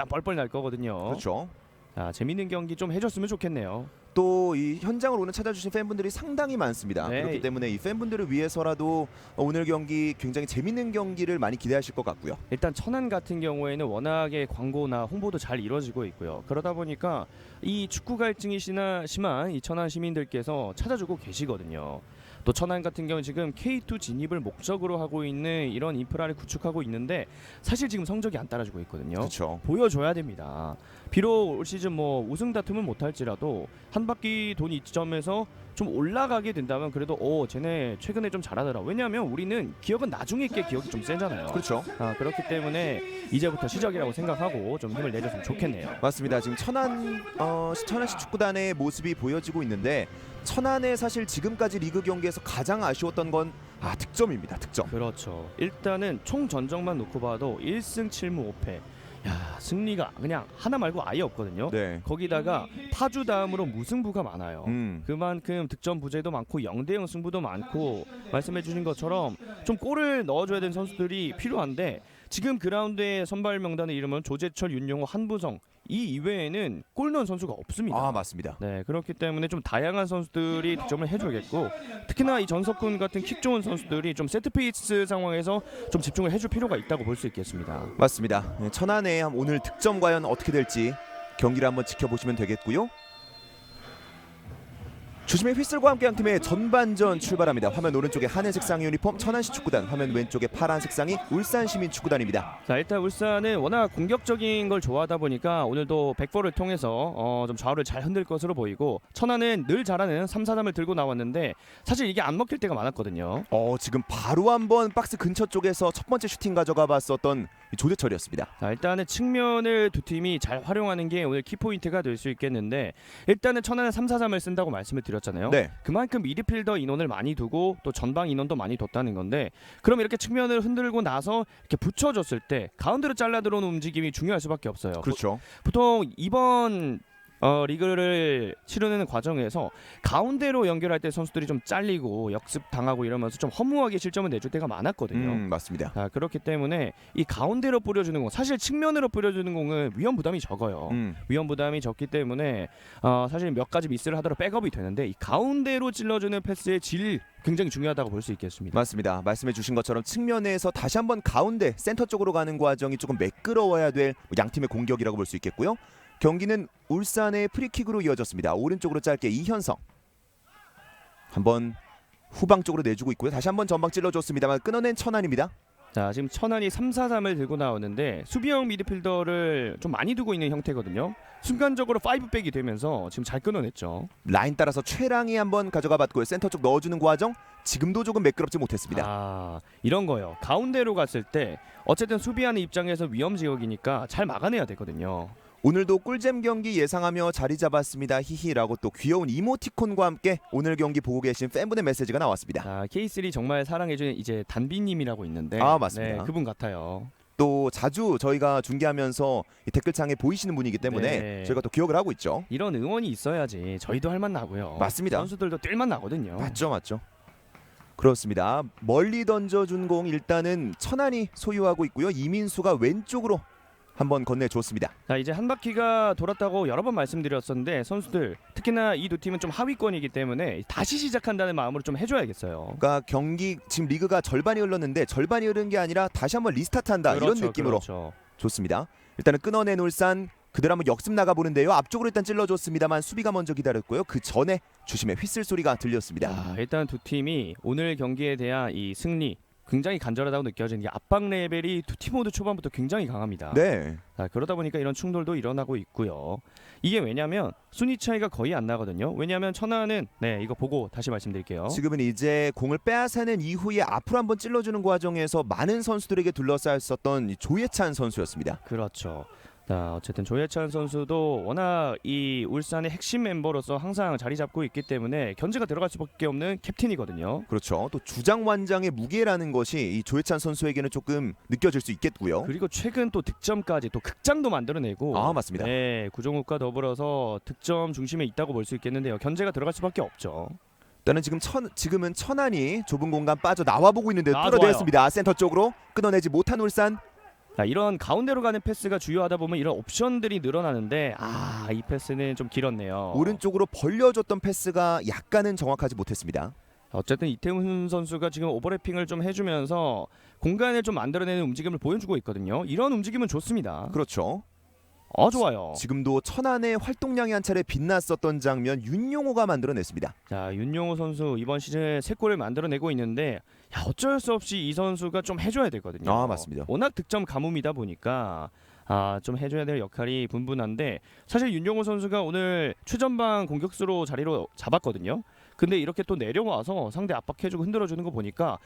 땀 뻘뻘 날 거거든요. 그렇죠. 자, 재밌는 경기 좀 해줬으면 좋겠네요. 또 이 현장을 오늘 찾아주신 팬분들이 상당히 많습니다. 네. 그렇기 때문에 이 팬분들을 위해서라도 오늘 경기 굉장히 재밌는 경기를 많이 기대하실 것 같고요. 일단 천안 같은 경우에는 워낙에 광고나 홍보도 잘 이루어지고 있고요. 그러다 보니까 이 축구 갈증이 심한 이 천안 시민들께서 찾아주고 계시거든요. 또 천안 같은 경우는 지금 K2 진입을 목적으로 하고 있는 이런 인프라를 구축하고 있는데 사실 지금 성적이 안 따라주고 있거든요. 그렇죠. 보여줘야 됩니다. 비록 올 시즌 뭐 우승 다툼은 못할지라도 한 바퀴 돈 이점에서 좀 올라가게 된다면 그래도 쟤네 최근에 좀 잘하더라. 왜냐하면 우리는 기억은 나중에 게 기억이 좀 세잖아요. 그렇죠. 그렇기 때문에 이제부터 시작이라고 생각하고 좀 힘을 내줬으면 좋겠네요. 맞습니다. 지금 천안시 축구단의 모습이 보여지고 있는데 천안의 사실 지금까지 리그 경기에서 가장 아쉬웠던 건 득점입니다. 득점. 그렇죠. 일단은 총 전적만 놓고 봐도 1승 7무 5패. 야, 승리가 그냥 하나 말고 아예 없거든요. 네. 거기다가 파주 다음으로 무승부가 많아요. 그만큼 득점 부재도 많고 0대0 승부도 많고 말씀해 주신 것처럼 좀 골을 넣어줘야 되는 선수들이 필요한데 지금 그라운드에 선발 명단에 이르면 조재철, 윤용호, 한부성 이 이외에는 골 넣은 선수가 없습니다. 맞습니다. 네, 그렇기 때문에 좀 다양한 선수들이 득점을 해줘야겠고 특히나 이 전석훈 같은 킥 좋은 선수들이 좀 세트피스 상황에서 좀 집중을 해줄 필요가 있다고 볼 수 있겠습니다. 맞습니다. 천안의 오늘 득점 과연 어떻게 될지 경기를 한번 지켜보시면 되겠고요. 주심의 휘슬과 함께 양 팀의 전반전 출발합니다. 화면 오른쪽에 하늘색 상 유니폼 천안시 축구단, 화면 왼쪽에 파란색 상이 울산시민축구단입니다. 자, 일단 울산은 워낙 공격적인 걸 좋아하다 보니까 오늘도 백퍼를 통해서 좀 좌우를 잘 흔들 것으로 보이고 천안은 늘 잘하는 3-4-3을 들고 나왔는데 사실 이게 안 먹힐 때가 많았거든요. 지금 바로 한번 박스 근처 쪽에서 첫 번째 슈팅 가져가 봤었던 조재철이었습니다. 자, 일단은 측면을 두 팀이 잘 활용하는 게 오늘 키포인트가 될 수 있겠는데 일단은 천안은 3-4-3을 쓴다고 말씀을 드렸잖아요. 네. 그만큼 미드필더 인원을 많이 두고 또 전방 인원도 많이 뒀다는 건데 그럼 이렇게 측면을 흔들고 나서 이렇게 붙여줬을 때 가운데로 잘라 들어오는 움직임이 중요할 수밖에 없어요. 그렇죠. 보통 이번 리그를 치르는 과정에서 가운데로 연결할 때 선수들이 좀 잘리고 역습 당하고 이러면서 좀 허무하게 실점을 내줄 때가 많았거든요. 맞습니다. 그렇기 때문에 이 가운데로 뿌려주는 공, 사실 측면으로 뿌려주는 공은 위험 부담이 적어요. 위험 부담이 적기 때문에 사실 몇 가지 미스를 하더라도 백업이 되는데 이 가운데로 찔러주는 패스의 질 굉장히 중요하다고 볼 수 있겠습니다. 맞습니다. 말씀해 주신 것처럼 측면에서 다시 한번 가운데 센터 쪽으로 가는 과정이 조금 매끄러워야 될 양팀의 공격이라고 볼 수 있겠고요. 경기는 울산의 프리킥으로 이어졌습니다. 오른쪽으로 짧게 이현성 한번 후방 쪽으로 내주고 있고요. 다시 한번 전방 찔러줬습니다만 끊어낸 천안입니다. 자, 지금 천안이 3-4-3을 들고 나오는데 수비형 미드필더를 좀 많이 두고 있는 형태거든요. 순간적으로 5백이 되면서 지금 잘 끊어냈죠. 라인 따라서 최랑이 한번 가져가 봤고요. 센터 쪽 넣어주는 과정 지금도 조금 매끄럽지 못했습니다. 이런 거요. 가운데로 갔을 때 어쨌든 수비하는 입장에서 위험 지역이니까 잘 막아내야 되거든요. 오늘도 꿀잼 경기 예상하며 자리 잡았습니다. 히히라고 또 귀여운 이모티콘과 함께 오늘 경기 보고 계신 팬분의 메시지가 나왔습니다. K3 정말 사랑해주는 이제 단비님이라고 있는데 맞습니다. 네, 그분 같아요. 또 자주 저희가 중계하면서 이 댓글창에 보이시는 분이기 때문에 네. 저희가 또 기억을 하고 있죠. 이런 응원이 있어야지 저희도 할 맛 나고요. 맞습니다. 선수들도 뛸 맛 나거든요. 맞죠. 그렇습니다. 멀리 던져준 공 일단은 천안이 소유하고 있고요. 이민수가 왼쪽으로 한번 건네줬습니다. 자, 이제 한 바퀴가 돌았다고 여러 번 말씀드렸었는데 선수들 특히나 이 두 팀은 좀 하위권이기 때문에 다시 시작한다는 마음으로 좀 해줘야겠어요. 그러니까 경기 지금 리그가 절반이 흘렀는데 절반이 흐른 게 아니라 다시 한번 리스타트한다 이런 느낌으로 좋습니다. 일단은 끊어낸 울산 그대로 한번 역습 나가보는데요. 앞쪽으로 일단 찔러줬습니다만 수비가 먼저 기다렸고요. 그 전에 주심의 휘슬 소리가 들렸습니다. 일단 두 팀이 오늘 경기에 대한 이 승리 굉장히 간절하다고 느껴지는 게 압박 레벨이 두 팀 모두 초반부터 굉장히 강합니다. 네. 그러다 보니까 이런 충돌도 일어나고 있고요. 이게 왜냐면 순위 차이가 거의 안 나거든요. 왜냐하면 천안은 이거 보고 다시 말씀드릴게요. 지금은 이제 공을 빼앗아낸 이후에 앞으로 한번 찔러주는 과정에서 많은 선수들에게 둘러싸였었던 조예찬 선수였습니다. 그렇죠. 자, 어쨌든 조예찬 선수도 워낙 이 울산의 핵심 멤버로서 항상 자리 잡고 있기 때문에 견제가 들어갈 수밖에 없는 캡틴이거든요. 그렇죠. 또 주장 완장의 무게라는 것이 이 조예찬 선수에게는 조금 느껴질 수 있겠고요. 그리고 최근 또 득점까지 또 극장도 만들어내고 맞습니다. 네, 구종욱과 더불어서 득점 중심에 있다고 볼 수 있겠는데요. 견제가 들어갈 수밖에 없죠. 일단은 지금은 천안이 좁은 공간 빠져 나와 보고 있는데 뚫어내었습니다. 센터 쪽으로 끊어내지 못한 울산. 자, 이런 가운데로 가는 패스가 주요하다 보면 이런 옵션들이 늘어나는데 이 패스는 좀 길었네요. 오른쪽으로 벌려줬던 패스가 약간은 정확하지 못했습니다. 어쨌든 이태훈 선수가 지금 오버래핑을 좀 해주면서 공간을 좀 만들어내는 움직임을 보여주고 있거든요. 이런 움직임은 좋습니다. 그렇죠. 좋아요. 지금도 천안의 활동량이 한 차례 빛났었던 장면 윤용호가 만들어냈습니다. 자, 윤용호 선수 이번 시즌 3골을 만들어내고 있는데 어쩔 수 없이 이 선수가 좀 해줘야 되거든요. 맞습니다. 워낙 득점 가뭄이다 보니까 좀 해줘야 될 역할이 분분한데 사실 윤용호 선수가 오늘 최전방 공격수로 자리로 잡았거든요. 근데 이렇게 또 내려와서 상대 압박해주고 흔들어주는 거 보니까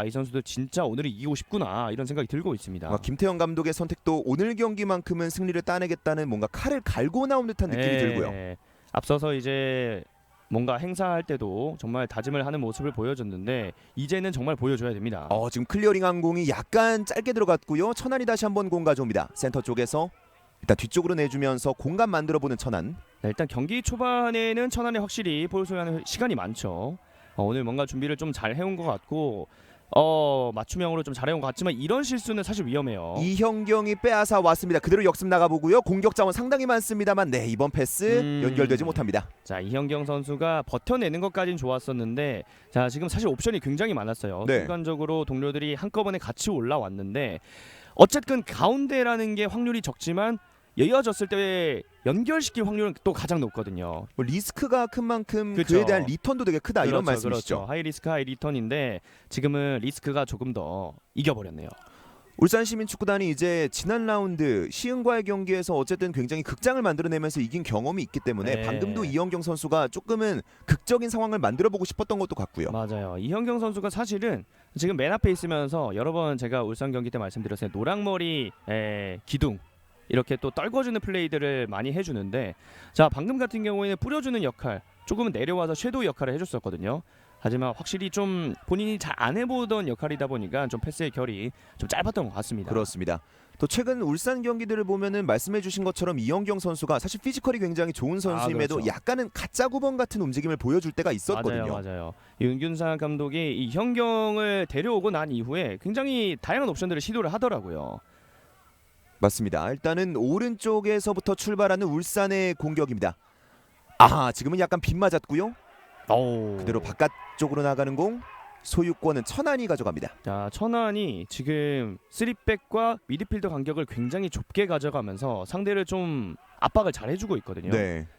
이 선수들 진짜 오늘이 이기고 싶구나 이런 생각이 들고 있습니다. 김태형 감독의 선택도 오늘 경기만큼은 승리를 따내겠다는 뭔가 칼을 갈고 나온 듯한 느낌이 들고요. 앞서서 이제 뭔가 행사할 때도 정말 다짐을 하는 모습을 보여줬는데 이제는 정말 보여줘야 됩니다. 지금 클리어링한 공이 약간 짧게 들어갔고요. 천안이 다시 한번 공 가져옵니다. 센터 쪽에서 일단 뒤쪽으로 내주면서 공간 만들어보는 천안. 일단 경기 초반에는 천안이 확실히 볼 소유하는 시간이 많죠. 오늘 뭔가 준비를 좀 잘 해온 것 같고 맞춤형으로 좀 잘해온 것 같지만 이런 실수는 사실 위험해요. 이형경이 빼앗아 왔습니다. 그대로 역습 나가보고요. 공격 자원 상당히 많습니다만 이번 패스 연결되지 못합니다. 자, 이형경 선수가 버텨내는 것까지는 좋았었는데 자, 지금 사실 옵션이 굉장히 많았어요. 순간적으로 동료들이 한꺼번에 같이 올라왔는데 어쨌든 가운데라는 게 확률이 적지만 이어졌을 때 연결시킬 확률은 또 가장 높거든요. 리스크가 큰 만큼 그쵸. 그에 대한 리턴도 되게 크다 이런 말씀이시죠. 그렇죠. 하이 리스크 하이 리턴인데 지금은 리스크가 조금 더 이겨버렸네요. 울산시민축구단이 이제 지난 라운드 시흥과의 경기에서 어쨌든 굉장히 극장을 만들어내면서 이긴 경험이 있기 때문에 방금도 이형경 선수가 조금은 극적인 상황을 만들어보고 싶었던 것도 같고요. 맞아요. 이형경 선수가 사실은 지금 맨 앞에 있으면서 여러 번 제가 울산 경기 때 말씀드렸어요. 노랑머리 기둥 이렇게 또 떨궈주는 플레이들을 많이 해주는데 자, 방금 같은 경우에는 뿌려주는 역할 조금은 내려와서 섀도우 역할을 해줬었거든요. 하지만 확실히 좀 본인이 잘 안 해보던 역할이다 보니까 좀 패스의 결이 좀 짧았던 것 같습니다. 그렇습니다. 또 최근 울산 경기들을 보면은 말씀해주신 것처럼 이형경 선수가 사실 피지컬이 굉장히 좋은 선수임에도 그렇죠. 약간은 가짜 구번 같은 움직임을 보여줄 때가 있었거든요. 맞아요. 윤균상 감독이 이 형경을 데려오고 난 이후에 굉장히 다양한 옵션들을 시도를 하더라고요. 맞습니다. 일단은 오른쪽에서부터 출발하는 울산의 공격입니다. 지금은 약간 빗 맞았고요. 그대로 바깥쪽으로 나가는 공 소유권은 천안이 가져갑니다. 자, 천안이 지금 3백과 미드필더 간격을 굉장히 좁게 가져가면서 상대를 좀 압박을 잘 해주고 있거든요.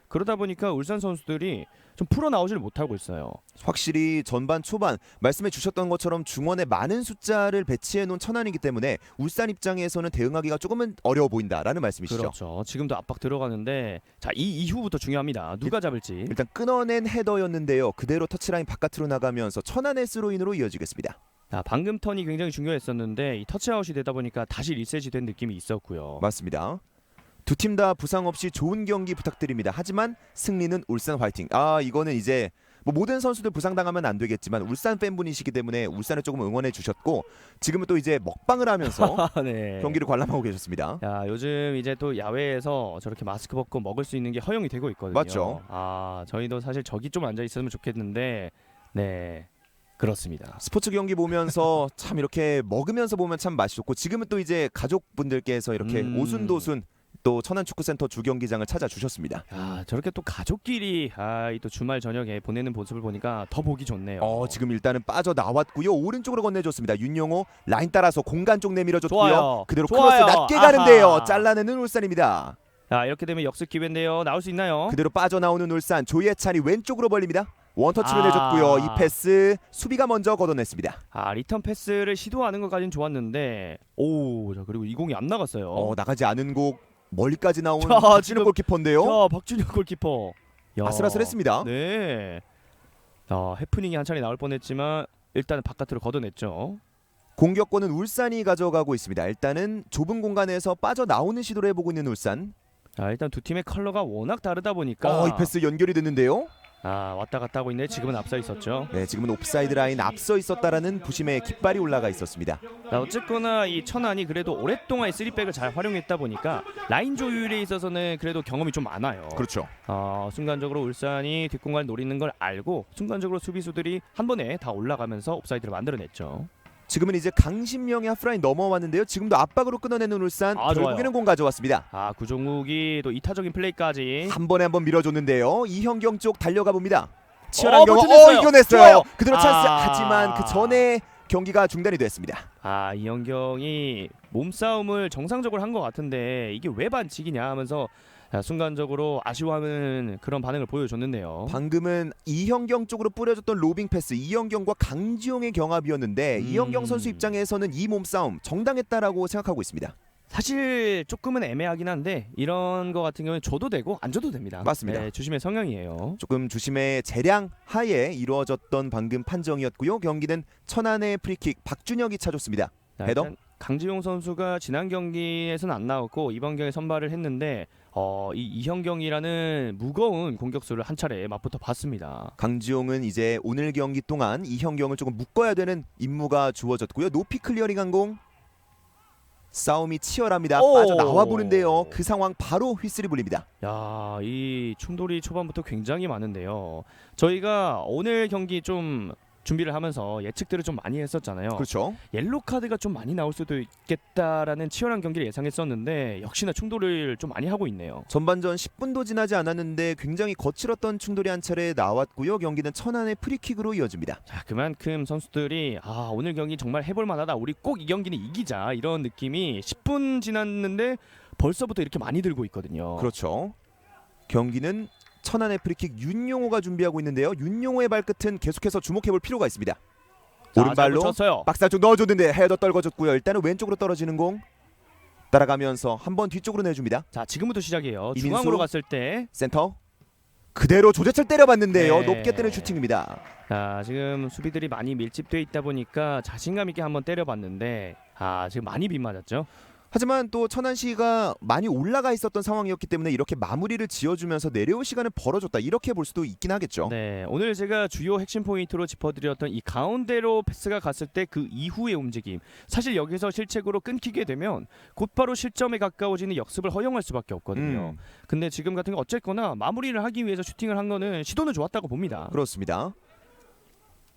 그러다 보니까 울산 선수들이 좀 풀어 나오지를 못하고 있어요. 확실히 전반 초반 말씀해 주셨던 것처럼 중원에 많은 숫자를 배치해 놓은 천안이기 때문에 울산 입장에서는 대응하기가 조금은 어려워 보인다라는 말씀이시죠. 그렇죠. 지금도 압박 들어가는데 자, 이 이후부터 중요합니다. 누가 잡을지. 일단 끊어낸 헤더였는데요. 그대로 터치라인 바깥으로 나가면서 천안의 스로인으로 이어지겠습니다. 방금 턴이 굉장히 중요했었는데 이 터치아웃이 되다 보니까 다시 리셋이 된 느낌이 있었고요. 맞습니다. 두 팀 다 부상 없이 좋은 경기 부탁드립니다. 하지만 승리는 울산 화이팅. 이거는 이제 모든 선수들 부상당하면 안 되겠지만 울산 팬분이시기 때문에 울산을 조금 응원해 주셨고 지금은 또 이제 먹방을 하면서 경기를 관람하고 계셨습니다. 요즘 이제 또 야외에서 저렇게 마스크 벗고 먹을 수 있는 게 허용이 되고 있거든요. 맞죠. 저희도 사실 저기 좀 앉아 있었으면 좋겠는데 그렇습니다. 스포츠 경기 보면서 참 이렇게 먹으면서 보면 참 맛이 좋고 지금은 또 이제 가족분들께서 이렇게 오순도순 또 천안축구센터 주경기장을 찾아주셨습니다. 저렇게 또 가족끼리 또 주말 저녁에 보내는 모습을 보니까 더 보기 좋네요. 지금 일단은 빠져나왔고요. 오른쪽으로 건네줬습니다. 윤용호 라인 따라서 공간 쪽 내밀어줬고요. 좋아요. 그대로 좋아요. 크로스 낮게 가는데요. 잘라내는 울산입니다. 이렇게 되면 역습 기회인데요. 나올 수 있나요? 그대로 빠져나오는 울산. 조예찬이 왼쪽으로 벌립니다. 원터치를 내줬고요. 이 패스 수비가 먼저 걷어냈습니다. 리턴 패스를 시도하는 것까지는 좋았는데 자, 그리고 이 공이 안 나갔어요. 나가지 않은 곡 멀리까지 나온 자, 박준혁 지금 골키퍼인데요. 박준혁 골키퍼. 아슬아슬했습니다. 해프닝이 한 차례 나올 뻔했지만 일단은 바깥으로 걷어냈죠. 공격권은 울산이 가져가고 있습니다. 일단은 좁은 공간에서 빠져나오는 시도를 해보고 있는 울산. 일단 두 팀의 컬러가 워낙 다르다 보니까 이 패스 연결이 됐는데요. 왔다 갔다 하고 있네. 지금은 앞서 있었죠. 지금은 옵사이드 라인 앞서 있었다라는 부심의 깃발이 올라가 있었습니다. 어쨌거나 이 천안이 그래도 오랫동안 3백을 잘 활용했다 보니까 라인 조율에 있어서는 그래도 경험이 좀 많아요. 그렇죠. 순간적으로 울산이 뒷공간을 노리는 걸 알고 순간적으로 수비수들이 한 번에 다 올라가면서 옵사이드를 만들어냈죠. 지금은 이제 강신명이 하프라인 넘어왔는데요. 지금도 압박으로 끊어내는 울산. 결국에는 좋아요. 공 가져왔습니다. 구종욱이 또 이타적인 플레이까지. 한 번에 한번 밀어줬는데요. 이현경 쪽 달려가 봅니다. 치열한 경우 버텨냈어요. 이겨냈어요. 좋아요. 그대로 찬스. 하지만 그 전에 경기가 중단이 됐습니다. 이현경이 몸싸움을 정상적으로 한 것 같은데 이게 왜 반칙이냐 하면서 순간적으로 아쉬워하는 그런 반응을 보여줬는데요. 방금은 이현경 쪽으로 뿌려줬던 로빙 패스, 이현경과 강지용의 경합이었는데 이현경 선수 입장에서는 이 몸싸움 정당했다라고 생각하고 있습니다. 사실 조금은 애매하긴 한데 이런 거 같은 경우는 줘도 되고 안 줘도 됩니다. 맞습니다. 네, 주심의 성향이에요. 조금 주심의 재량 하에 이루어졌던 방금 판정이었고요. 경기는 천안의 프리킥 박준혁이 차줬습니다. 헤더. 일단 강지용 선수가 지난 경기에서는 안 나왔고 이번 경기에 선발을 했는데 이 이현경이라는 무거운 공격수를 한 차례 맞붙어 봤습니다. 강지용은 이제 오늘 경기 동안 이현경을 조금 묶어야 되는 임무가 주어졌고요. 높이 클리어링한 공. 싸움이 치열합니다. 빠져나와 보는데요. 그 상황 바로 휘슬이 불립니다. 이 충돌이 초반부터 굉장히 많은데요. 저희가 오늘 경기 좀 준비를 하면서 예측들을 좀 많이 했었잖아요. 그렇죠. 옐로 카드가 좀 많이 나올 수도 있겠다라는 치열한 경기를 예상했었는데 역시나 충돌을 좀 많이 하고 있네요. 전반전 10분도 지나지 않았는데 굉장히 거칠었던 충돌이 한 차례 나왔고요. 경기는 천안의 프리킥으로 이어집니다. 그만큼 선수들이 오늘 경기 정말 해볼 만하다. 우리 꼭 이 경기는 이기자. 이런 느낌이 10분 지났는데 벌써부터 이렇게 많이 들고 있거든요. 그렇죠. 경기는 천안의 프리킥 윤용호가 준비하고 있는데요. 윤용호의 발끝은 계속해서 주목해볼 필요가 있습니다. 오른발로 박스 쪽 넣어줬는데 헤더 떨궈졌고요. 일단은 왼쪽으로 떨어지는 공 따라가면서 한번 뒤쪽으로 내줍니다. 지금부터 시작이에요. 이민수. 중앙으로 갔을 때 센터 그대로 조재철 때려봤는데요. 네. 높게 뜨는 슈팅입니다. 지금 수비들이 많이 밀집돼 있다 보니까 자신감 있게 한번 때려봤는데 지금 많이 빗맞았죠. 하지만 또 천안시가 많이 올라가 있었던 상황이었기 때문에 이렇게 마무리를 지어주면서 내려올 시간을 벌어줬다, 이렇게 볼 수도 있긴 하겠죠. 네, 오늘 제가 주요 핵심 포인트로 짚어드렸던 이 가운데로 패스가 갔을 때 그 이후의 움직임, 사실 여기서 실책으로 끊기게 되면 곧바로 실점에 가까워지는 역습을 허용할 수밖에 없거든요. 근데 지금 같은 거 어쨌거나 마무리를 하기 위해서 슈팅을 한 거는 시도는 좋았다고 봅니다. 그렇습니다.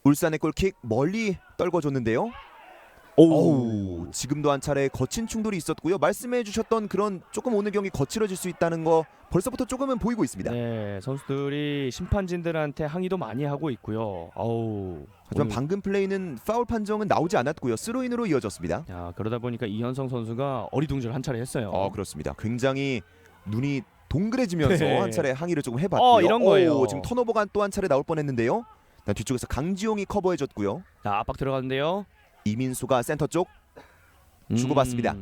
울산의 골킥 멀리 떨궈줬는데요. 지금도 한 차례 거친 충돌이 있었고요. 말씀해 주셨던 그런 조금 오늘 경기 거칠어질 수 있다는 거 벌써부터 조금은 보이고 있습니다. 네, 선수들이 심판진들한테 항의도 많이 하고 있고요. 하지만 방금 플레이는 파울 판정은 나오지 않았고요. 스로인으로 이어졌습니다. 그러다 보니까 이현성 선수가 어리둥절 한 차례 했어요. 그렇습니다. 굉장히 눈이 동그래지면서 네. 한 차례 항의를 조금 해봤고요. 이런 거예요. 지금 턴오버가 또 한 차례 나올 뻔했는데요. 뒤쪽에서 강지용이 커버해줬고요. 압박 들어가는데요. 이민수가 센터 쪽 주고받습니다.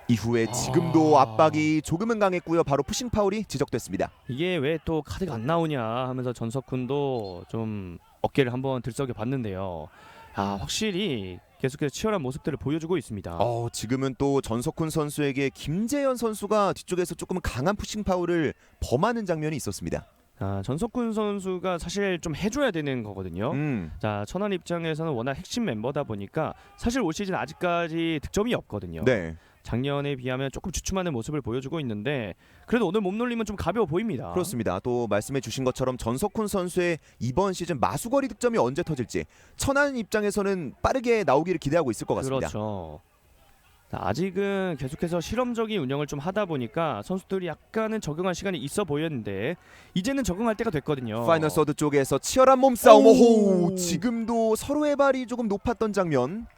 이후에 지금도 압박이 조금은 강했고요. 바로 푸싱 파울이 지적됐습니다. 이게 왜 또 카드가 안 나오냐 하면서 전석훈도 좀 어깨를 한번 들썩여 봤는데요. 확실히 계속해서 치열한 모습들을 보여주고 있습니다. 지금은 또 전석훈 선수에게 김재현 선수가 뒤쪽에서 조금 강한 푸싱 파울을 범하는 장면이 있었습니다. 전석훈 선수가 사실 좀 해줘야 되는 거거든요. 천안 입장에서는 워낙 핵심 멤버다 보니까 사실 올 시즌 아직까지 득점이 없거든요. 네. 작년에 비하면 조금 주춤하는 모습을 보여주고 있는데 그래도 오늘 몸놀림은 좀 가벼워 보입니다. 그렇습니다. 또 말씀해 주신 것처럼 전석훈 선수의 이번 시즌 마수거리 득점이 언제 터질지 천안 입장에서는 빠르게 나오기를 기대하고 있을 것 같습니다. 그렇죠. 아직은 계속해서 실험적인 운영을 좀 하다 보니까 선수들이 약간은 적응할 시간이 있어 보였는데 이제는 적응할 때가 됐거든요. 파이널 서드 쪽에서 치열한 몸싸움. 지금도 서로의 발이 조금 높았던 장면.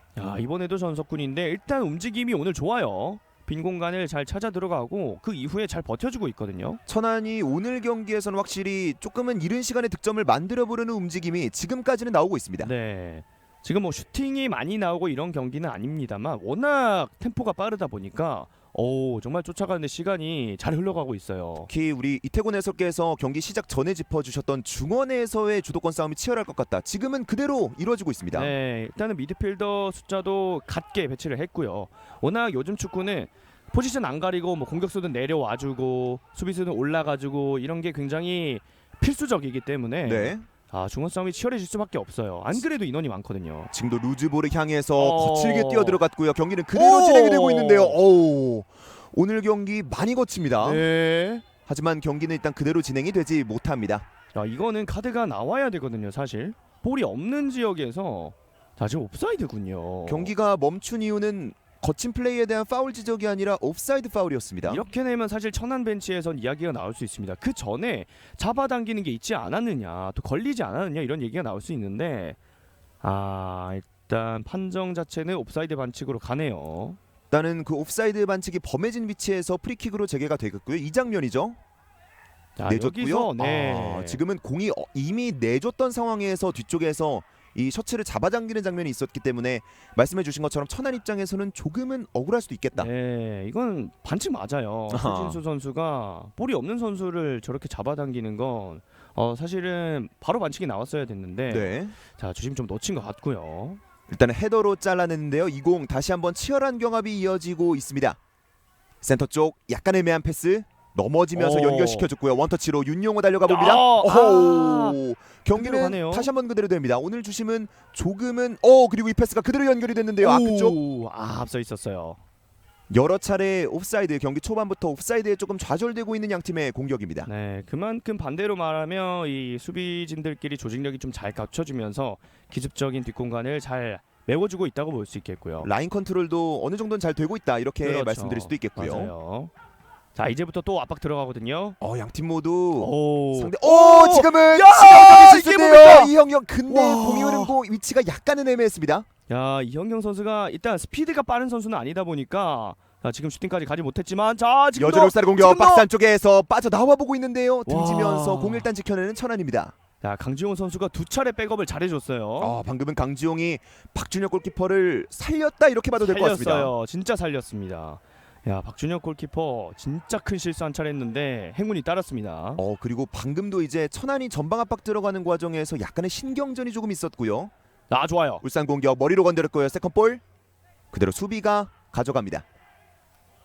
이번에도 전석훈인데 일단 움직임이 오늘 좋아요. 빈 공간을 잘 찾아 들어가고 그 이후에 잘 버텨주고 있거든요. 천안이 오늘 경기에서는 확실히 조금은 이른 시간에 득점을 만들어보려는 움직임이 지금까지는 나오고 있습니다. 네. 지금 뭐 슈팅이 많이 나오고 이런 경기는 아닙니다만 워낙 템포가 빠르다 보니까 정말 쫓아가는데 시간이 잘 흘러가고 있어요. 특히 우리 이태곤 해설께서 경기 시작 전에 짚어주셨던 중원에서의 주도권 싸움이 치열할 것 같다. 지금은 그대로 이루어지고 있습니다. 네, 일단은 미드필더 숫자도 같게 배치를 했고요. 워낙 요즘 축구는 포지션 안 가리고 뭐 공격수는 내려와주고 수비수는 올라가주고 이런 게 굉장히 필수적이기 때문에 네. 중원 싸움이 치열해질 수밖에 없어요. 안 그래도 인원이 많거든요. 지금도 루즈볼을 향해서 거칠게 뛰어들어갔고요. 경기는 그대로 진행이 되고 있는데요. 오늘 경기 많이 거칩니다. 네. 하지만 경기는 일단 그대로 진행이 되지 못합니다. 이거는 카드가 나와야 되거든요. 사실 볼이 없는 지역에서 자, 지금 옵사이드군요. 경기가 멈춘 이유는 거친 플레이에 대한 파울 지적이 아니라 옵사이드 파울이었습니다. 이렇게 되면 사실 천안 벤치에선 이야기가 나올 수 있습니다. 그 전에 잡아당기는 게 있지 않았느냐, 또 걸리지 않았느냐 이런 얘기가 나올 수 있는데 일단 판정 자체는 옵사이드 반칙으로 가네요. 일단은 그 옵사이드 반칙이 범해진 위치에서 프리킥으로 재개가 되겠고요. 이 장면이죠. 자, 내줬고요. 여기서 네. 지금은 공이 이미 내줬던 상황에서 뒤쪽에서 이 셔츠를 잡아당기는 장면이 있었기 때문에 말씀해주신 것처럼 천안 입장에서는 조금은 억울할 수도 있겠다. 네, 이건 반칙 맞아요. 아하. 서진수 선수가 볼이 없는 선수를 저렇게 잡아당기는 건 사실은 바로 반칙이 나왔어야 됐는데 네. 자, 주심 좀 놓친 것 같고요. 일단은 헤더로 잘라냈는데요. 이 공 다시 한번 치열한 경합이 이어지고 있습니다. 센터 쪽 약간 애매한 패스 넘어지면서 오. 연결시켜줬고요. 원터치로 윤용호 달려가 봅니다. 아, 오호. 경기는 그대로 가네요. 다시 한번 그대로 됩니다. 오늘 주심은 조금은 그리고 이 패스가 그대로 연결이 됐는데요. 앞쪽 앞서 있었어요. 여러 차례 옵사이드, 경기 초반부터 옵사이드에 조금 좌절되고 있는 양 팀의 공격입니다. 네, 그만큼 반대로 말하면 이 수비진들끼리 조직력이 좀 잘 갖춰지면서 기습적인 뒷공간을 잘 메워주고 있다고 볼 수 있겠고요. 라인 컨트롤도 어느 정도는 잘 되고 있다 이렇게 그렇죠. 말씀드릴 수도 있겠고요. 맞아요. 자, 이제부터 또 압박 들어가거든요. 양 팀 모두 오, 상대 지금은 야, 시간적인 이게 실수인데요. 뭡니까? 이형영 근데 와. 공이 흐른 공 위치가 약간은 애매했습니다. 야, 이현경 선수가 일단 스피드가 빠른 선수는 아니다 보니까 자, 지금 슈팅까지 가지 못했지만 자, 지금 여전히 울산의 공격 지금도! 박스 안쪽에서 빠져 나와 보고 있는데요. 등지면서 와. 공 일단 지켜내는 천안입니다. 자, 강지용 선수가 두 차례 백업을 잘해줬어요. 방금은 강지용이 박준혁 골키퍼를 살렸다 이렇게 봐도 될 것 같습니다. 살렸어요. 진짜 살렸습니다. 야, 박준혁 골키퍼 진짜 큰 실수 한 차례 했는데 행운이 따랐습니다. 그리고 방금도 이제 천안이 전방 압박 들어가는 과정에서 약간의 신경전이 조금 있었고요. 좋아요. 울산 공격 머리로 건드렸고요. 세컨볼 그대로 수비가 가져갑니다.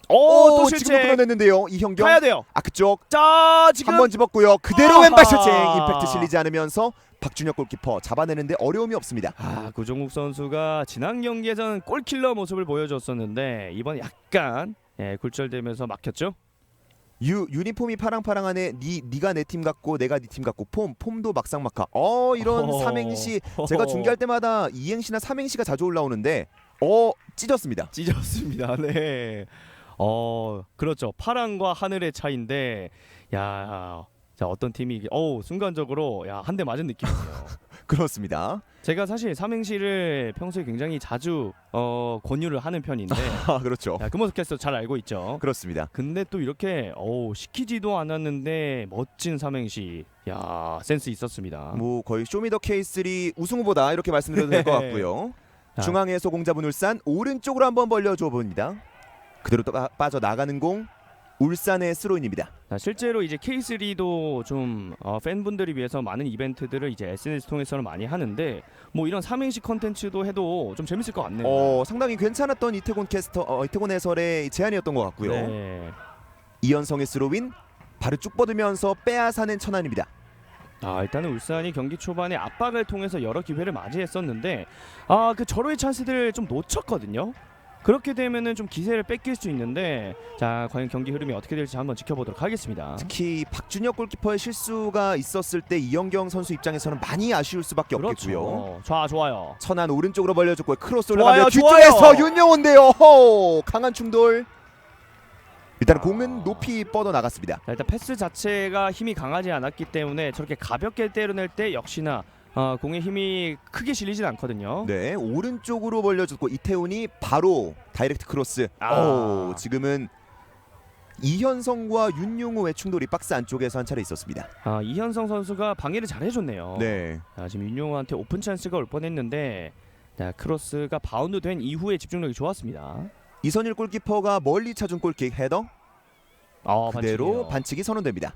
또 지금도 실책. 끌어냈는데요. 이형경 가야 돼요. 아크쪽 자, 지금 한 번 집었고요. 그대로 아하. 왼발 슈팅 임팩트 실리지 않으면서 박준혁 골키퍼 잡아내는데 어려움이 없습니다. 구종욱 선수가 지난 경기에서는 골킬러 모습을 보여줬었는데 이번 약간 굴절되면서 막혔죠. 유니폼이 파랑파랑하네. 네가 내 팀 같고 내가 네 팀 같고 폼도 막상막하. 이런 삼행시 제가 중계할 때마다 이행시나 삼행시가 자주 올라오는데 찢었습니다. 찢었습니다. 네. 그렇죠. 파랑과 하늘의 차이인데 자, 어떤 팀이 순간적으로 한 대 맞은 느낌이에요. 그렇습니다. 제가 사실 삼행시를 평소에 굉장히 자주 권유를 하는 편인데 그렇죠. 금호석 캐스터 잘 알고 있죠. 그렇습니다. 근데 또 이렇게 시키지도 않았는데 멋진 삼행시, 센스 있었습니다. 뭐 거의 쇼미더 K3 우승 후보다 이렇게 말씀드려도 될 것 같고요. 중앙에서 공 잡은 울산 오른쪽으로 한번 벌려줘 봅니다. 그대로 또 빠져 나가는 공 울산의 스로인입니다. 실제로 이제 K3도 좀 팬분들을 위해서 많은 이벤트들을 이제 SNS 통해서는 많이 하는데 뭐 이런 삼행시 컨텐츠도 해도 좀 재밌을 것 같네요. 상당히 괜찮았던 이태곤 캐스터 이태곤 해설의 제안이었던 것 같고요. 네. 이현성의 스로인 발을 쭉 뻗으면서 빼앗아낸 천안입니다. 일단은 울산이 경기 초반에 압박을 통해서 여러 기회를 맞이했었는데 그 절호의 찬스들을 좀 놓쳤거든요. 그렇게 되면은 좀 기세를 뺏길 수 있는데 자, 과연 경기 흐름이 어떻게 될지 한번 지켜보도록 하겠습니다. 특히 박준혁 골키퍼의 실수가 있었을 때 이영경 선수 입장에서는 많이 아쉬울 수밖에 없겠고요. 좋아요. 천안 오른쪽으로 벌려줬고 크로스 좋아요, 올라가며 뒤쪽에서 윤영호인데요. 강한 충돌. 일단 공은 높이 뻗어 나갔습니다. 일단 패스 자체가 힘이 강하지 않았기 때문에 저렇게 가볍게 때려낼 때 역시나 공의 힘이 크게 실리진 않거든요. 네, 오른쪽으로 벌려줬고 이태훈이 바로 다이렉트 크로스. 지금은 이현성과 윤용호의 충돌이 박스 안쪽에서 한 차례 있었습니다. 이현성 선수가 방해를 잘 해줬네요. 네. 지금 윤용호한테 오픈 찬스가 올 뻔했는데 크로스가 바운드 된 이후에 집중력이 좋았습니다. 이선일 골키퍼가 멀리 차준 골킥 헤더. 그대로 반칙이에요. 반칙이 선언됩니다.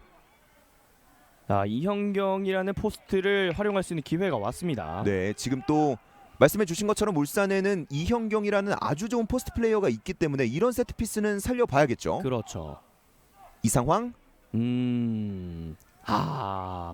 이현경이라는 포스트를 활용할 수 있는 기회가 왔습니다. 네, 지금 또 말씀해 주신 것처럼 울산에는 이현경이라는 아주 좋은 포스트 플레이어가 있기 때문에 이런 세트피스는 살려봐야겠죠. 그렇죠. 이 상황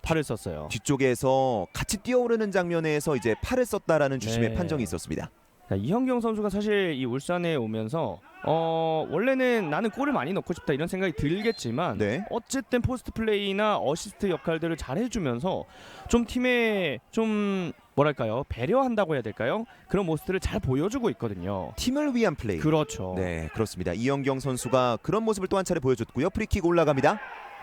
팔을 썼어요. 뒤쪽에서 같이 뛰어오르는 장면에서 이제 팔을 썼다라는 주심의 네. 판정이 있었습니다. 이현경 선수가 사실 이 울산에 오면서 원래는 나는 골을 많이 넣고 싶다 이런 생각이 들겠지만 네. 어쨌든 포스트 플레이나 어시스트 역할들을 잘 해주면서 좀 팀에 좀 뭐랄까요? 배려한다고 해야 될까요? 그런 모습들을 잘 보여주고 있거든요. 팀을 위한 플레이. 그렇죠. 네, 그렇습니다. 이영경 선수가 그런 모습을 또 한 차례 보여줬고요. 프리킥 올라갑니다.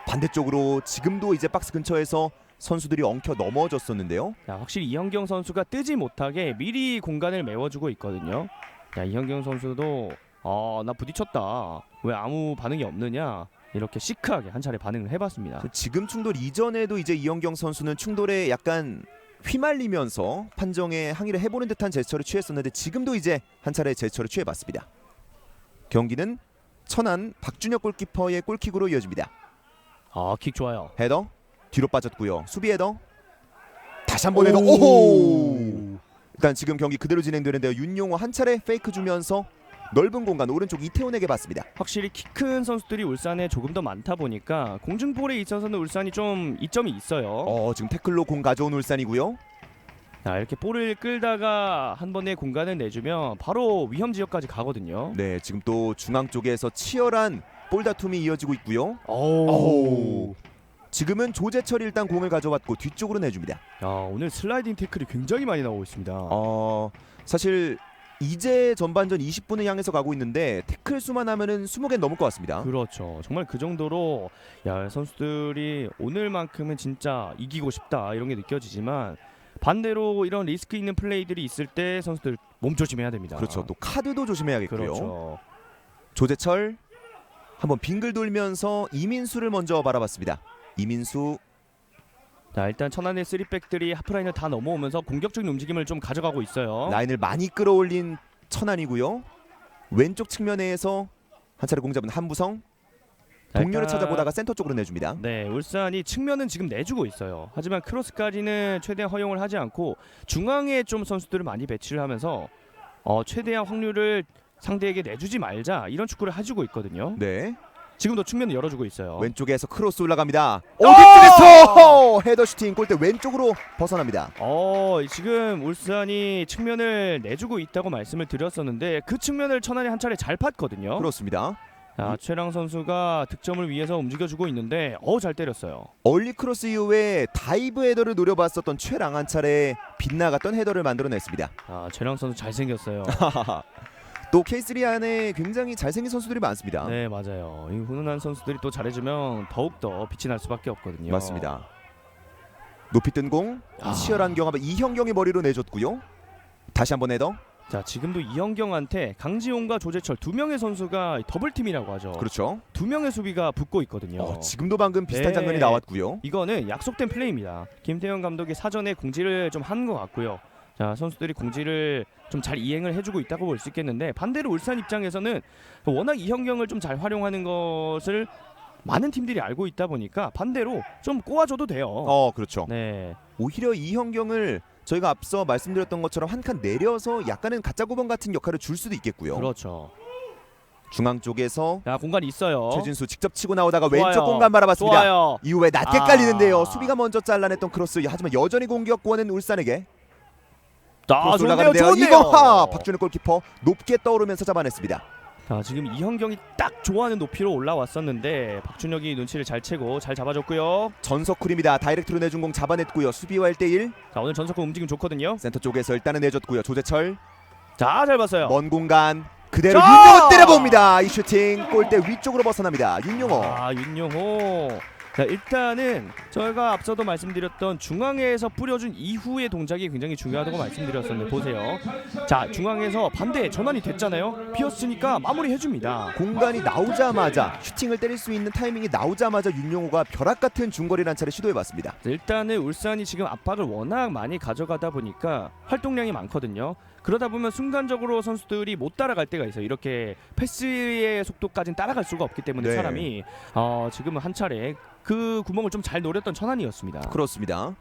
반대쪽으로 지금도 이제 박스 근처에서 선수들이 엉켜 넘어졌었는데요. 자, 확실히 이현경 선수가 뜨지 못하게 미리 공간을 메워주고 있거든요. 자, 이현경 선수도 나 부딪혔다. 왜 아무 반응이 없느냐? 이렇게 시크하게 한 차례 반응을 해봤습니다. 지금 충돌 이전에도 이제 이영경 선수는 충돌에 약간 휘말리면서 판정에 항의를 해보는 듯한 제스처를 취했었는데 지금도 이제 한 차례 제스처를 취해봤습니다. 경기는 천안 박준혁 골키퍼의 골킥으로 이어집니다. 킥 좋아요. 헤더 뒤로 빠졌고요. 수비 헤더 다시 한번 헤더. 오호! 일단 지금 경기 그대로 진행되는데요. 윤용호 한 차례 페이크 주면서 넓은 공간 오른쪽 이태훈에게 받습니다. 확실히 키 큰 선수들이 울산에 조금 더 많다 보니까 공중볼에 있어서는 울산이 좀 이점이 있어요. 지금 태클로 공 가져온 울산이고요. 자, 이렇게 볼을 끌다가 한 번에 공간을 내주면 바로 위험 지역까지 가거든요. 네, 지금 또 중앙 쪽에서 치열한 볼 다툼이 이어지고 있고요. 오. 지금은 조재철이 일단 공을 가져왔고 뒤쪽으로 내줍니다. 오늘 슬라이딩 태클이 굉장히 많이 나오고 있습니다. 사실 이제 전반전 20분을 향해서 가고 있는데 태클 수만 하면은 20개 넘을 것 같습니다. 그렇죠. 정말 그 정도로 선수들이 오늘만큼은 진짜 이기고 싶다 이런 게 느껴지지만 반대로 이런 리스크 있는 플레이들이 있을 때 선수들 몸조심해야 됩니다. 그렇죠. 또 카드도 조심해야겠고요. 그렇죠. 조재철 한번 빙글 돌면서 이민수를 먼저 바라봤습니다. 이민수. 자, 일단 천안의 3백들이 하프라인을 다 넘어오면서 공격적인 움직임을 좀 가져가고 있어요. 라인을 많이 끌어올린 천안이고요. 왼쪽 측면에서 한 차례 공 잡은 한부성. 동료를 찾아보다가 센터 쪽으로 내줍니다. 네, 울산이 측면은 지금 내주고 있어요. 하지만 크로스까지는 최대한 허용을 하지 않고 중앙에 좀 선수들을 많이 배치를 하면서 최대한 확률을 상대에게 내주지 말자 이런 축구를 해주고 있거든요. 네. 지금도 측면을 열어주고 있어요. 왼쪽에서 크로스 올라갑니다. 뒤쪽에서 헤더 슈팅 골대 왼쪽으로 벗어납니다. 지금 울산이 측면을 내주고 있다고 말씀을 드렸었는데 그 측면을 천안이 한 차례 잘 팠거든요. 그렇습니다. 자, 최랑 선수가 득점을 위해서 움직여주고 있는데 잘 때렸어요. 얼리 크로스 이후에 다이브 헤더를 노려봤었던 최랑 한 차례 빗나갔던 헤더를 만들어냈습니다. 최랑 선수 잘생겼어요. 또 K3 안에 굉장히 잘생긴 선수들이 많습니다. 네, 맞아요. 이 훈훈한 선수들이 또 잘해주면 더욱더 빛이 날 수밖에 없거든요. 맞습니다. 높이 뜬 공 치열한 경합을 이현경이 머리로 내줬고요. 다시 한번 헤더. 자, 지금도 이현경한테 강지용과 조재철 두 명의 선수가 더블팀이라고 하죠. 그렇죠. 두 명의 수비가 붙고 있거든요. 지금도 방금 비슷한 장면이 나왔고요. 이거는 약속된 플레이입니다. 김태형 감독이 사전에 공지를 좀 한 것 같고요. 자, 선수들이 공지를 좀 잘 이행을 해주고 있다고 볼 수 있겠는데 반대로 울산 입장에서는 워낙 이현경을 좀 잘 활용하는 것을 많은 팀들이 알고 있다 보니까 반대로 좀 꼬아줘도 돼요. 그렇죠. 네. 오히려 이현경을 저희가 앞서 말씀드렸던 것처럼 한 칸 내려서 약간은 가짜 9번 같은 역할을 줄 수도 있겠고요. 그렇죠. 중앙 쪽에서 공간이 있어요. 최진수 직접 치고 나오다가 좋아요. 왼쪽 공간 바라봤습니다. 좋아요. 이후에 낮게 깔리는데요. 수비가 먼저 잘라냈던 크로스. 하지만 여전히 공격권은 울산에게. 크로스 올라가는데요. 이거 박준혁 골키퍼 높게 떠오르면서 잡아냈습니다. 자, 지금 이현경이 딱 좋아하는 높이로 올라왔었는데 박준혁이 눈치를 잘 채고 잘 잡아줬고요. 전석쿨입니다. 다이렉트로 내준 공 잡아냈고요. 수비와 1대1. 자, 오늘 전석훈 움직임 좋거든요. 센터 쪽에서 일단은 내줬고요. 조재철. 자, 잘 봤어요. 먼 공간 그대로 윤용호 때려봅니다. 이 슈팅 골대 위쪽으로 벗어납니다. 윤용호. 윤용호. 자, 일단은 저희가 앞서도 말씀드렸던 중앙에서 뿌려준 이후의 동작이 굉장히 중요하다고 말씀드렸었는데 보세요. 자, 중앙에서 반대 전환이 됐잖아요. 비었으니까 마무리해줍니다. 공간이 나오자마자 슈팅을 때릴 수 있는 타이밍이 나오자마자 윤용호가 벼락 같은 중거리를 한 차례 시도해봤습니다. 일단은 울산이 지금 압박을 워낙 많이 가져가다 보니까 활동량이 많거든요. 그러다 보면 순간적으로 선수들이 못 따라갈 때가 있어요. 이렇게 패스의 속도까지는 따라갈 수가 없기 때문에 네. 사람이 지금은 한 차례 그 구멍을 좀 잘 노렸던 천안이었습니다. 그렇습니다.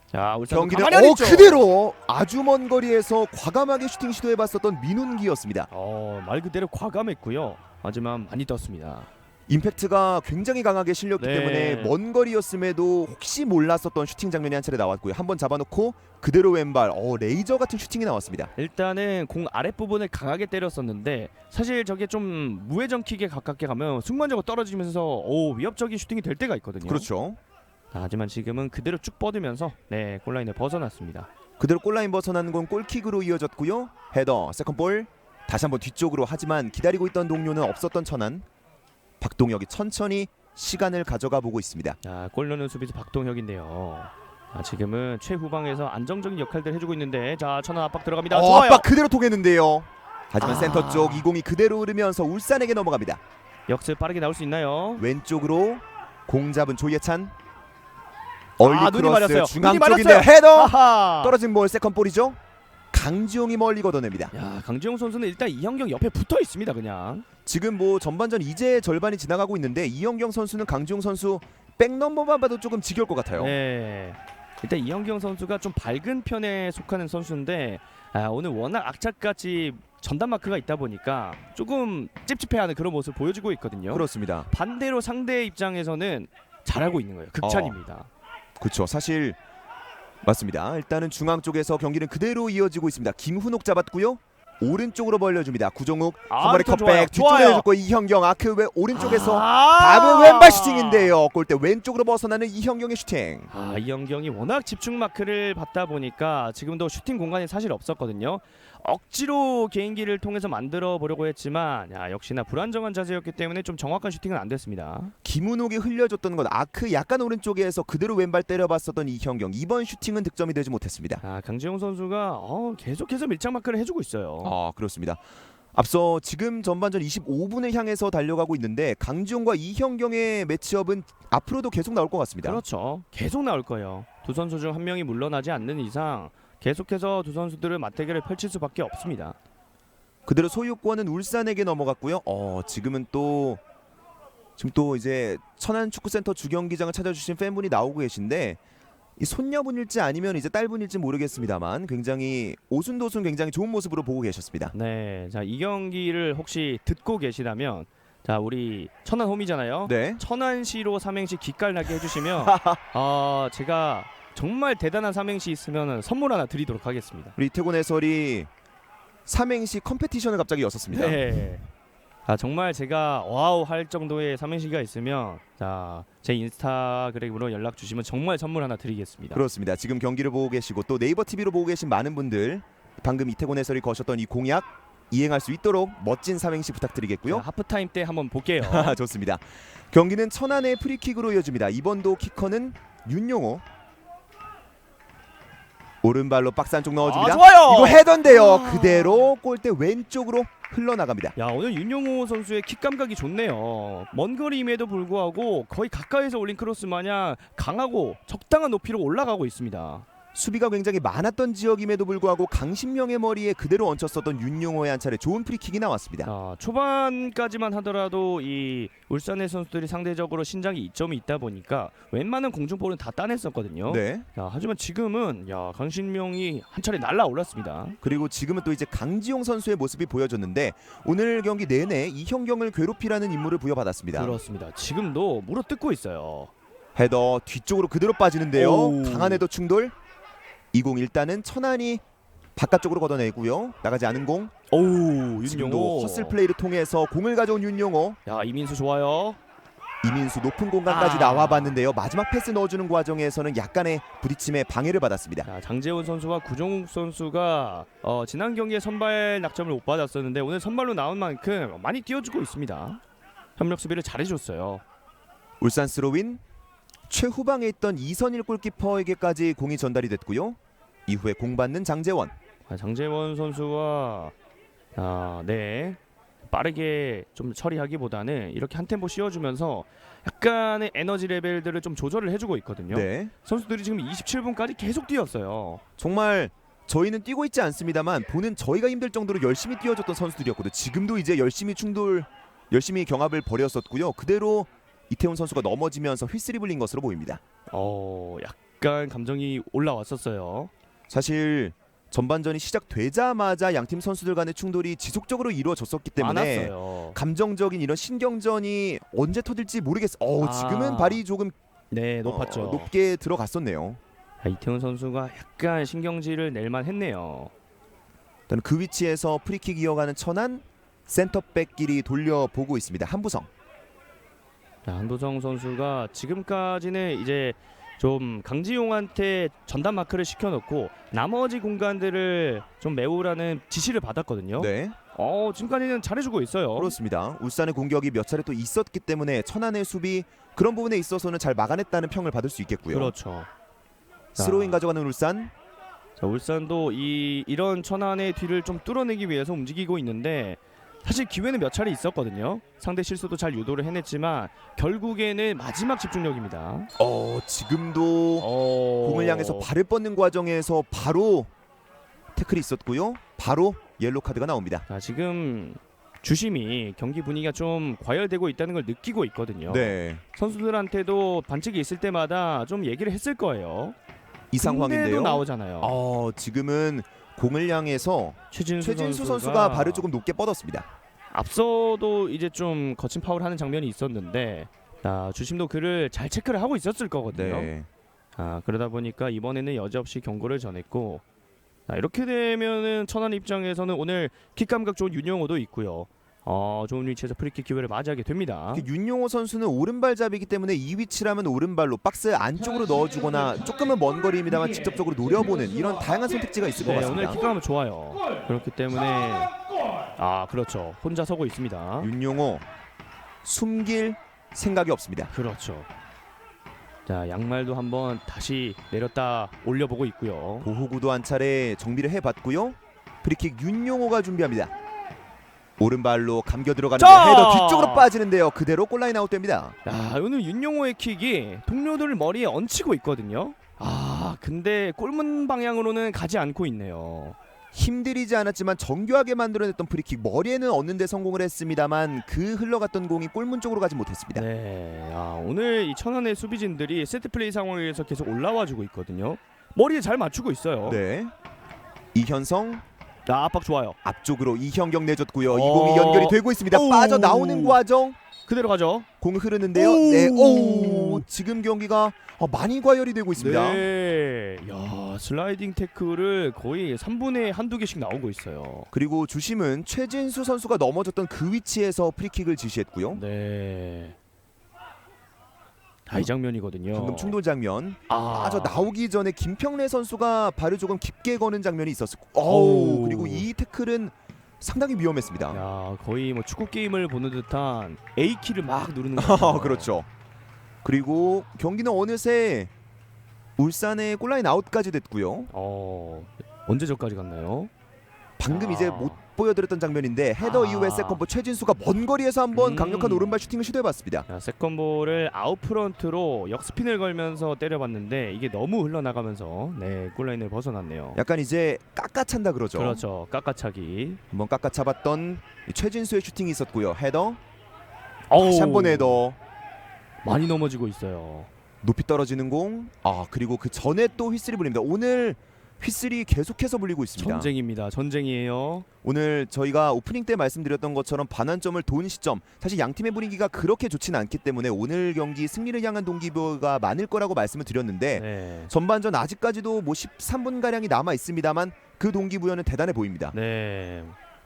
자, 울산 경기는 그대로 아주 먼 거리에서 과감하게 슈팅 시도해봤었던 민훈기였습니다. 말 그대로 과감했고요. 하지만 많이 떴습니다. 임팩트가 굉장히 강하게 실렸기 네. 때문에 먼 거리였음에도 혹시 몰랐었던 슈팅 장면이 한 차례 나왔고요. 한번 잡아놓고 그대로 왼발 레이저 같은 슈팅이 나왔습니다. 일단은 공 아랫부분을 강하게 때렸었는데 사실 저게 좀 무회전 킥에 가깝게 가면 순간적으로 떨어지면서 위협적인 슈팅이 될 때가 있거든요. 그렇죠. 하지만 지금은 그대로 쭉 뻗으면서 골라인을 벗어났습니다. 그대로 골라인 벗어나는 건 골킥으로 이어졌고요. 헤더, 세컨볼 다시 한번 뒤쪽으로 하지만 기다리고 있던 동료는 없었던 천안. 박동혁이 천천히 시간을 가져가 보고 있습니다. 자, 골 넣는 수비수 박동혁인데요. 자, 지금은 최후방에서 안정적인 역할들 해주고 있는데 자 천안 압박 들어갑니다. 좋아요. 압박 그대로 통했는데요. 하지만 아. 센터 쪽 이공이 그대로 흐르면서 울산에게 넘어갑니다. 역습 빠르게 나올 수 있나요? 왼쪽으로 공 잡은 조예찬. 얼리 눈이 크로스 맞았어요. 중앙 눈이 쪽인데요. 맞았어요. 헤더 아하. 떨어진 볼 세컨볼이죠. 강지용이 멀리 걷어냅니다. 야, 강지용 선수는 일단 이현경 옆에 붙어 있습니다. 그냥. 지금 뭐 전반전 이제 절반이 지나가고 있는데 이현경 선수는 강지용 선수 백넘버만 봐도 조금 지겨울 것 같아요. 네. 일단 이현경 선수가 좀 밝은 편에 속하는 선수인데 오늘 워낙 악착같이 전담 마크가 있다 보니까 조금 찝찝해하는 그런 모습을 보여주고 있거든요. 그렇습니다. 반대로 상대 입장에서는 잘하고 있는 거예요. 극찬입니다. 그렇죠. 사실 맞습니다. 일단은 중앙 쪽에서 경기는 그대로 이어지고 있습니다. 김훈옥 잡았고요. 오른쪽으로 벌려줍니다. 구정욱 한 번에 좋아요. 컷백 뒤쪽에 좋아요. 해줬고 이현경 아크 왜 오른쪽에서 답은 왼발 슈팅인데요. 골대 왼쪽으로 벗어나는 이현경의 슈팅. 이현경이 워낙 집중 마크를 받다 보니까 지금도 슈팅 공간이 사실 없었거든요. 억지로 개인기를 통해서 만들어 보려고 했지만 역시나 불안정한 자세였기 때문에 좀 정확한 슈팅은 안 됐습니다. 김훈옥이 흘려줬던 건 아크 약간 오른쪽에서 그대로 왼발 때려봤었던 이현경. 이번 슈팅은 득점이 되지 못했습니다. 강지용 선수가 계속해서 밀착 마크를 해주고 있어요. 그렇습니다. 앞서 지금 전반전 25분을 향해서 달려가고 있는데 강지용과 이현경의 매치업은 앞으로도 계속 나올 것 같습니다. 그렇죠. 계속 나올 거예요. 두 선수 중 한 명이 물러나지 않는 이상 계속해서 두 선수들은 맞대결을 펼칠 수밖에 없습니다. 그대로 소유권은 울산에게 넘어갔고요. 지금 또 이제 천안 축구센터 주경기장을 찾아주신 팬분이 나오고 계신데 이 손녀분일지 아니면 이제 딸분일지 모르겠습니다만 굉장히 오순도순 굉장히 좋은 모습으로 보고 계셨습니다. 네, 자 이 경기를 혹시 듣고 계시다면 자 우리 천안 홈이잖아요. 네. 천안시로 삼행시 기깔나게 해주시면 제가 정말 대단한 삼행시 있으면 선물 하나 드리도록 하겠습니다. 우리 이태곤 해설이 삼행시 컴페티션을 갑자기 였었습니다. 네. 정말 제가 와우 할 정도의 삼행시가 있으면 제 인스타그램으로 연락 주시면 정말 선물 하나 드리겠습니다. 그렇습니다. 지금 경기를 보고 계시고 또 네이버 TV로 보고 계신 많은 분들 방금 이태곤 해설이 거셨던 이 공약 이행할 수 있도록 멋진 삼행시 부탁드리겠고요. 하프타임 때 한번 볼게요. 좋습니다. 경기는 천안의 프리킥으로 이어집니다. 이번도 키커는 윤용호. 오른발로 박스 안쪽 넣어줍니다. 좋아요. 이거 헤더인데요. 그대로 골대 왼쪽으로 흘러나갑니다. 오늘 윤용호 선수의 킥 감각이 좋네요. 먼 거리임에도 불구하고 거의 가까이서 올린 크로스 마냥 강하고 적당한 높이로 올라가고 있습니다. 수비가 굉장히 많았던 지역임에도 불구하고 강신명의 머리에 그대로 얹혔었던 윤용호의 한 차례 좋은 프리킥이 나왔습니다. 초반까지만 하더라도 이 울산의 선수들이 상대적으로 신장이 이점이 있다 보니까 웬만한 공중볼은 다 따냈었거든요. 네. 하지만 지금은 강신명이 한 차례 날아올랐습니다. 그리고 지금은 또 이제 강지용 선수의 모습이 보여졌는데 오늘 경기 내내 이현경을 괴롭히라는 임무를 부여받았습니다. 그렇습니다. 지금도 물어뜯고 있어요. 헤더 뒤쪽으로 그대로 빠지는데요. 오. 강한 헤더 충돌. 20 일단은 천안이 바깥쪽으로 걷어내고요. 나가지 않은 공. 지금도 윤용호. 허슬 플레이를 통해서 공을 가져온 윤용호. 이민수 좋아요. 이민수 높은 공간까지 나와봤는데요. 마지막 패스 넣어주는 과정에서는 약간의 부딪힘에 방해를 받았습니다. 장재훈 선수와 구정욱 선수가 지난 경기에 선발 낙점을 못 받았었는데 오늘 선발로 나온 만큼 많이 띄워주고 있습니다. 협력 수비를 잘해줬어요. 울산 스로윈. 최후방에 있던 이선일 골키퍼에게까지 공이 전달이 됐고요. 이후에 공 받는 장재원. 장재원 선수와 빠르게 좀 처리하기보다는 이렇게 한 템포 씌워주면서 약간의 에너지 레벨들을 좀 조절을 해주고 있거든요. 네. 선수들이 지금 27분까지 계속 뛰었어요. 정말 저희는 뛰고 있지 않습니다만 보는 저희가 힘들 정도로 열심히 뛰어줬던 선수들이었거든요. 지금도 이제 열심히 경합을 벌였었고요. 그대로 이태훈 선수가 넘어지면서 휘슬이 불린 것으로 보입니다. 약간 감정이 올라왔었어요. 사실 전반전이 시작되자마자 양팀 선수들 간의 충돌이 지속적으로 이루어졌었기 때문에 많았어요. 감정적인 이런 신경전이 언제 터질지 모르겠어요. 지금은 발이 조금 높았죠. 높게 들어갔었네요. 이태훈 선수가 약간 신경질을 낼만 했네요. 일단 그 위치에서 프리킥 이어가는 천안 센터백끼리 돌려보고 있습니다. 한부성. 한부성 선수가 지금까지는 이제 좀 강지용한테 전담 마크를 시켜놓고 나머지 공간들을 좀 메우라는 지시를 받았거든요. 네, 지금까지는 잘해주고 있어요. 그렇습니다. 울산의 공격이 몇 차례 또 있었기 때문에 천안의 수비 그런 부분에 있어서는 잘 막아냈다는 평을 받을 수 있겠고요. 그렇죠. 스로잉 가져가는 울산. 자, 울산도 이런 천안의 뒤를 좀 뚫어내기 위해서 움직이고 있는데 사실 기회는 몇 차례 있었거든요. 상대 실수도 잘 유도를 해냈지만 결국에는 마지막 집중력입니다. 지금도 공을 향해서 발을 뻗는 과정에서 바로 태클이 있었고요. 바로 옐로 카드가 나옵니다. 자, 지금 주심이 경기 분위기가 좀 과열되고 있다는 걸 느끼고 있거든요. 네, 선수들한테도 반칙이 있을 때마다 좀 얘기를 했을 거예요. 이 상황인데요. 근데도 나오잖아요. 지금은 공을 향해서 최진수 선수가 발을 조금 높게 뻗었습니다. 앞서도 이제 좀 거친 파울을 하는 장면이 있었는데 주심도 그를 잘 체크를 하고 있었을 거거든요. 네, 그러다 보니까 이번에는 여지없이 경고를 전했고 이렇게 되면은 천안 입장에서는 오늘 킥 감각 좋은 윤영호도 있고요. 좋은 위치에서 프리킥 기회를 맞이하게 됩니다. 윤용호 선수는 오른발잡이기 때문에 이 위치라면 오른발로 박스 안쪽으로 넣어주거나 조금은 먼 거리입니다만 직접적으로 노려보는 이런 다양한 선택지가 있을 것 오늘 같습니다. 킥 감은 좋아요. 그렇기 때문에 그렇죠. 혼자 서고 있습니다. 윤용호 숨길 생각이 없습니다. 그렇죠. 자, 양말도 한번 다시 내렸다 올려보고 있고요. 보호구도 한 차례 정비를 해봤고요. 프리킥 윤용호가 준비합니다. 오른발로 감겨 들어가는데 헤더 뒤쪽으로 빠지는데요. 그대로 골라인 아웃됩니다. 오늘 윤용호의 킥이 동료들 머리에 얹히고 있거든요. 근데 골문 방향으로는 가지 않고 있네요. 힘들이지 않았지만 정교하게 만들어냈던 프리킥 머리에는 얻는데 성공을 했습니다만 그 흘러갔던 공이 골문 쪽으로 가지 못했습니다. 네, 오늘 이 천안의 수비진들이 세트 플레이 상황에서 계속 올라와주고 있거든요. 머리에 잘 맞추고 있어요. 네, 이현성 압박 좋아요. 앞쪽으로 이현경 내줬고요. 이 공이 연결이 되고 있습니다. 빠져 나오는 과정 그대로 가죠. 공 흐르는데요. 네, 지금 경기가 많이 과열이 되고 있습니다. 네, 슬라이딩 태클을 거의 3분에 한두 개씩 나오고 있어요. 그리고 주심은 최진수 선수가 넘어졌던 그 위치에서 프리킥을 지시했고요. 네. 이 장면이거든요. 방금 충돌 장면. 빠져 나오기 전에 김평래 선수가 발을 조금 깊게 거는 장면이 있었고, 그리고 이 태클은 상당히 위험했습니다. 거의 뭐 축구 게임을 보는 듯한 A 키를 막 누르는 거. 그렇죠. 그리고 경기는 어느새 울산의 골라인 아웃까지 됐고요. 언제 저까지 갔나요? 방금 이제 못 보여드렸던 장면인데 헤더 이후에 세컨볼 최진수가 먼 거리에서 한번 강력한 오른발 슈팅을 시도해봤습니다. 세컨볼을 아웃프런트로 역스핀을 걸면서 때려봤는데 이게 너무 흘러나가면서 골라인을 벗어났네요. 약간 이제 깎아찬다 그러죠. 그렇죠. 깎아차기. 한번 깎아차봤던 최진수의 슈팅이 있었고요. 헤더 다시 한번 헤더 많이 넘어지고 있어요. 높이 떨어지는 공. 그리고 그 전에 또 휘슬이 불립니다. 오늘 휘슬이 계속해서 불리고 있습니다. 전쟁입니다. 전쟁이에요. 오늘 저희가 오프닝 때 말씀드렸던 것처럼 반환점을 돈 시점, 사실 양 팀의 분위기가 그렇게 좋지는 않기 때문에 오늘 경기 승리를 향한 동기부여가 많을 거라고 말씀을 드렸는데 전반전 아직까지도 뭐 13분 가량이 남아 있습니다만 그 동기부여는 대단해 보입니다. 네,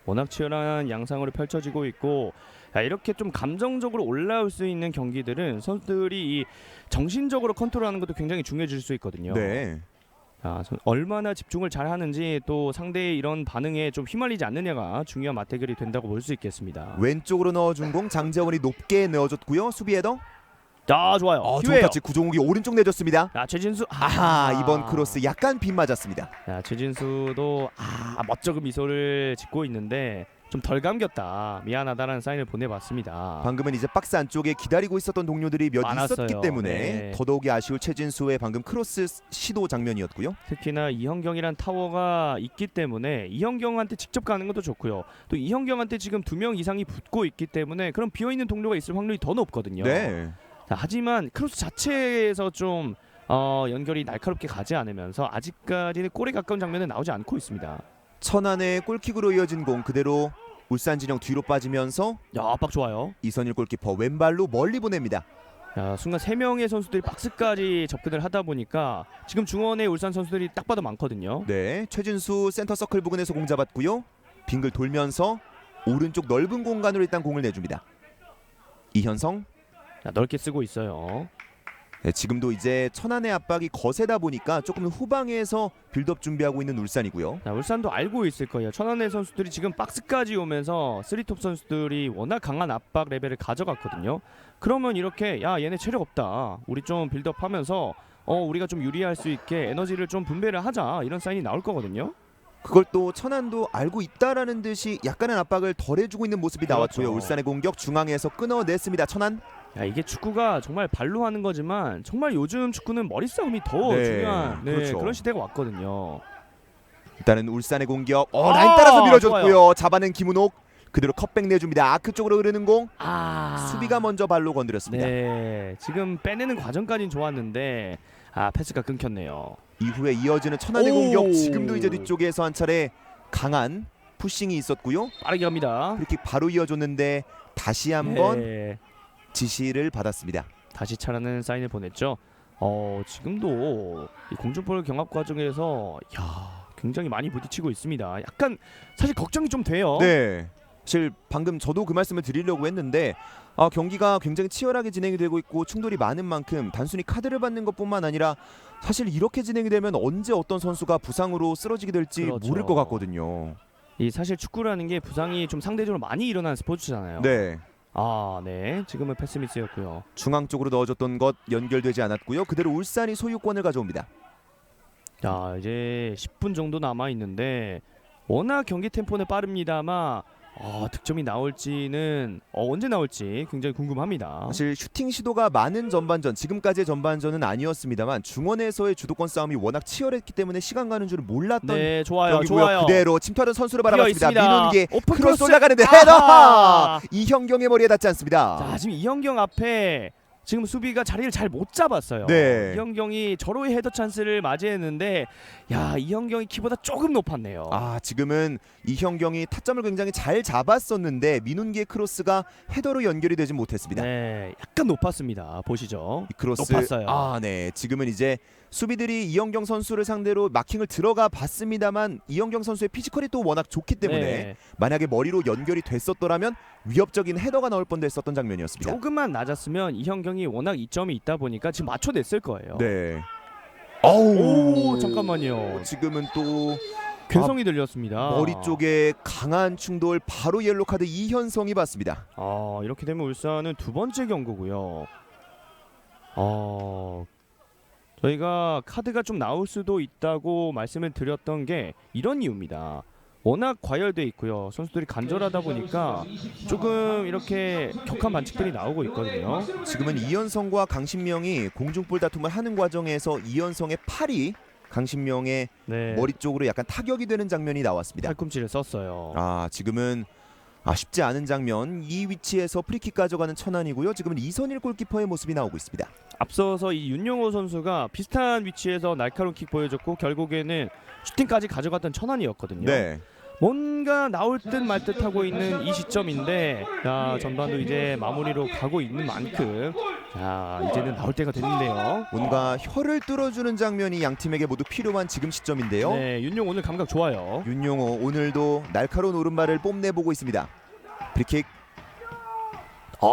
워낙 치열한 양상으로 펼쳐지고 있고 이렇게 좀 감정적으로 올라올 수 있는 경기들은 선수들이 이 정신적으로 컨트롤하는 것도 굉장히 중요해질 수 있거든요. 네. 얼마나 집중을 잘 하는지 또 상대의 이런 반응에 좀 휘말리지 않느냐가 중요한 맞대결이 된다고 볼 수 있겠습니다. 왼쪽으로 넣어준 공 장재원이 높게 넣어줬고요. 수비 헤더. 좋아요. 좋은 터치 구종욱이 오른쪽 내줬습니다. 최진수. 이번 크로스 약간 빗 맞았습니다. 최진수도 멋쩍은 미소를 짓고 있는데 좀 덜 감겼다, 미안하다라는 사인을 보내봤습니다. 방금은 이제 박스 안쪽에 기다리고 있었던 동료들이 몇 많았어요. 있었기 때문에 더더욱이 아쉬울 최진수의 방금 크로스 시도 장면이었고요. 특히나 이현경이란 타워가 있기 때문에 이현경한테 직접 가는 것도 좋고요. 또 이현경한테 지금 2명 이상이 붙고 있기 때문에 그럼 비어있는 동료가 있을 확률이 더 높거든요. 하지만 크로스 자체에서 좀 연결이 날카롭게 가지 않으면서 아직까지는 골에 가까운 장면은 나오지 않고 있습니다. 천안의 골킥으로 이어진 공 그대로 울산 진영 뒤로 빠지면서 압박 좋아요. 이선일 골키퍼 왼발로 멀리 보냅니다. 순간 3명의 선수들이 박스까지 접근을 하다 보니까 지금 중원에 울산 선수들이 딱 봐도 많거든요. 네, 최진수 센터 서클 부근에서 공 잡았고요. 빙글 돌면서 오른쪽 넓은 공간으로 일단 공을 내줍니다. 이현성 넓게 쓰고 있어요. 네, 지금도 이제 천안의 압박이 거세다 보니까 조금 후방에서 빌드업 준비하고 있는 울산이고요. 자, 울산도 알고 있을 거예요. 천안의 선수들이 지금 박스까지 오면서 3톱 선수들이 워낙 강한 압박 레벨을 가져갔거든요. 그러면 이렇게 야 얘네 체력 없다. 우리 좀 빌드업하면서 우리가 좀 유리할 수 있게 에너지를 좀 분배를 하자. 이런 사인이 나올 거거든요. 그걸 또 천안도 알고 있다라는 듯이 약간의 압박을 덜해주고 있는 모습이 나왔고요. 그렇죠. 울산의 공격 중앙에서 끊어냈습니다. 천안. 야 이게 축구가 정말 발로 하는 거지만 정말 요즘 축구는 머리 싸움이 더 네, 중요한 그렇죠. 그런 시대가 왔거든요. 일단은 울산의 공격. 라인 따라서 밀어줬고요. 좋아요. 잡아낸 김은옥. 그대로 컵백 내줍니다. 아크 쪽으로 흐르는 공. 아 수비가 먼저 발로 건드렸습니다. 네 지금 빼내는 과정까지는 좋았는데 패스가 끊겼네요. 이후에 이어지는 천안의 오! 공격. 지금도 이제 뒤쪽에서 한 차례 강한 푸싱이 있었고요. 빠르게 갑니다. 프리킥 바로 이어줬는데 다시 한번 네. 지시를 받았습니다. 다시 차라는 사인을 보냈죠. 지금도 이 공중볼 경합 과정에서 굉장히 많이 부딪히고 있습니다. 약간 사실 걱정이 좀 돼요. 네. 사실 방금 저도 그 말씀을 드리려고 했는데 경기가 굉장히 치열하게 진행이 되고 있고 충돌이 많은 만큼 단순히 카드를 받는 것뿐만 아니라 사실 이렇게 진행이 되면 언제 어떤 선수가 부상으로 쓰러지게 될지 그렇죠. 모를 것 같거든요. 이 사실 축구라는 게 부상이 좀 상대적으로 많이 일어나는 스포츠잖아요. 네. 네. 지금은 패스 미스였고요. 중앙 쪽으로 넣어줬던 것 연결되지 않았고요. 그대로 울산이 소유권을 가져옵니다. 자, 이제 10분 정도 남아 있는데 워낙 경기 템포는 빠릅니다만 득점이 나올지는 언제 나올지 굉장히 궁금합니다. 사실 슈팅 시도가 많은 전반전, 지금까지의 전반전은 아니었습니다만 중원에서의 주도권 싸움이 워낙 치열했기 때문에 시간 가는 줄을 몰랐던 네, 좋아요. 경기고요. 좋아요. 그대로 침투하던 선수를 바라봤습니다. 있습니다. 민훈기 오픈 크로스 크로스. 올라가는데 아하! 헤더! 이형경의 머리에 닿지 않습니다. 자, 지금 이현경 앞에 지금 수비가 자리를 잘 못 잡았어요. 네. 이현경이 절호의 헤더 찬스를 맞이했는데 이현경이 키보다 조금 높았네요. 지금은 이형경이 타점을 굉장히 잘 잡았었는데 민훈기의 크로스가 헤더로 연결이 되지 못했습니다. 네, 약간 높았습니다. 보시죠. 이 크로스 높았어요. 네. 지금은 이제 수비들이 이형경 선수를 상대로 마킹을 들어가 봤습니다만 이형경 선수의 피지컬이 또 워낙 좋기 때문에 네, 만약에 머리로 연결이 됐었더라면 위협적인 헤더가 나올 뻔도 했었던 장면이었습니다. 조금만 낮았으면 이현경이 워낙 이점이 있다 보니까 지금 맞춰냈을 거예요. 네. 오, 잠깐만요. 지금은 또 괴성이 들렸습니다. 머리 쪽에 강한 충돌, 바로 옐로 카드 이현성이 받습니다. 이렇게 되면 울산은 두 번째 경고고요. 저희가 카드가 좀 나올 수도 있다고 말씀을 드렸던 게 이런 이유입니다. 워낙 과열돼 있고요. 선수들이 간절하다 보니까 조금 이렇게 격한 반칙들이 나오고 있거든요. 지금은 이현성과 강신명이 공중볼 다툼을 하는 과정에서 이현성의 팔이 강신명의 네, 머리 쪽으로 약간 타격이 되는 장면이 나왔습니다. 팔꿈치를 썼어요. 지금은 쉽지 않은 장면. 이 위치에서 프리킥 가져가는 천안이고요. 지금은 이선일 골키퍼의 모습이 나오고 있습니다. 앞서서 이 윤용호 선수가 비슷한 위치에서 날카로운 킥 보여줬고 결국에는 슈팅까지 가져갔던 천안이었거든요. 네. 뭔가 나올 듯 말 듯 하고 있는 이 시점인데 전반도 이제 마무리로 가고 있는 만큼 이제는 나올 때가 됐는데요. 뭔가 혀를 뚫어주는 장면이 양 팀에게 모두 필요한 지금 시점인데요. 네, 윤용 오늘 감각 좋아요. 윤용호 오늘도 날카로운 오른발을 뽐내보고 있습니다. 프리킥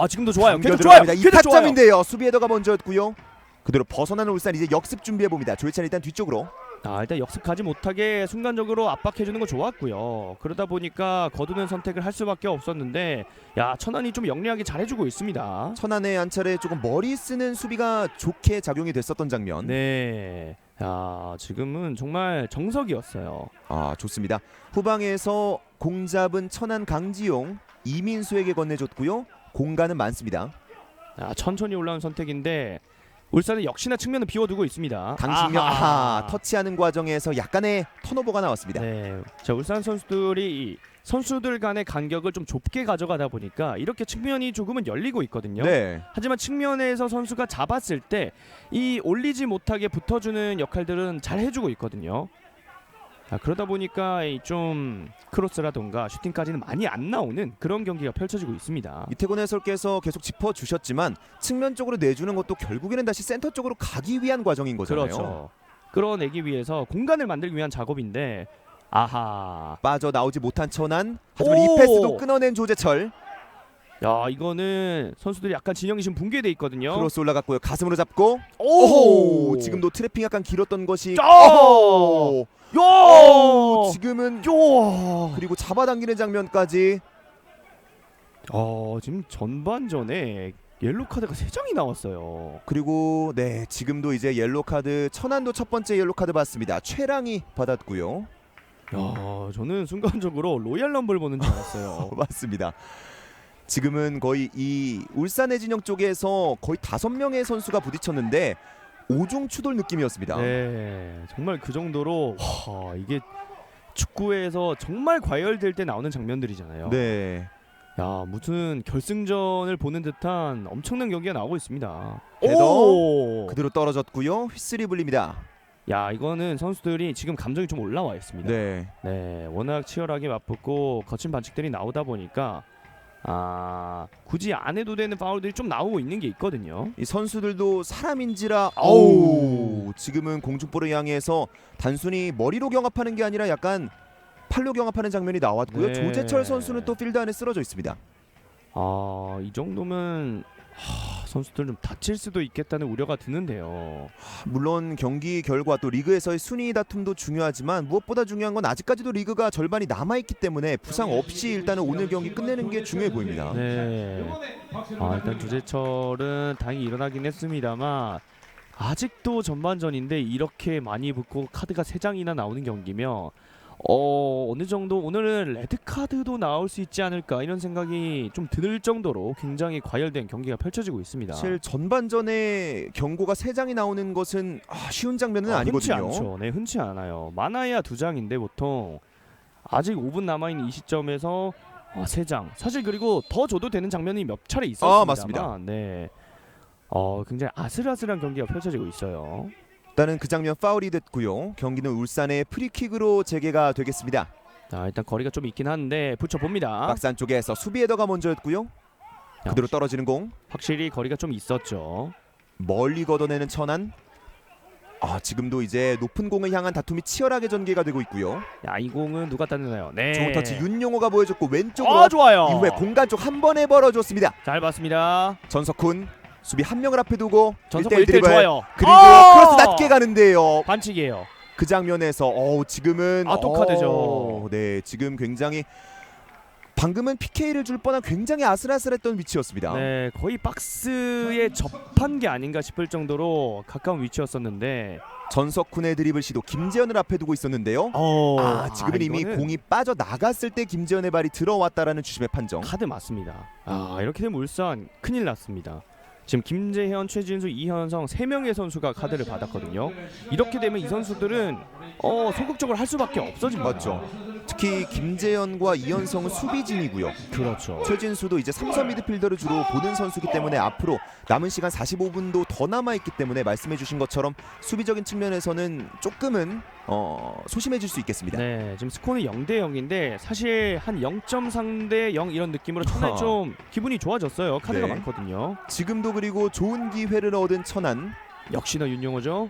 지금도 좋아요. 당겨 계속 좋아요. 들어갑니다. 이 계속 좋아요. 타점인데요. 수비 헤더가 먼저였고요. 그대로 벗어나는 울산, 이제 역습 준비해 봅니다. 조혜찬 일단 뒤쪽으로. 일단 역습하지 못하게 순간적으로 압박해주는 거 좋았고요. 그러다 보니까 거두는 선택을 할 수밖에 없었는데 천안이 좀 영리하게 잘해주고 있습니다. 천안의 한 차례 조금 머리 쓰는 수비가 좋게 작용이 됐었던 장면. 네, 지금은 정말 정석이었어요. 좋습니다. 후방에서 공 잡은 천안 강지용, 이민수에게 건네줬고요. 공간은 많습니다. 천천히 올라온 선택인데 울산은 역시나 측면을 비워두고 있습니다. 강신명 터치하는 과정에서 약간의 턴오버가 나왔습니다. 네, 자 울산 선수들이 선수들 간의 간격을 좀 좁게 가져가다 보니까 이렇게 측면이 조금은 열리고 있거든요. 네. 하지만 측면에서 선수가 잡았을 때 이 올리지 못하게 붙어주는 역할들은 잘 해주고 있거든요. 그러다 보니까 좀 크로스라던가 슈팅까지는 많이 안 나오는 그런 경기가 펼쳐지고 있습니다. 이태곤 해설께서 계속 짚어주셨지만 측면 쪽으로 내주는 것도 결국에는 다시 센터 쪽으로 가기 위한 과정인 거잖아요. 그렇죠. 끌어내기 위해서 공간을 만들기 위한 작업인데 빠져나오지 못한 천안. 하지만 이 패스도 끊어낸 조재철. 야, 이거는 선수들이 약간 진영이 지금 붕괴돼 있거든요. 크로스 올라갔고요. 가슴으로 잡고 오! 지금도 트래핑 약간 길었던 것이 야! 야! 지금은 야! 그리고 잡아당기는 장면까지. 지금 전반전에 옐로 카드가 3장이 나왔어요. 그리고 네, 지금도 이제 옐로 카드, 천안도 첫 번째 옐로 카드 받습니다. 최랑이 받았고요. 야, 저는 순간적으로 로얄 럼블 보는 줄 알았어요. 맞습니다. 지금은 거의 이 울산의 진영 쪽에서 거의 5명의 선수가 부딪혔는데 오중추돌 느낌이었습니다. 네, 정말 그 정도로 이게 축구에서 정말 과열될 때 나오는 장면들이잖아요. 네. 야, 무슨 결승전을 보는 듯한 엄청난 경기가 나오고 있습니다. 헤더. 오! 그대로 떨어졌고요. 휘슬이 불립니다. 야, 이거는 선수들이 지금 감정이 좀 올라와 있습니다. 네. 네, 워낙 치열하게 맞붙고 거친 반칙들이 나오다 보니까 굳이 안 해도 되는 파울들이 좀 나오고 있는 게 있거든요. 이 선수들도 사람인지라 아우. 지금은 공중볼을 향해서 단순히 머리로 경합하는 게 아니라 약간 팔로 경합하는 장면이 나왔고요. 네. 조재철 선수는 또 필드 안에 쓰러져 있습니다. 이 정도면 선수들 좀 다칠 수도 있겠다는 우려가 드는데요. 물론 경기 결과 또 리그에서의 순위 다툼도 중요하지만 무엇보다 중요한 건 아직까지도 리그가 절반이 남아있기 때문에 부상 없이 일단은 오늘 경기 끝내는 게 중요해 보입니다. 네. 일단 조재철은 다행히 일어나긴 했습니다만 아직도 전반전인데 이렇게 많이 붙고 카드가 3장이나 나오는 경기면 어느 정도 오늘은 레드 카드도 나올 수 있지 않을까 이런 생각이 좀 들 정도로 굉장히 과열된 경기가 펼쳐지고 있습니다. 사실 전반전에 경고가 3장이 나오는 것은 쉬운 장면은 아니거든요. 흔치 않죠. 네, 흔치 않아요. 많아야 2장인데 보통 아직 5분 남아있는 이 시점에서 3장. 사실 그리고 더 줘도 되는 장면이 몇 차례 있었습니다만 맞습니다. 네. 굉장히 아슬아슬한 경기가 펼쳐지고 있어요. 일단은 그 장면 파울이 됐고요. 경기는 울산의 프리킥으로 재개가 되겠습니다. 자, 일단 거리가 좀 있긴 한데 붙여봅니다. 박스 안쪽에서 수비 헤더가 먼저였고요. 그대로 떨어지는 공. 확실히 거리가 좀 있었죠. 멀리 걷어내는 천안. 지금도 이제 높은 공을 향한 다툼이 치열하게 전개가 되고 있고요. 야, 이 공은 누가 따내나요? 네. 좋은 터치 윤용호가 보여줬고 왼쪽으로 좋아요. 이후에 공간 쪽 한 번에 벌어줬습니다. 잘 봤습니다. 전석훈 수비 한 명을 앞에 두고 전석훈 1대1 1대1 드리블. 좋아요. 그리고 크로스 낮게 가는데요. 반칙이에요. 그 장면에서 지금은 또 카드죠. 네, 지금 굉장히 방금은 PK를 줄 뻔한 굉장히 아슬아슬했던 위치였습니다. 네, 거의 박스에 접한 게 아닌가 싶을 정도로 가까운 위치였었는데 전석훈의 드리블 시도 김재현을 앞에 두고 있었는데요. 지금은 이미 이거는 공이 빠져 나갔을 때 김재현의 발이 들어왔다라는 주심의 판정. 카드 맞습니다. 이렇게 되면 울산 큰일 났습니다. 지금 김재현, 최진수, 이현성 3명의 선수가 카드를 받았거든요. 이렇게 되면 이 선수들은 소극적으로 할 수밖에 없어집니다. 맞죠. 특히 김재현과 이현성은 수비진이고요. 그렇죠. 최진수도 이제 3선 미드필더를 주로 보는 선수이기 때문에 앞으로 남은 시간 45분도 더 남아있기 때문에 말씀해주신 것처럼 수비적인 측면에서는 조금은 소심해질 수 있겠습니다. 네, 지금 스코어는 0대 0인데 사실 한 0.3대 0 이런 느낌으로 천안이 좀 기분이 좋아졌어요. 카드가 네. 많거든요. 지금도 그리고 좋은 기회를 얻은 천안. 역시나 윤용호죠.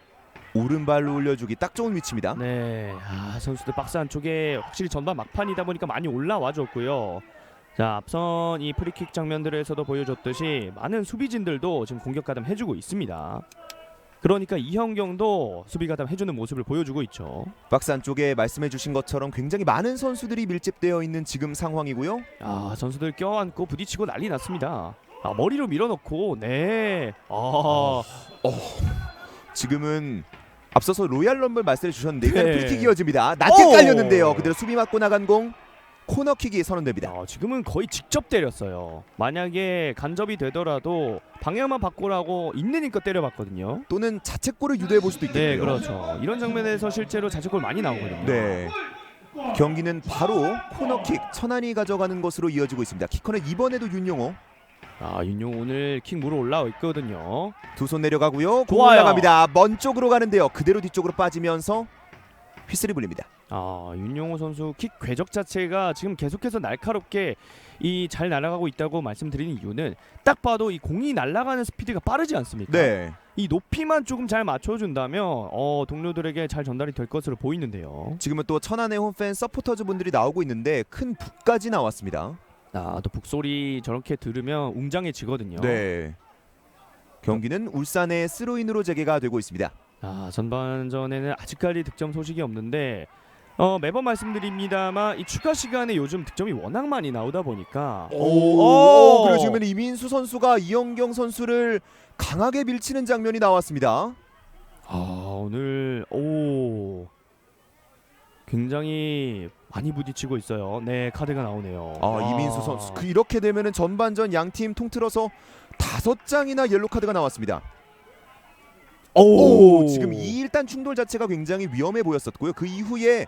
오른발로 올려주기 딱 좋은 위치입니다. 네, 선수들 박스 안쪽에 확실히 전반 막판이다 보니까 많이 올라와 줬고요. 자, 앞선 이 프리킥 장면들에서도 보여줬듯이 많은 수비진들도 지금 공격 가담 해주고 있습니다. 그러니까 이현경도 수비 가담 해주는 모습을 보여주고 있죠. 박스 안쪽에 말씀해주신 것처럼 굉장히 많은 선수들이 밀집되어 있는 지금 상황이고요. 선수들 껴안고 부딪히고 난리 났습니다. 머리로 밀어넣고 네. 지금은 앞서서 로얄 럼블 말씀해 주셨는데 이건 네. 프리킥 이어집니다. 낮게 깔렸는데요. 그대로 수비 맞고 나간 공 코너킥이 선언됩니다. 지금은 거의 직접 때렸어요. 만약에 간접이 되더라도 방향만 바꾸라고 있는 힘껏 때려봤거든요. 또는 자책골을 유도해 볼 수도 있겠네요. 네, 그렇죠. 이런 장면에서 실제로 자책골 많이 나오거든요. 네. 경기는 바로 코너킥 천안이 가져가는 것으로 이어지고 있습니다. 키커는 이번에도 윤용호. 윤용 오늘 킥 물어 올라와 있거든요. 두 손 내려가고요. 공 좋아요. 올라갑니다. 먼 쪽으로 가는데요. 그대로 뒤쪽으로 빠지면서 휘슬이 불립니다. 윤용호 선수 킥 궤적 자체가 지금 계속해서 날카롭게 잘 날아가고 있다고 말씀드리는 이유는 딱 봐도 이 공이 날아가는 스피드가 빠르지 않습니까? 네. 이 높이만 조금 잘 맞춰준다면 동료들에게 잘 전달이 될 것으로 보이는데요. 지금은 또 천안의 홈팬 서포터즈 분들이 나오고 있는데 큰 북까지 나왔습니다. 또 북소리 저렇게 들으면 웅장해지거든요. 네. 경기는 울산의 스로인으로 재개가 되고 있습니다. 전반전에는 아직까지 득점 소식이 없는데 매번 말씀드립니다만 이 추가 시간에 요즘 득점이 워낙 많이 나오다 보니까 그리고 지금은 이민수 선수가 이영경 선수를 강하게 밀치는 장면이 나왔습니다. 오늘 굉장히 많이 부딪히고 있어요. 네, 카드가 나오네요. 이민수 선수 이렇게 되면은 전반전 양팀 통틀어서 5장이나 옐로 카드가 나왔습니다. 지금 이 일단 충돌 자체가 굉장히 위험해 보였었고요. 그 이후에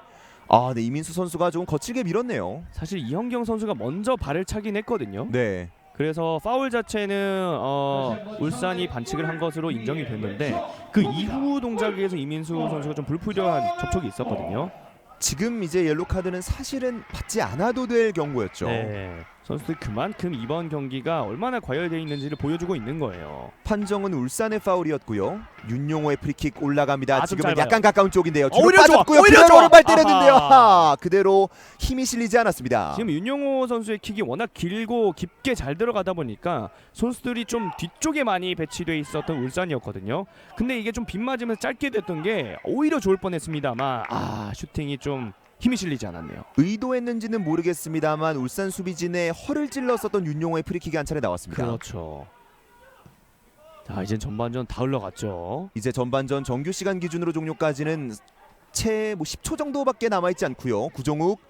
네, 이민수 선수가 좀 거칠게 밀었네요. 사실 이현경 선수가 먼저 발을 차긴 했거든요. 네. 그래서 파울 자체는 울산이 반칙을 한 것으로 인정이 됐는데 그 이후 동작에서 이민수 선수가 좀 불필요한 접촉이 있었거든요. 지금 이제 옐로 카드는 사실은 받지 않아도 될 경고였죠. 네, 선수들 그만큼 이번 경기가 얼마나 과열되어 있는지를 보여주고 있는 거예요. 판정은 울산의 파울이었고요. 윤용호의 프리킥 올라갑니다. 좀 지금은 짧아요. 약간 가까운 쪽인데요. 뒤로 오히려 좋아, 빠졌고요. 오히려 그대로 좋아. 오른발 때렸는데요. 그대로 힘이 실리지 않았습니다. 지금 윤용호 선수의 킥이 워낙 길고 깊게 잘 들어가다 보니까 선수들이 좀 뒤쪽에 많이 배치돼 있었던 울산이었거든요. 근데 이게 좀 빗맞으면서 짧게 됐던 게 오히려 좋을 뻔했습니다만 슈팅이 좀 힘이 실리지 않았네요. 의도했는지는 모르겠습니다만 울산 수비진의 허를 찔렀었던 윤용호의 프리킥이 한 차례 나왔습니다. 그렇죠. 이젠 전반전 다 흘러갔죠. 이제 전반전 정규 시간 기준으로 종료까지는 채 10초 정도밖에 남아있지 않고요. 구종욱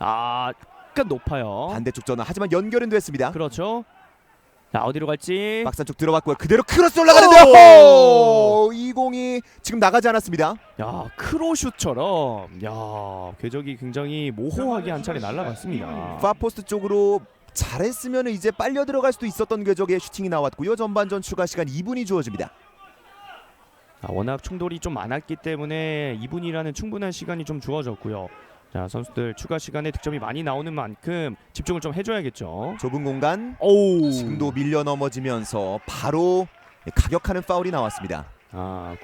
약간 높아요. 반대쪽 전환 하지만 연결은 됐습니다. 그렇죠. 어디로 갈지. 막산 쪽 들어갔고요. 그대로 크로스 올라가는데요. 이 공이 지금 나가지 않았습니다. 크로슛처럼 궤적이 굉장히 모호하게 한 차례 날아갔습니다. 파포스트 쪽으로 잘했으면 이제 빨려 들어갈 수도 있었던 궤적의 슈팅이 나왔고요. 전반전 추가 시간 2분이 주어집니다. 워낙 충돌이 좀 많았기 때문에 2분이라는 충분한 시간이 좀 주어졌고요. 선수들 추가 시간에 득점이 많이 나오는 만큼 집중을 좀 해줘야겠죠. 좁은 공간 지금도 밀려 넘어지면서 바로 가격하는 파울이 나왔습니다.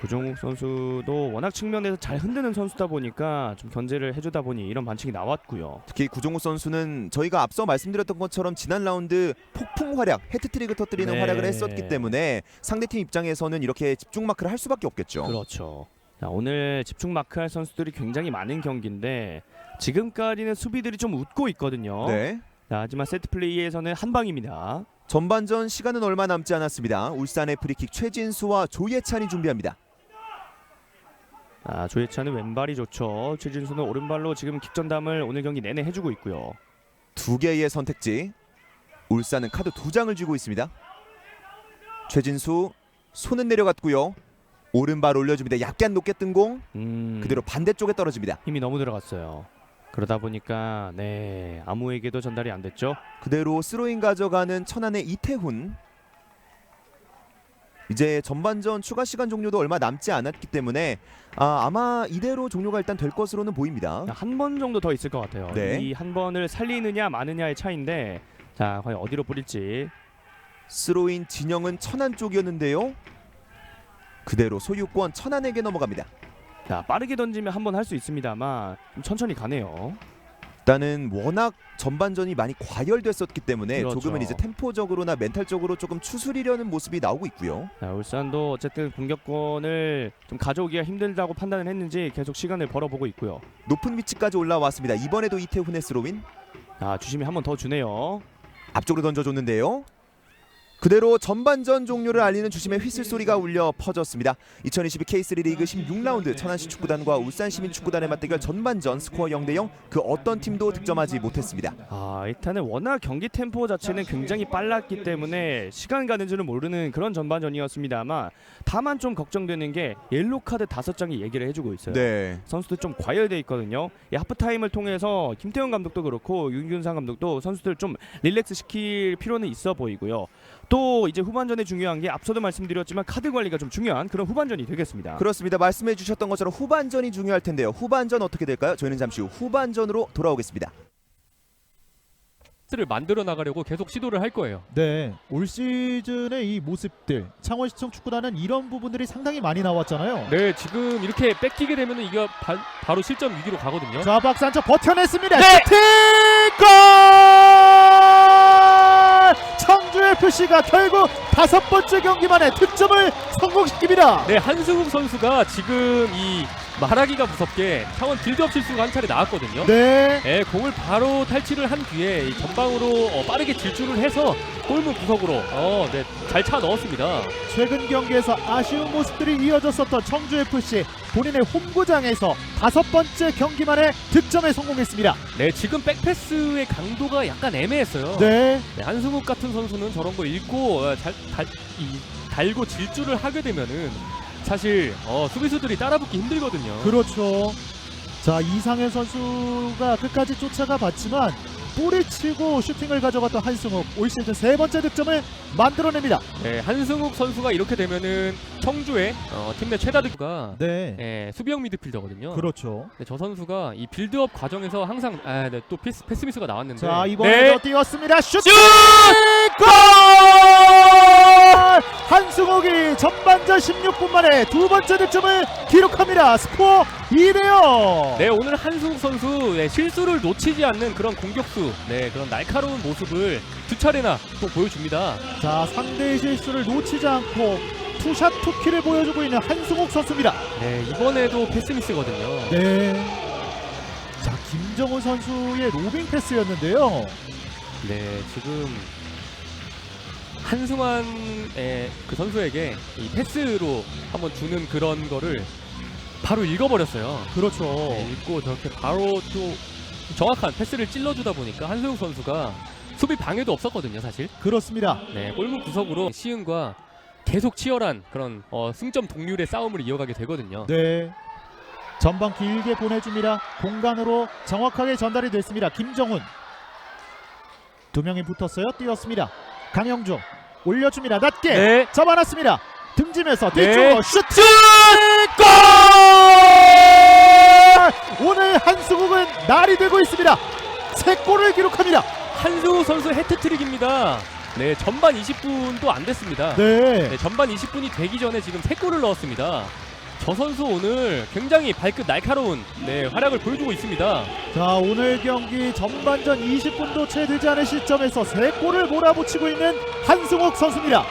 구종욱 선수도 워낙 측면에서 잘 흔드는 선수다 보니까 좀 견제를 해주다 보니 이런 반칙이 나왔고요. 특히 구종욱 선수는 저희가 앞서 말씀드렸던 것처럼 지난 라운드 폭풍 활약, 해트트릭을 터뜨리는 활약을 했었기 때문에 상대팀 입장에서는 이렇게 집중 마크를 할 수밖에 없겠죠. 그렇죠. 오늘 집중 마크할 선수들이 굉장히 많은 경기인데 지금까지는 수비들이 좀 웃고 있거든요. 네. 하지만 세트 플레이에서는 한 방입니다. 전반전 시간은 얼마 남지 않았습니다. 울산의 프리킥 최진수와 조예찬이 준비합니다. 조예찬은 왼발이 좋죠. 최진수는 오른발로 지금 킥전담을 오늘 경기 내내 해주고 있고요. 2개의 선택지. 울산은 카드 2장을 쥐고 있습니다. 최진수 손은 내려갔고요. 오른발 올려줍니다. 약간 높게 뜬 공 그대로 반대쪽에 떨어집니다. 힘이 너무 들어갔어요. 그러다 보니까 아무에게도 전달이 안 됐죠. 그대로 스로인 가져가는 천안의 이태훈. 이제 전반전 추가 시간 종료도 얼마 남지 않았기 때문에 아마 이대로 종료가 일단 될 것으로는 보입니다. 한 번 정도 더 있을 것 같아요. 네. 이 한 번을 살리느냐 마느냐의 차이인데 과연 어디로 뿌릴지. 스로인 진영은 천안 쪽이었는데요. 그대로 소유권 천안에게 넘어갑니다. 빠르게 던지면 한 번 할 수 있습니다만 좀 천천히 가네요. 일단은 워낙 전반전이 많이 과열됐었기 때문에 그렇죠. 조금은 이제 템포적으로나 멘탈적으로 조금 추스리려는 모습이 나오고 있고요. 울산도 어쨌든 공격권을 좀 가져오기가 힘들다고 판단을 했는지 계속 시간을 벌어보고 있고요. 높은 위치까지 올라왔습니다. 이번에도 이태훈의 스로인. 주심이 한 번 더 주네요. 앞쪽으로 던져줬는데요. 그대로 전반전 종료를 알리는 주심의 휘슬 소리가 울려 퍼졌습니다. 2022 K3 리그 16라운드 천안시 축구단과 울산시민 축구단의 맞대결 전반전 스코어 0대0. 그 어떤 팀도 득점하지 못했습니다. 일단은 워낙 경기 템포 자체는 굉장히 빨랐기 때문에 시간 가는 줄은 모르는 그런 전반전이었습니다만 다만 좀 걱정되는 게 옐로 카드 5장이 얘기를 해주고 있어요. 네. 선수들 좀 과열돼 있거든요. 이 하프타임을 통해서 김태형 감독도 그렇고 윤균상 감독도 선수들 좀 릴렉스 시킬 필요는 있어 보이고요. 또 이제 후반전에 중요한 게 앞서도 말씀드렸지만 카드 관리가 좀 중요한 그런 후반전이 되겠습니다. 그렇습니다. 말씀해 주셨던 것처럼 후반전이 중요할 텐데요. 후반전 어떻게 될까요? 저희는 잠시 후 후반전으로 돌아오겠습니다. 를 만들어 나가려고 계속 시도를 할 거예요. 네, 올 시즌의 이 모습들 창원시청 축구단은 이런 부분들이 상당히 많이 나왔잖아요. 네, 지금 이렇게 뺏기게 되면은 이게 바로 실점 위기로 가거든요. 자, 박스 한쪽 버텨냈습니다. 네! 슈팅 골! FC가 결국 5번째 경기만에 득점을 성공시킵니다. 네, 한승욱 선수가 지금 이 말하기가 무섭게 창원 빌드업 실수가 한 차례 나왔거든요. 네. 네, 공을 바로 탈취를 한 뒤에 이 전방으로 빠르게 질주를 해서 골문 구석으로 네, 잘 차 넣었습니다. 최근 경기에서 아쉬운 모습들이 이어졌었던 청주 FC 본인의 홈구장에서 5번째 경기만에 득점에 성공했습니다. 네, 지금 백패스의 강도가 약간 애매했어요. 네. 네, 한승욱 같은 선수는 저런 거 읽고 달고 질주를 하게 되면은 사실 수비수들이 따라붙기 힘들거든요. 그렇죠. 자, 이상현 선수가 끝까지 쫓아가 봤지만 볼을 치고 슈팅을 가져갔던 한승욱 올 시즌 3번째 득점을 만들어냅니다. 네, 한승욱 선수가 이렇게 되면은 청주의 팀 내 최다 득가 네. 수비형 미드필더거든요. 그렇죠. 네, 저 선수가 이 빌드업 과정에서 항상 또 패스 미스가 나왔는데 자, 이번에도 네. 뛰었습니다. 슈팅! 골! 한승욱이 전반전 16분 만에 2번째 득점을 기록합니다. 스코어 2대0. 네, 오늘 한승욱 선수 실수를 놓치지 않는 그런 공격수, 그런 날카로운 모습을 2차례나 또 보여줍니다. 자, 상대의 실수를 놓치지 않고 투샷 투키를 보여주고 있는 한승욱 선수입니다. 네, 이번에도 패스 미스거든요. 네. 자, 김정우 선수의 로빙 패스였는데요. 네, 지금 한승환 그 선수에게 이 패스로 한번 주는 그런 거를 바로 읽어버렸어요. 그렇죠. 네, 읽고 저렇게 바로 또 정확한 패스를 찔러주다 보니까 한승욱 선수가 수비 방해도 없었거든요, 사실. 그렇습니다. 네, 골문 구석으로 시흥과 계속 치열한 그런 승점 동률의 싸움을 이어가게 되거든요. 네. 전방 길게 보내줍니다. 공간으로 정확하게 전달이 됐습니다. 김정훈. 2명이 붙었어요. 뛰었습니다. 강영주 올려줍니다. 낮게 네. 잡아놨습니다. 등지면서 네. 뒤쪽으로 슈팅! 골! 오늘 한승욱은 날이 되고 있습니다. 3골을 기록합니다. 한승욱 선수 해트트릭입니다. 네, 전반 20분도 안 됐습니다. 네. 네, 전반 20분이 되기 전에 지금 3골을 넣었습니다. 저 선수 오늘 굉장히 발끝 날카로운 활약을 보여주고 있습니다. 자, 오늘 경기 전반전 20분도 채 되지 않은 시점에서 3골을 몰아붙이고 있는 한승욱 선수입니다.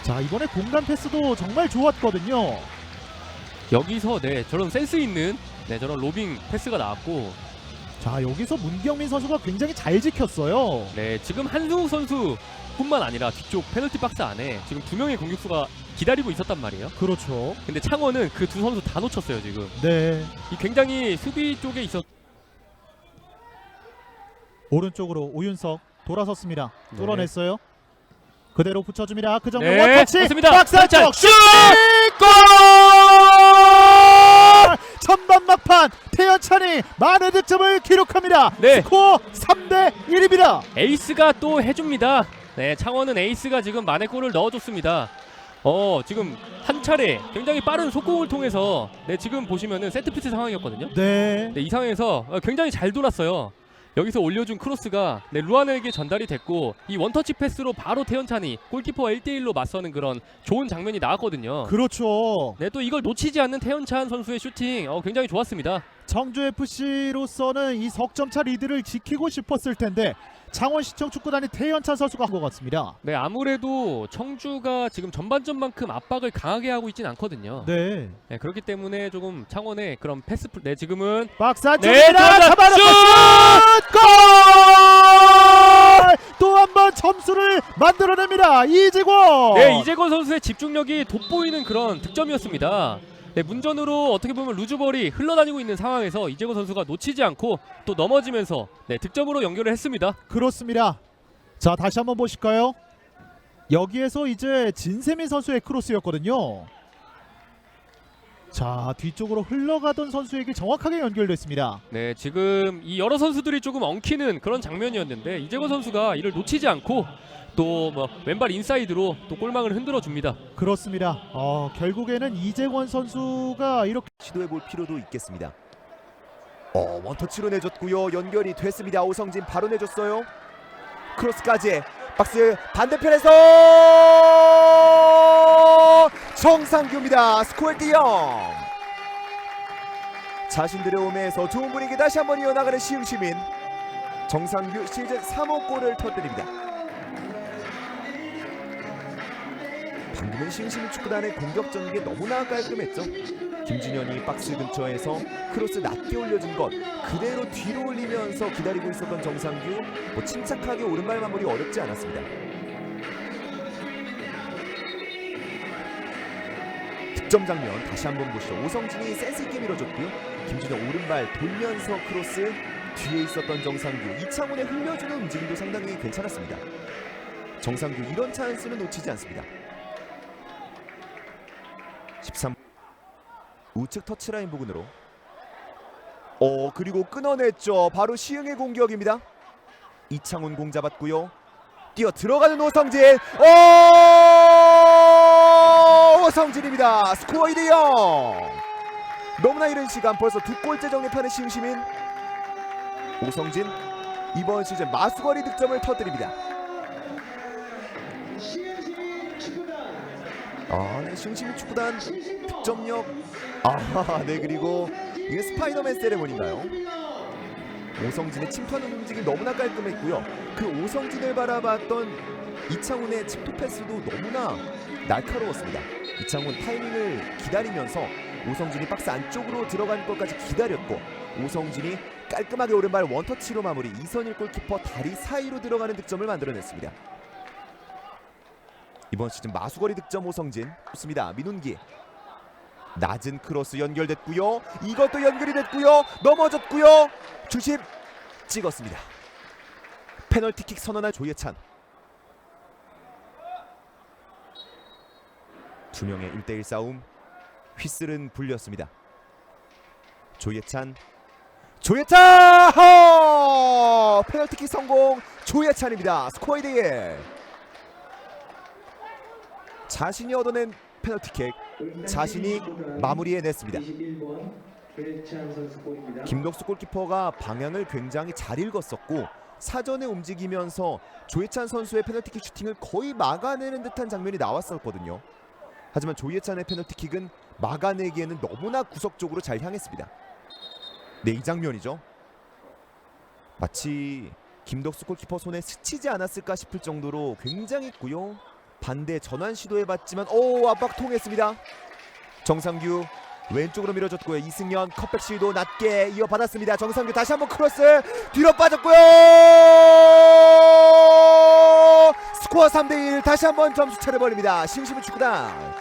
자, 이번에 공간 패스도 정말 좋았거든요. 여기서 저런 센스 있는 저런 로빙 패스가 나왔고, 자, 여기서 문경민 선수가 굉장히 잘 지켰어요. 네, 지금 한승욱 선수뿐만 아니라 뒤쪽 페널티 박스 안에 지금 2명의 공격수가 기다리고 있었단 말이에요. 그렇죠. 근데 창원은 그 2 선수 다 놓쳤어요, 지금. 네. 이 굉장히 수비 쪽에 오른쪽으로 오윤석 돌아섰습니다. 네. 뚫어냈어요. 그대로 붙여줍니다. 그 정도 네, 원터치 맞습니다. 박스 안쪽 슛! 골! 전반 막판 태연찬이 많은 득점을 기록합니다. 네. 스코어 3대1입니다. 에이스가 또 해줍니다. 네, 창원은 에이스가 지금 만회 골을 넣어줬습니다. 지금 한 차례 굉장히 빠른 속공을 통해서 지금 보시면은 세트피스 상황이었거든요. 네. 이 상황에서 굉장히 잘 돌았어요. 여기서 올려준 크로스가 루아네에게 전달이 됐고, 이 원터치 패스로 바로 태연찬이 골키퍼와 1대1로 맞서는 그런 좋은 장면이 나왔거든요. 그렇죠. 네, 또 이걸 놓치지 않는 태연찬 선수의 슈팅 굉장히 좋았습니다. 청주 FC로서는 이 석점차 리드를 지키고 싶었을 텐데 창원시청 축구단이 태연찬 선수가 한 것 같습니다. 네, 아무래도 청주가 지금 전반전만큼 압박을 강하게 하고 있진 않거든요. 네. 네, 그렇기 때문에 조금 창원의 그런 지금은 박스 안쪽입니다. 들어간다. 잡아놓고 골! 또 한 번 점수를 만들어냅니다. 이재권. 네, 이재권 선수의 집중력이 돋보이는 그런 득점이었습니다. 네, 문전으로 어떻게 보면 루즈볼이 흘러다니고 있는 상황에서 이재권 선수가 놓치지 않고 또 넘어지면서 득점으로 연결을 했습니다. 그렇습니다. 자, 다시 한번 보실까요? 여기에서 이제 진세민 선수의 크로스였거든요. 자, 뒤쪽으로 흘러가던 선수에게 정확하게 연결됐습니다. 네, 지금 이 여러 선수들이 조금 엉키는 그런 장면이었는데 이재권 선수가 이를 놓치지 않고 또 왼발 인사이드로 또 골망을 흔들어 줍니다. 그렇습니다. 결국에는 이재권 선수가 이렇게 시도해볼 필요도 있겠습니다. 원터치로 내줬고요. 연결이 됐습니다. 오성진 바로 내줬어요. 크로스까지 박스 반대편에서 정상규입니다. 스코어 1대0. 자신들의 홈에서 좋은 분위기 다시 한번 이어나가는 시흥시민. 정상규 시즌 3호 골을 터뜨립니다. 오늘 싱싱 축구단의 공격 전개 너무나 깔끔했죠. 김준현이 박스 근처에서 크로스 낮게 올려준 것 그대로 뒤로 올리면서 기다리고 있었던 정상규, 침착하게 오른발 마무리 어렵지 않았습니다. 득점 장면 다시 한번 보시죠. 오성진이 센스 있게 밀어줬고요. 김준현 오른발 돌면서 크로스, 뒤에 있었던 정상규, 이창훈의 흘려주는 움직임도 상당히 괜찮았습니다. 정상규 이런 찬스는 놓치지 않습니다. 13 우측 터치라인 부근으로 그리고 끊어냈죠. 바로 시흥의 공격입니다. 이창훈 공 잡았고요. 뛰어 들어가는 오성진. 오성진입니다. 스코어 2대0. 너무나 이른 시간 벌써 2골째 정립하는 시흥시민. 오성진 이번 시즌 마수거리 득점을 터뜨립니다. 네, 시흥시민 축구단 득점력. 네, 그리고 이게 스파이더맨 세레모니인가요? 오성진의 침투하는 움직임 너무나 깔끔했고요. 그 오성진을 바라봤던 이창훈의 침투 패스도 너무나 날카로웠습니다. 이창훈 타이밍을 기다리면서 오성진이 박스 안쪽으로 들어간 것까지 기다렸고, 오성진이 깔끔하게 오른발 원터치로 마무리. 이선일 골키퍼 다리 사이로 들어가는 득점을 만들어냈습니다. 이번 시즌 마수거리 득점 오성진. 좋습니다. 민훈기 낮은 크로스 연결됐고요. 이것도 연결이 됐고요. 넘어졌고요. 주심 찍었습니다. 페널티킥 선언한 조예찬. 두 명의 1대1 싸움. 휘슬은 불렸습니다. 조예찬 페널티킥 성공. 조예찬입니다. 스코어 2대1. 자신이 얻어낸 페널티킥 자신이 마무리해냈습니다. 김덕수 골키퍼가 방향을 굉장히 잘 읽었었고 사전에 움직이면서 조예찬 선수의 페널티킥 슈팅을 거의 막아내는 듯한 장면이 나왔었거든요. 하지만 조예찬의 페널티킥은 막아내기에는 너무나 구석쪽으로 잘 향했습니다. 네, 이 장면이죠. 마치 김덕수 골키퍼 손에 스치지 않았을까 싶을 정도로 굉장히 있고요. 반대 전환 시도해봤지만 압박 통했습니다. 정상규 왼쪽으로 밀어줬고요. 이승현 컵백 시도 낮게 이어받았습니다. 정상규 다시 한번 크로스 뒤로 빠졌고요. 스코어 3대1. 다시 한번 점수 차를 벌립니다. 시흥시민 축구단.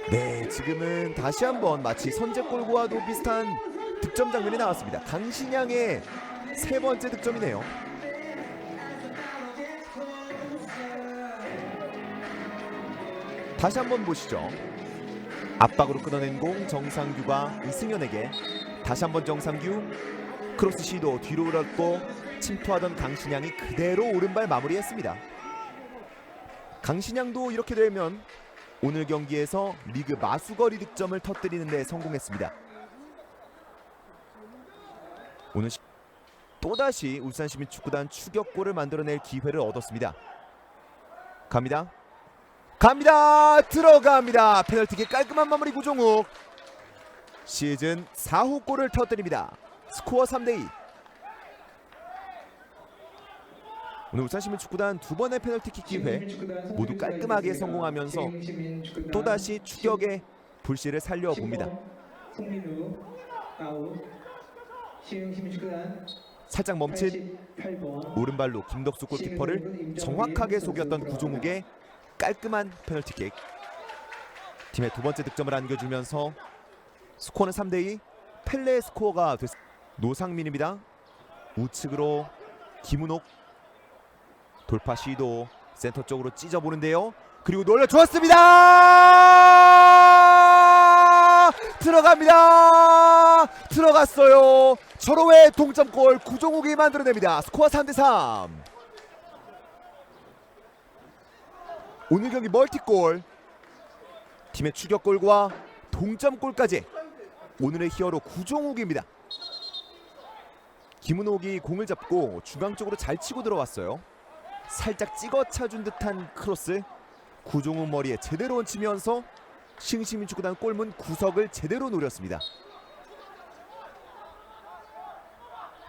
네, 지금은 다시 한번 마치 선제골과도 비슷한 득점 장면이 나왔습니다. 강신양의 세 번째 득점이네요. 다시 한번 보시죠. 압박으로 끊어낸 공 정상규가 이승현에게. 다시 한번 정상규 크로스 시도 뒤로 올랐고 침투하던 강신양이 그대로 오른발 마무리했습니다. 강신양도 이렇게 되면 오늘 경기에서 리그 마수거리 득점을 터뜨리는 데 성공했습니다. 오늘 또다시 울산시민축구단 추격골을 만들어낼 기회를 얻었습니다. 갑니다. 들어갑니다. 페널티킥 깔끔한 마무리. 구종욱 시즌 4호 골을 터뜨립니다. 스코어 3대2. 오늘 울산시민축구단 두 번의 페널티킥 기회 모두 깔끔하게 성공하면서 또다시 추격의 불씨를 살려봅니다. 살짝 멈칫 오른발로 김덕수 골키퍼를 정확하게 속였던 구종욱의 깔끔한 페널티킥. 팀의 두 번째 득점을 안겨주면서 스코어는 3대2. 펠레의 스코어가 됐습니다. 노상민입니다. 우측으로 김은옥 돌파 시도 센터 쪽으로 찢어보는데요. 그리고 놀려주었습니다. 들어갔어요. 절호의 동점골 구종욱이 만들어냅니다. 스코어 3대3. 오늘 경기 멀티골, 팀의 추격골과 동점골까지 오늘의 히어로 구종욱입니다. 김은옥이 공을 잡고 중앙 쪽으로 잘 치고 들어왔어요. 살짝 찍어 차준 듯한 크로스, 구종욱 머리에 제대로 얹히면서 시흥시민축구단 골문 구석을 제대로 노렸습니다.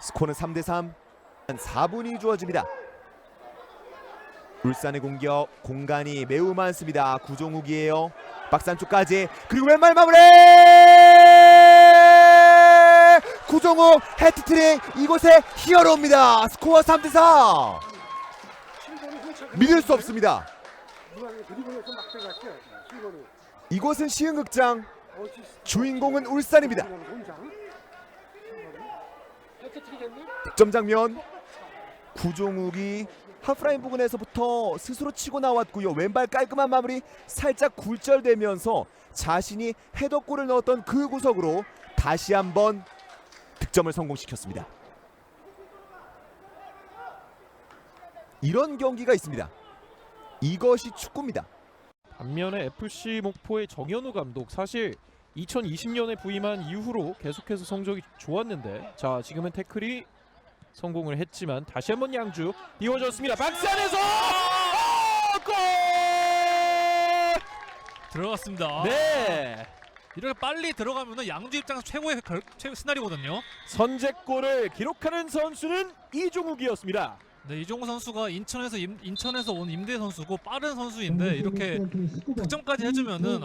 스코어는 3대3. 4분이 주어집니다. 울산의 공격 공간이 매우 많습니다. 구종욱이에요. 박스 안쪽까지 그리고 왼발 마무리. 구종욱 해트트릭. 이곳에 히어로입니다. 스코어 3대4. 믿을 수 없습니다. 이곳은 시흥극장. 주인공은 울산입니다. 득점 장면. 구종욱이 하프라인 부근에서부터 스스로 치고 나왔고요. 왼발 깔끔한 마무리. 살짝 굴절되면서 자신이 헤더골을 넣었던 그 구석으로 다시 한번 득점을 성공시켰습니다. 이런 경기가 있습니다. 이것이 축구입니다. 반면에 FC 목포의 정현우 감독, 사실 2020년에 부임한 이후로 계속해서 성적이 좋았는데, 자 지금은 태클이 성공을 했지만 다시 한번 양주 이어졌습니다. 박스 안에서 골! 들어갔습니다. 네, 이렇게 빨리 들어가면 양주 입장에서 최고의 시나리오거든요. 선제골을 기록하는 선수는 이종욱이었습니다. 네, 이종우 선수가 인천에서 온 임대 선수고 빠른 선수인데 이렇게 득점까지 해주면은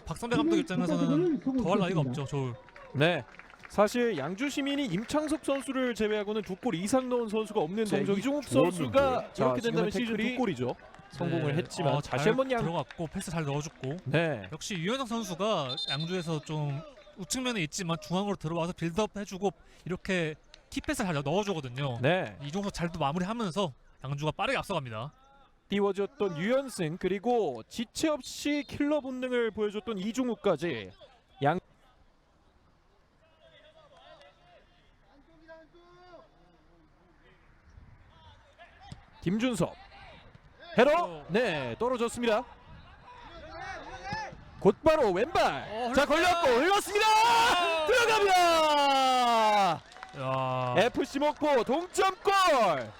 박선배 감독 입장에서는 더할 나위가 없죠. 네, 사실 양주 시민이 임창석 선수를 제외하고는 2골 이상 넣은 선수가 없는데 이종욱 선수가 이렇게 된다면 시즌 2골이죠. 성공을 네, 했지만 다시 한번 들어갔고 패스 잘 넣어줬고. 네, 역시 유현상 선수가 양주에서 좀 우측면에 있지만 중앙으로 들어와서 빌드업 해주고 이렇게 키패스 잘 넣어주거든요. 네, 이종석 잘도 마무리하면서 양주가 빠르게 앞서갑니다. 띄워줬던 유현승, 그리고 지체 없이 킬러 본능을 보여줬던 이종욱까지 김준섭 헤더, 네, 떨어졌습니다. 곧바로 왼발, 자 걸렸고 흘렀습니다. 들어갑니다. 야, FC 목포 동점골.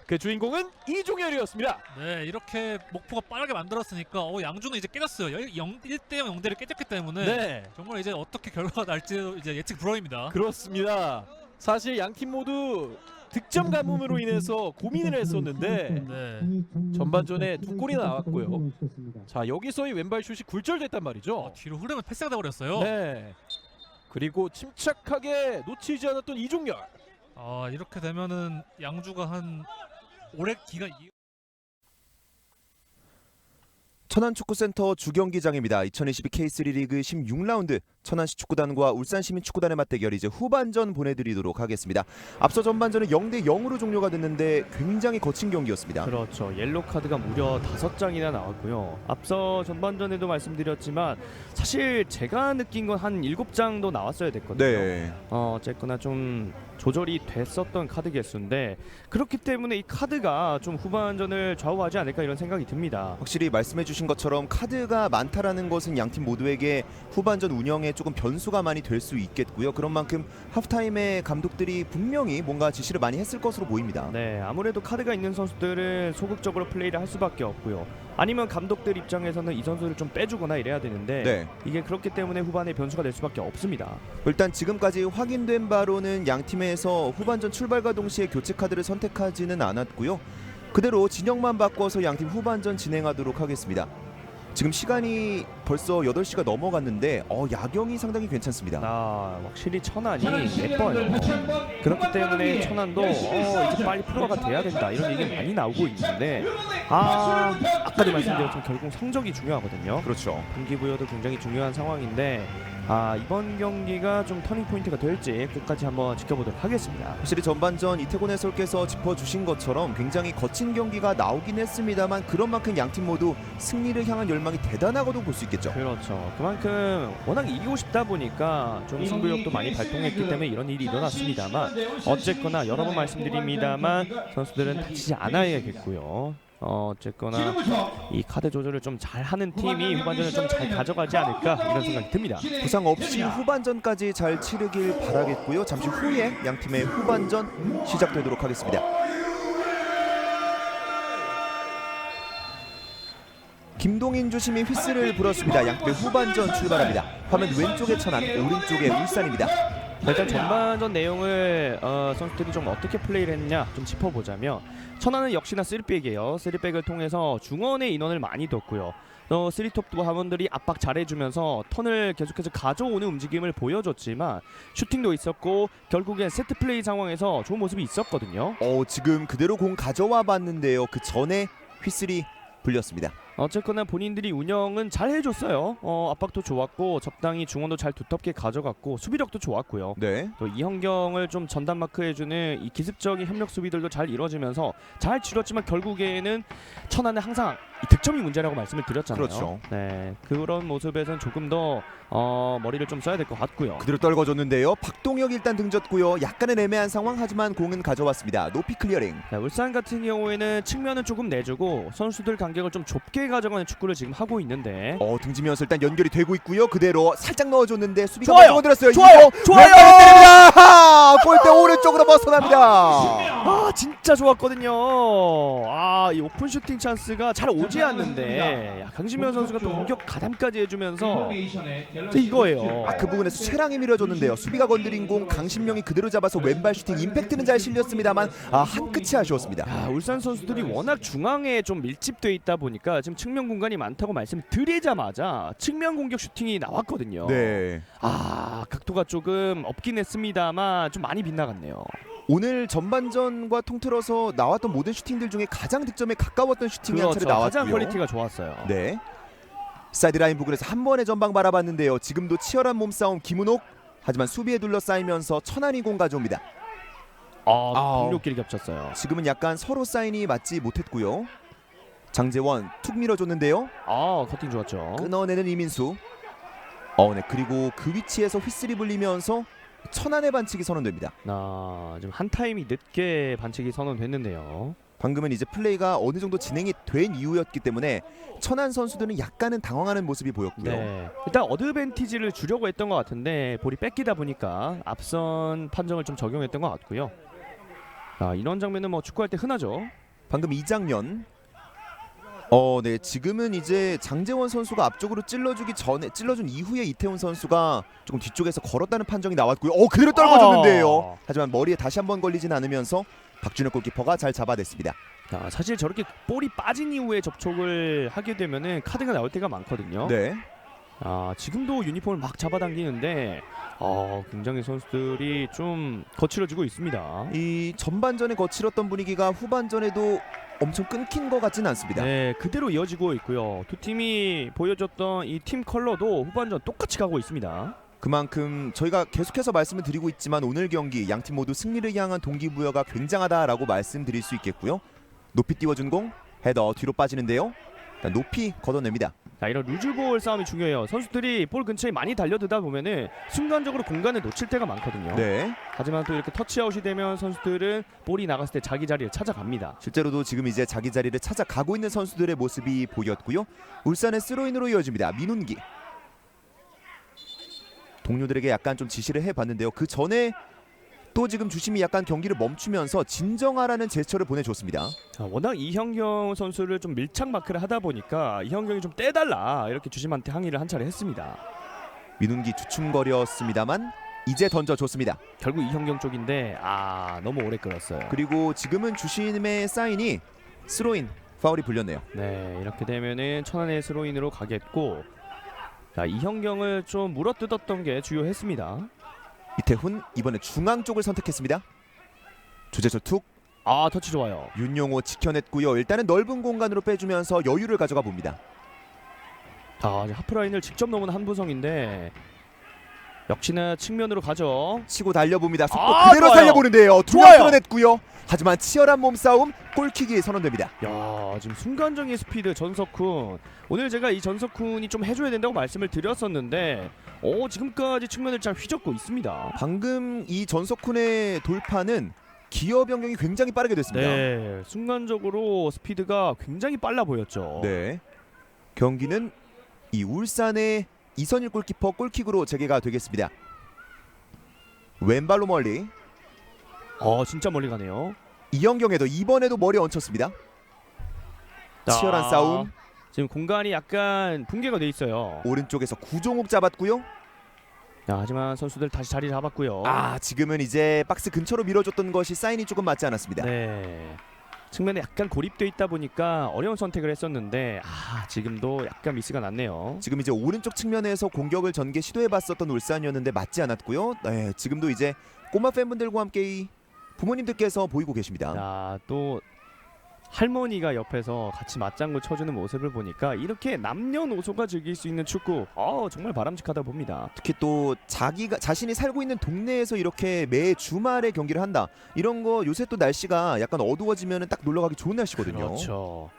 그 주인공은 이종열이었습니다. 네, 이렇게 목포가 빠르게 만들었으니까 양주는 이제 깨졌어요. 1대0 0대를 깨졌기 때문에 네, 정말 이제 어떻게 결과가 날지 이제 예측 불허입니다. 그렇습니다. 사실 양 팀 모두 득점 가뭄으로 인해서 고민을 했었는데 네, 전반전에 2골이나 나왔고요. 자 여기서의 왼발 슛이 굴절됐단 말이죠. 뒤로 흐르면 패스가 돼버렸어요. 네, 그리고 침착하게 놓치지 않았던 이종열. 이렇게 되면은 양주가 한 오래 기간 천안축구센터 주경기장입니다. 2022 K3 리그 16라운드 천안시 축구단과 울산시민 축구단의 맞대결, 이제 후반전 보내드리도록 하겠습니다. 앞서 전반전은 0대 0으로 종료가 됐는데 굉장히 거친 경기였습니다. 그렇죠. 옐로 카드가 무려 5장이나 나왔고요. 앞서 전반전에도 말씀드렸지만 사실 제가 느낀 건 한 7장도 나왔어야 됐거든요. 네. 어쨌거나 좀 조절이 됐었던 카드 개수인데, 그렇기 때문에 이 카드가 좀 후반전을 좌우하지 않을까 이런 생각이 듭니다. 확실히 말씀해주신 것처럼 카드가 많다라는 것은 양팀 모두에게 후반전 운영에 조금 변수가 많이 될 수 있겠고요. 그런 만큼 하프타임에 감독들이 분명히 뭔가 지시를 많이 했을 것으로 보입니다. 네, 아무래도 카드가 있는 선수들은 소극적으로 플레이를 할 수밖에 없고요. 아니면 감독들 입장에서는 이 선수를 좀 빼주거나 이래야 되는데 네. 이게 그렇기 때문에 후반에 변수가 될 수밖에 없습니다. 일단 지금까지 확인된 바로는 양 팀에서 후반전 출발과 동시에 교체 카드를 선택하지는 않았고요. 그대로 진영만 바꿔서 양 팀 후반전 진행하도록 하겠습니다. 지금 시간이 벌써 8시가 넘어갔는데 야경이 상당히 괜찮습니다. 확실히 천안이 예뻐요. 그렇기 때문에 천안도 이제 빨리 프로가 돼야 된다 이런 얘기 많이 나오고 있는데 아까도 말씀드렸지만 결국 성적이 중요하거든요. 그렇죠. 동기부여도 굉장히 중요한 상황인데 이번 경기가 좀 터닝 포인트가 될지 끝까지 한번 지켜보도록 하겠습니다. 확실히 전반전 이태곤 해설께서 짚어주신 것처럼 굉장히 거친 경기가 나오긴 했습니다만 그런 만큼 양팀 모두 승리를 향한 열망이 대단하고도 볼 수 있겠죠. 그렇죠. 그만큼 워낙 이기고 싶다 보니까 좀 승부욕도 많이 발동했기 때문에 이런 일이 일어났습니다만, 어쨌거나 여러 번 말씀드립니다만 선수들은 다치지 않아야겠고요. 어쨌거나 이 카드 조절을 좀 잘하는 팀이 후반전을 좀 잘 가져가지 않을까 이런 생각이 듭니다. 부상 없이 후반전까지 잘 치르길 바라겠고요. 잠시 후에 양팀의 후반전 시작되도록 하겠습니다. 김동인 주심이 휘슬을 불었습니다. 양팀의 후반전 출발합니다. 화면 왼쪽에 천안, 오른쪽에 울산입니다. 일단 전반전 내용을 선수들이 좀 어떻게 플레이를 했냐 좀 짚어보자면 천안은 역시나 3백이에요. 3백을 통해서 중원의 인원을 많이 뒀고요. 3톱도 하원들이 압박 잘해주면서 턴을 계속해서 가져오는 움직임을 보여줬지만 슈팅도 있었고 결국엔 세트 플레이 상황에서 좋은 모습이 있었거든요. 지금 그대로 공 가져와 봤는데요. 그 전에 휘슬이 불렸습니다. 어쨌거나 본인들이 운영은 잘 해줬어요. 압박도 좋았고 적당히 중원도 잘 두텁게 가져갔고 수비력도 좋았고요. 네. 또 이현경을 좀 전담 마크해주는 이 기습적인 협력 수비들도 잘 이루어지면서 잘 치렀지만 결국에는 천안은 항상 이 득점이 문제라고 말씀을 드렸잖아요. 그렇죠. 네, 그런 모습에서는 조금 더 머리를 좀 써야 될 것 같고요. 그대로 떨궈줬는데요. 박동혁 일단 등졌고요. 약간은 애매한 상황 하지만 공은 가져왔습니다. 높이 클리어링. 자, 울산 같은 경우에는 측면은 조금 내주고 선수들 간격을 좀 좁게 가져가는 축구를 지금 하고 있는데 등지면서 일단 연결이 되고 있고요. 그대로 살짝 넣어줬는데 수비가 좋아요. 먼저 들었어요. 좋아요. 좋아요. 골대 오른쪽으로 벗어납니다. 아 진짜 좋았거든요. 이 오픈 슈팅 찬스가 잘 오지 않는데 강신명 선수가 또 공격 가담까지 해주면서 이거예요. 그 부분에서 최랑이 밀어줬는데요. 수비가 건드린 공 강신명이 그대로 잡아서 왼발 슈팅 임팩트는 잘 실렸습니다만 한 끝이 아쉬웠습니다. 울산 선수들이 워낙 중앙에 좀 밀집돼 있다 보니까 지금 측면 공간이 많다고 말씀드리자마자 측면 공격 슈팅이 나왔거든요. 네. 각도가 조금 없긴 했습니다만 좀 많이 빗나갔네요. 오늘 전반전과 통틀어서 나왔던 모든 슈팅들 중에 가장 득점에 가까웠던 슈팅이 한 차례 나왔고요. 가장 퀄리티가 좋았어요. 네. 사이드라인 부근에서 한 번의 전방 바라봤는데요. 지금도 치열한 몸싸움 김은옥. 하지만 수비에 둘러싸이면서 천안이 공 가져옵니다. 공격끼리 겹쳤어요. 지금은 약간 서로 사인이 맞지 못했고요. 장재원 툭 밀어줬는데요. 커팅 좋았죠. 끊어내는 이민수. 네. 그리고 그 위치에서 휘슬이 불리면서 천안의 반칙이 선언됩니다. 지금 한 타임이 늦게 반칙이 선언됐는데요. 방금은 이제 플레이가 어느 정도 진행이 된 이후였기 때문에 천안 선수들은 약간은 당황하는 모습이 보였고요. 네. 일단 어드밴티지를 주려고 했던 것 같은데 볼이 뺏기다 보니까 앞선 판정을 좀 적용했던 것 같고요. 이런 장면은 뭐 축구할 때 흔하죠. 방금 이 장면. 네, 지금은 이제 장재원 선수가 앞쪽으로 찔러준 이후에 이태훈 선수가 조금 뒤쪽에서 걸었다는 판정이 나왔고요. 그대로 떨궈줬는데요. 하지만 머리에 다시 한번 걸리진 않으면서 박준혁 골키퍼가 잘 잡아냈습니다. 사실 저렇게 볼이 빠진 이후에 접촉을 하게 되면은 카드가 나올 때가 많거든요. 네. 지금도 유니폼을 막 잡아당기는데 굉장히 선수들이 좀 거칠어지고 있습니다. 이 전반전에 거칠었던 분위기가 후반전에도 엄청 끊긴 것 같지는 않습니다. 네, 그대로 이어지고 있고요. 두 팀이 보여줬던 이 팀 컬러도 후반전 똑같이 가고 있습니다. 그만큼 저희가 계속해서 말씀을 드리고 있지만 오늘 경기 양팀 모두 승리를 향한 동기부여가 굉장하다라고 말씀드릴 수 있겠고요. 높이 띄워준 공, 헤더 뒤로 빠지는데요. 높이 걷어냅니다. 이런 루즈볼 싸움이 중요해요. 선수들이 볼 근처에 많이 달려들다 보면은 순간적으로 공간을 놓칠 때가 많거든요. 네. 하지만 또 이렇게 터치아웃이 되면 선수들은 볼이 나갔을 때 자기 자리를 찾아갑니다. 실제로도 지금 이제 자기 자리를 찾아가고 있는 선수들의 모습이 보였고요. 울산의 스로인으로 이어집니다. 민훈기. 동료들에게 약간 좀 지시를 해봤는데요. 그 전에 또 지금 주심이 약간 경기를 멈추면서 진정하라는 제스처를 보내줬습니다. 워낙 이현경 선수를 좀 밀착 마크를 하다 보니까 이현경이 좀 떼달라 이렇게 주심한테 항의를 한 차례 했습니다. 민훈기 주춤거렸습니다만 이제 던져줬습니다. 결국 이현경 쪽인데 너무 오래 끌었어요. 그리고 지금은 주심의 사인이 스로인 파울이 불렸네요. 네, 이렇게 되면은 천안의 스로인으로 가겠고 이현경을 좀 물어뜯었던 게 주요했습니다. 이태훈 이번에 중앙 쪽을 선택했습니다. 조재철 툭. 터치 좋아요. 윤용호 지켜냈고요. 일단은 넓은 공간으로 빼주면서 여유를 가져가 봅니다. 하프라인을 직접 넘은 한부성인데 역시나 측면으로 가죠. 치고 달려봅니다. 속도 그대로 좋아요. 살려보는데요. 두 명 끌어냈고요. 하지만 치열한 몸싸움 골킥이 선언됩니다. 지금 순간적인 스피드 전석훈. 오늘 제가 이 전석훈이 좀 해줘야 된다고 말씀을 드렸었는데 지금까지 측면을 잘 휘젓고 있습니다. 방금 이 전석훈의 돌파는 기어 변경이 굉장히 빠르게 됐습니다. 네, 순간적으로 스피드가 굉장히 빨라 보였죠. 네, 경기는 이 울산의 이선일 골키퍼 골킥으로 재개가 되겠습니다. 왼발로 멀리. 진짜 멀리 가네요. 이현경에도 이번에도 머리에 얹혔습니다. 치열한 싸움. 지금 공간이 약간 붕괴가 돼 있어요. 오른쪽에서 구종욱 잡았고요. 야, 하지만 선수들 다시 자리 잡았고요. 아, 지금은 이제 박스 근처로 밀어줬던 것이 사인이 조금 맞지 않았습니다. 네. 측면에 약간 고립돼 있다 보니까 어려운 선택을 했었는데 지금도 약간 미스가 났네요. 지금 이제 오른쪽 측면에서 공격을 전개 시도해봤었던 울산이었는데 맞지 않았고요. 네, 지금도 이제 꼬마 팬분들과 함께 이 부모님들께서 보이고 계십니다. 자, 또 할머니가 옆에서 같이 맞장구 쳐주는 모습을 보니까 이렇게 남녀노소가 즐길 수 있는 축구 정말 바람직하다 봅니다. 특히 또 자신이 살고 있는 동네에서 이렇게 매 주말에 경기를 한다. 이런 거 요새 또 날씨가 약간 어두워지면 딱 놀러가기 좋은 날씨거든요. 그렇죠.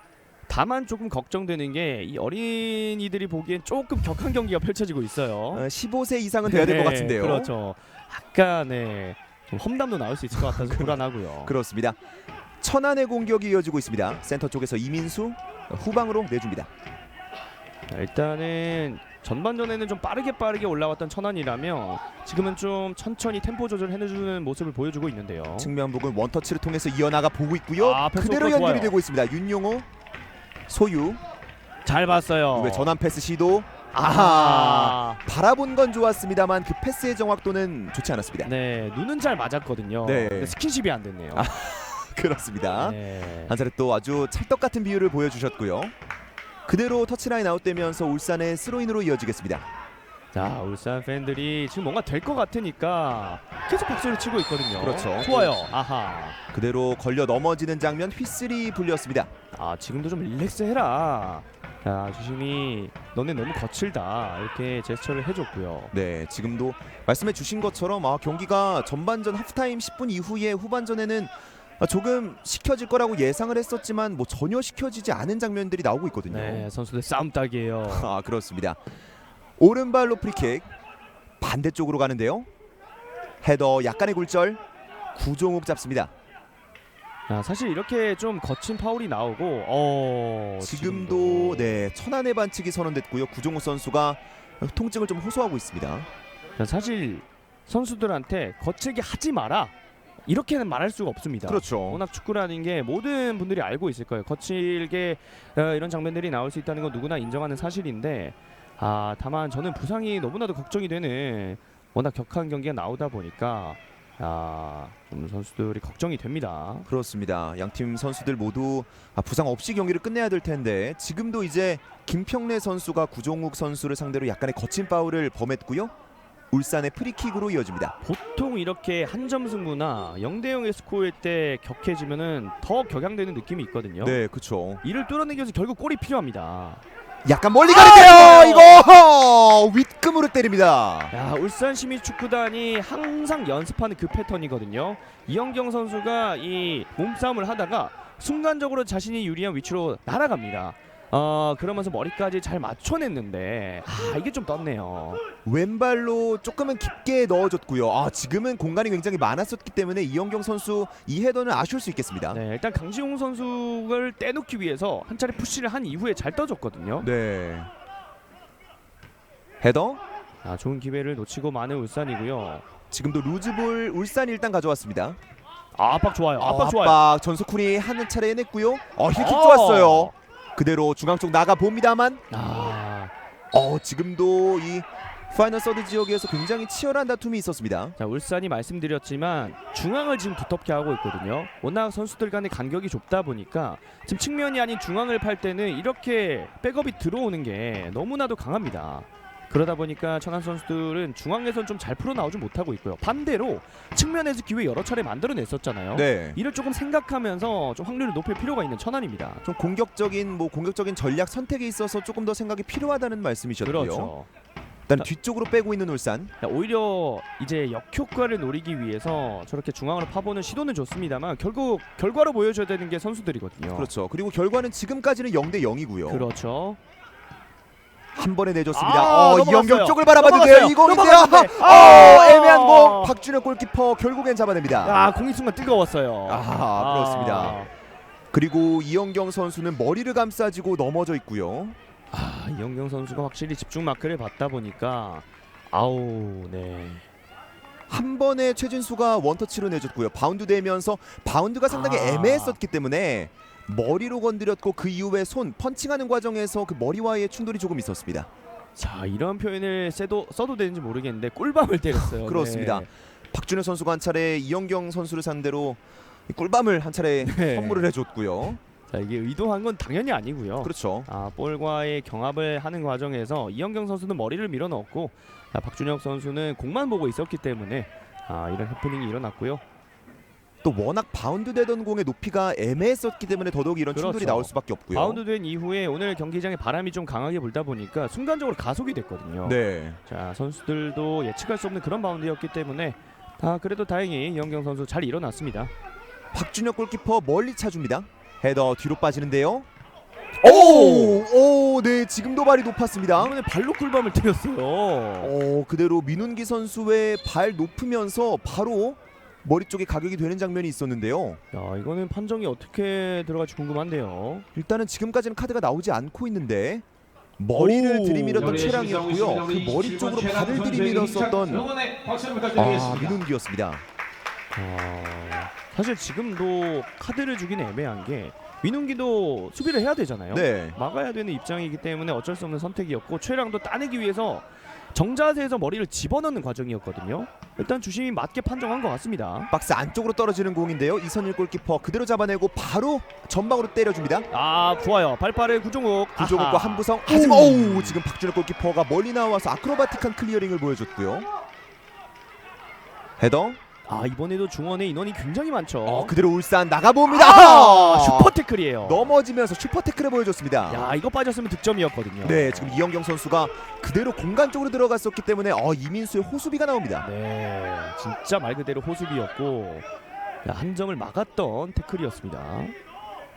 다만 조금 걱정되는 게 이 어린이들이 보기엔 조금 격한 경기가 펼쳐지고 있어요. 15세 이상은 돼야 될 것 같은데요. 그렇죠. 약간 좀 험담도 나올 수 있을 것 같아서 불안하고요. 그렇습니다. 천안의 공격이 이어지고 있습니다. 센터 쪽에서 이민수 후방으로 내줍니다. 자, 일단은 전반전에는 좀 빠르게 올라왔던 천안이라면 지금은 좀 천천히 템포 조절해주는 모습을 보여주고 있는데요. 측면 부분 원터치를 통해서 이어나가 보고 있고요. 패스 그대로 좋아요. 연결이 되고 있습니다. 윤용호 소유 잘 봤어요. 왜 전환 패스 시도 아하 바라본 건 좋았습니다만 그 패스의 정확도는 좋지 않았습니다. 네, 눈은 잘 맞았거든요. 네. 근데 스킨십이 안 됐네요. 그렇습니다. 네. 한 차례 또 아주 찰떡 같은 비율을 보여주셨고요. 그대로 터치라인 아웃되면서 울산의 스로인으로 이어지겠습니다. 자, 울산 팬들이 지금 뭔가 될 것 같으니까 계속 박수를 치고 있거든요. 그렇죠. 좋아요. 아하. 그대로 걸려 넘어지는 장면 휘슬이 불렸습니다. 지금도 좀 릴렉스해라. 자, 주심이 너네 너무 거칠다 이렇게 제스처를 해줬고요. 네, 지금도 말씀해 주신 것처럼 경기가 전반전 하프타임 10분 이후에 후반전에는 조금 식혀질 거라고 예상을 했었지만 뭐 전혀 식혀지지 않은 장면들이 나오고 있거든요. 네, 선수들 싸움 딱이에요. 그렇습니다. 오른발로 프리킥 반대쪽으로 가는데요. 헤더 약간의 굴절 구종욱 잡습니다. 사실 이렇게 좀 거친 파울이 나오고 지금도 네 천안의 반칙이 선언됐고요. 구종욱 선수가 통증을 좀 호소하고 있습니다. 자, 사실 선수들한테 거칠게 하지 마라 이렇게는 말할 수가 없습니다. 그렇죠. 워낙 축구라는 게 모든 분들이 알고 있을 거예요. 거칠게 이런 장면들이 나올 수 있다는 건 누구나 인정하는 사실인데 다만 저는 부상이 너무나도 걱정이 되는 워낙 격한 경기가 나오다 보니까 좀 선수들이 걱정이 됩니다. 그렇습니다. 양팀 선수들 모두 부상 없이 경기를 끝내야 될 텐데 지금도 이제 김평래 선수가 구종욱 선수를 상대로 약간의 거친 파울을 범했고요. 울산의 프리킥으로 이어집니다. 보통 이렇게 한 점 승부나 0대0의 스코어일 때 격해지면은 더 격양되는 느낌이 있거든요. 네, 그렇죠. 이를 뚫어내기 위해서 결국 골이 필요합니다. 약간 멀리 가는데요. 이거 윗금으로 때립니다. 야, 울산 시민축구단이 항상 연습하는 그 패턴이거든요. 이영경 선수가 이 몸싸움을 하다가 순간적으로 자신이 유리한 위치로 날아갑니다. 그러면서 머리까지 잘 맞춰냈는데 이게 좀 떴네요. 왼발로 조금은 깊게 넣어줬고요. 지금은 공간이 굉장히 많았었기 때문에 이영경 선수 이 헤더는 아쉬울 수 있겠습니다. 네, 일단 강지용 선수를 떼놓기 위해서 한 차례 푸시를 한 이후에 잘 떠줬거든요. 네. 헤더 좋은 기회를 놓치고 마는 울산이고요. 지금도 루즈볼 울산이 일단 가져왔습니다. 압박 좋아요. 압박 좋아요. 압박 전석훈이 한 차례 해냈고요. 힐킥 좋았어요. 그대로 중앙 쪽 나가 봅니다만 지금도 이 파이널 서드 지역에서 굉장히 치열한 다툼이 있었습니다. 자, 울산이 말씀드렸지만 중앙을 지금 두텁게 하고 있거든요. 워낙 선수들 간의 간격이 좁다 보니까 지금 측면이 아닌 중앙을 팔 때는 이렇게 백업이 들어오는 게 너무나도 강합니다. 그러다 보니까 천안 선수들은 중앙에선 좀 잘 풀어나오지 못하고 있고요. 반대로 측면에서 기회 여러 차례 만들어냈었잖아요. 네. 이를 조금 생각하면서 좀 확률을 높일 필요가 있는 천안입니다. 좀 공격적인 전략 선택에 있어서 조금 더 생각이 필요하다는 말씀이셨고요. 그렇죠. 일단 뒤쪽으로 빼고 있는 울산. 오히려 이제 역효과를 노리기 위해서 저렇게 중앙으로 파보는 시도는 좋습니다만 결국 결과로 보여줘야 되는 게 선수들이거든요. 그렇죠. 그리고 결과는 지금까지는 0대0이고요. 그렇죠. 한 번에 내줬습니다. 이영경 넘어갔어요. 쪽을 바라봐도 돼요. 넘어갔어요. 이공인데요. 넘어갔는데. 애매한 공. 박준혁 골키퍼 결국엔 잡아냅니다. 공이 순간 뜨거웠어요. 그렇습니다. 그리고 이영경 선수는 머리를 감싸지고 넘어져 있고요. 이영경 선수가 확실히 집중 마크를 받다 보니까 네. 한 번에 최진수가 원터치로 내줬고요. 바운드 되면서 바운드가 상당히 애매했었기 때문에 머리로 건드렸고 그 이후에 손 펀칭하는 과정에서 그 머리와의 충돌이 조금 있었습니다. 자, 이런 표현을 써도 되는지 모르겠는데 꿀밤을 때렸어요. 그렇습니다. 네. 박준혁 선수가 한 차례 이영경 선수를 상대로 이 꿀밤을 한 차례 네. 선물을 해줬고요. 자, 이게 의도한 건 당연히 아니고요. 그렇죠. 볼과의 경합을 하는 과정에서 이영경 선수는 머리를 밀어 넣었고 박준혁 선수는 공만 보고 있었기 때문에 이런 해프닝이 일어났고요. 또 워낙 바운드 되던 공의 높이가 애매했었기 때문에 더더욱 이런 충돌이 그렇죠. 나올 수밖에 없고요. 바운드 된 이후에 오늘 경기장에 바람이 좀 강하게 불다 보니까 순간적으로 가속이 됐거든요. 네. 자, 선수들도 예측할 수 없는 그런 바운드였기 때문에 그래도 다행히 이영경 선수 잘 일어났습니다. 박준혁 골키퍼 멀리 차줍니다. 헤더 뒤로 빠지는데요. 오, 네, 지금도 발이 높았습니다. 이번에 발로 꿀밤을 때렸어요. 그대로 민훈기 선수의 발 높으면서 바로 머리 쪽에 가격이 되는 장면이 있었는데요. 야, 이거는 판정이 어떻게 들어갈지 궁금한데요. 일단은 지금까지는 카드가 나오지 않고 있는데 머리를 들이밀었던 최랑이었고요. 그 머리 쪽으로 발을 들이밀었었던 민훈기였습니다. 사실 지금도 카드를 주긴 애매한 게 민훈기도 수비를 해야 되잖아요. 네. 막아야 되는 입장이기 때문에 어쩔 수 없는 선택이었고 최랑도 따내기 위해서 정자세에서 머리를 집어넣는 과정이었거든요. 일단 주심이 맞게 판정한 것 같습니다. 박스 안쪽으로 떨어지는 공인데요. 이선일 골키퍼 그대로 잡아내고 바로 전방으로 때려줍니다. 좋아요. 발빠른 구종욱과 구종욱과 한부성. 하지만 지금 박준혁 골키퍼가 멀리 나와서 아크로바틱한 클리어링을 보여줬고요. 헤더. 이번에도 중원에 인원이 굉장히 많죠. 그대로 울산 나가봅니다. 슈퍼 태클이에요. 넘어지면서 슈퍼 태클을 보여줬습니다. 야, 이거 빠졌으면 득점이었거든요. 네, 지금 이영경 선수가 그대로 공간 쪽으로 들어갔었기 때문에 이민수의 호수비가 나옵니다. 네, 진짜 말 그대로 호수비였고 한 점을 막았던 태클이었습니다.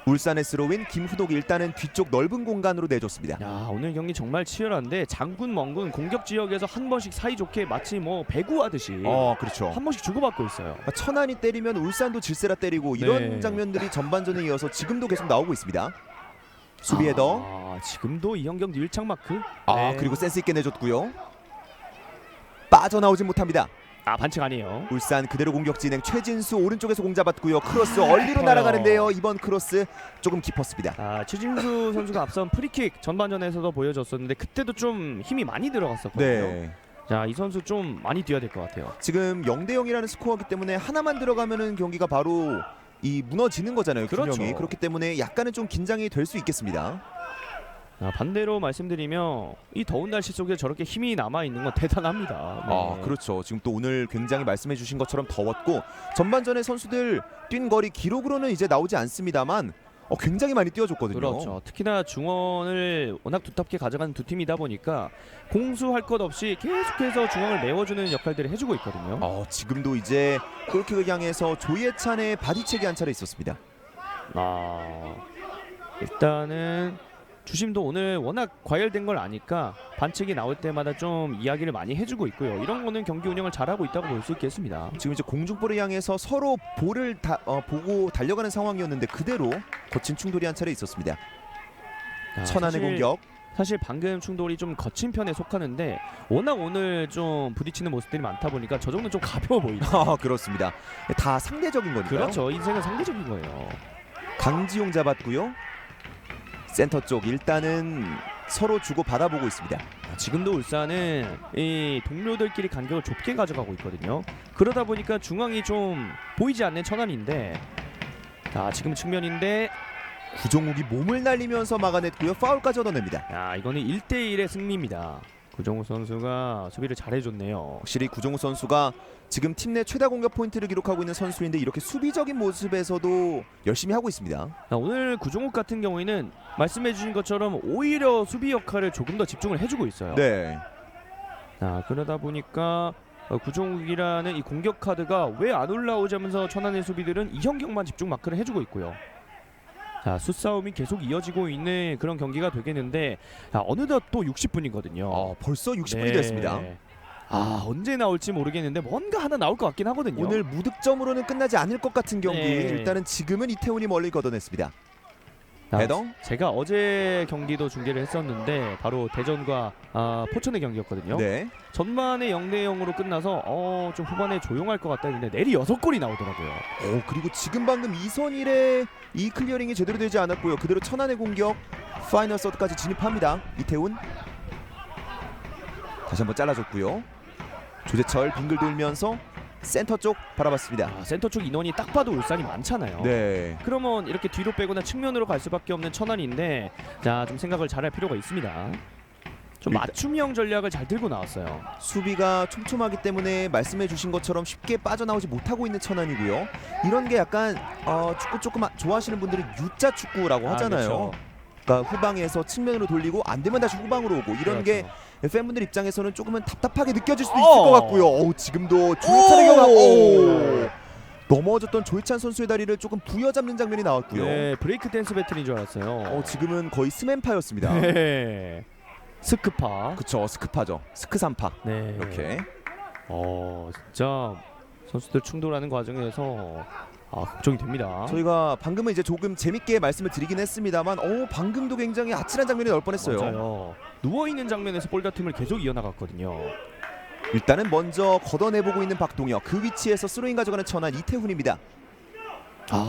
울산의 스로인 김후독이 일단은 뒤쪽 넓은 공간으로 내줬습니다. 야, 오늘 경기 정말 치열한데 장군 멍군 공격 지역에서 한 번씩 사이좋게 마치 배구하듯이 그렇죠. 한 번씩 주고받고 있어요. 천안이 때리면 울산도 질세라 때리고 이런 네. 장면들이 전반전에 이어서 지금도 계속 나오고 있습니다. 수비 헤더. 지금도 이현경 밀착 마크. 그리고 센스 있게 내줬고요. 빠져나오지 못합니다. 반칙 아니에요. 울산 그대로 공격 진행. 최진수 오른쪽에서 공 잡았고요. 크로스 얼리로 날아가는데요. 이번 크로스 조금 깊었습니다. 최진수 선수가 앞선 프리킥 전반전에서도 보여줬었는데 그때도 좀 힘이 많이 들어갔었거든요. 네. 자, 이 선수 좀 많이 뛰어야 될 것 같아요. 지금 0대0이라는 스코어이기 때문에 하나만 들어가면은 경기가 바로 무너지는 거잖아요. 그렇죠. 균형이. 그렇기 때문에 약간은 좀 긴장이 될 수 있겠습니다. 반대로 말씀드리면 이 더운 날씨 속에 저렇게 힘이 남아 있는 건 대단합니다. 네. 그렇죠. 지금 또 오늘 굉장히 말씀해 주신 것처럼 더웠고 전반전에 선수들 뛴 거리 기록으로는 이제 나오지 않습니다만 굉장히 많이 뛰어줬거든요. 그렇죠. 특히나 중원을 워낙 두텁게 가져가는 두 팀이다 보니까 공수할 것 없이 계속해서 중원을 메워주는 역할들을 해주고 있거든요. 지금도 이제 골킥을 향해서 조예찬의 바디체기 한 차례 있었습니다. 일단은 주심도 오늘 워낙 과열된 걸 아니까 반칙이 나올 때마다 좀 이야기를 많이 해주고 있고요. 이런 거는 경기 운영을 잘하고 있다고 볼 수 있겠습니다. 지금 이제 공중볼을 향해서 서로 볼을 보고 달려가는 상황이었는데 그대로 거친 충돌이 한 차례 있었습니다. 천안의 공격. 사실 방금 충돌이 좀 거친 편에 속하는데 워낙 오늘 좀 부딪히는 모습들이 많다 보니까 저 정도는 좀 가벼워 보이죠. 그렇습니다. 다 상대적인 거니까요. 그렇죠. 인생은 상대적인 거예요. 강지용 잡았고요. 센터 쪽 일단은 서로 주고 받아보고 있습니다. 지금도 울산은 이 동료들끼리 간격을 좁게 가져가고 있거든요. 그러다 보니까 중앙이 좀 보이지 않는 천안인데 지금 측면인데 구종욱이 몸을 날리면서 막아냈고요. 파울까지 얻어냅니다. 이거는 1대1의 승리입니다. 구종욱 선수가 수비를 잘해줬네요. 확실히 구종욱 선수가 지금 팀 내 최다 공격 포인트를 기록하고 있는 선수인데 이렇게 수비적인 모습에서도 열심히 하고 있습니다. 오늘 구종욱 같은 경우에는 말씀해주신 것처럼 오히려 수비 역할을 조금 더 집중을 해주고 있어요. 네. 그러다 보니까 구종욱이라는 이 공격 카드가 왜 안 올라오자면서 천안의 수비들은 이현경만 집중 마크를 해주고 있고요. 수싸움이 계속 이어지고 있는 그런 경기가 되겠는데 어느덧 또 60분이거든요. 벌써 60분이 됐습니다. 언제 나올지 모르겠는데 뭔가 하나 나올 것 같긴 하거든요. 오늘 무득점으로는 끝나지 않을 것 같은 경기. 네. 일단은 지금은 이태훈이 멀리 걷어냈습니다. 헤더. 제가 어제 경기도 중계를 했었는데 바로 대전과 포천의 경기였거든요. 네. 전반에 0대0으로 끝나서 좀 후반에 조용할 것 같다 했는데 내리 6골이 나오더라고요. 그리고 지금 방금 이선일의 이 클리어링이 제대로 되지 않았고요. 그대로 천안의 공격 파이널 서드까지 진입합니다. 이태훈. 다시 한번 잘라줬고요. 조재철 빙글 돌면서 센터 쪽 바라봤습니다. 센터 쪽 인원이 딱 봐도 울산이 많잖아요. 네. 그러면 이렇게 뒤로 빼거나 측면으로 갈 수밖에 없는 천안인데 자, 좀 생각을 잘할 필요가 있습니다. 좀 일단- 맞춤형 전략을 잘 들고 나왔어요. 수비가 촘촘하기 때문에 말씀해 주신 것처럼 쉽게 빠져나오지 못하고 있는 천안이고요. 이런 게 약간 축구 조금 좋아하시는 분들은 U자 축구라고 하잖아요. 그렇죠. 그러니까 후방에서 측면으로 돌리고 안 되면 다시 후방으로 오고 이런 게 그렇죠. 팬분들 입장에서는 조금은 답답하게 느껴질 수도 어. 있을 것 같고요. 지금도 조혜찬의 경우 넘어졌던 조혜찬 선수의 다리를 조금 부여잡는 장면이 나왔고요. 네, 브레이크 댄스 배틀인 줄 알았어요. 지금은 거의 스맨파였습니다. 네. 스크파. 그쵸, 스크파죠. 스크삼파 네. 이렇게. 진짜 선수들 충돌하는 과정에서 걱정이 됩니다. 저희가 방금은 이제 조금 재밌게 말씀을 드리긴 했습니다만 방금도 굉장히 아찔한 장면이 나올 뻔했어요. 맞아요. 누워 있는 장면에서 볼 다툼을 계속 이어나갔거든요. 일단은 먼저 걷어내보고 있는 박동혁, 그 위치에서 스로잉 가져가는 천안 이태훈입니다.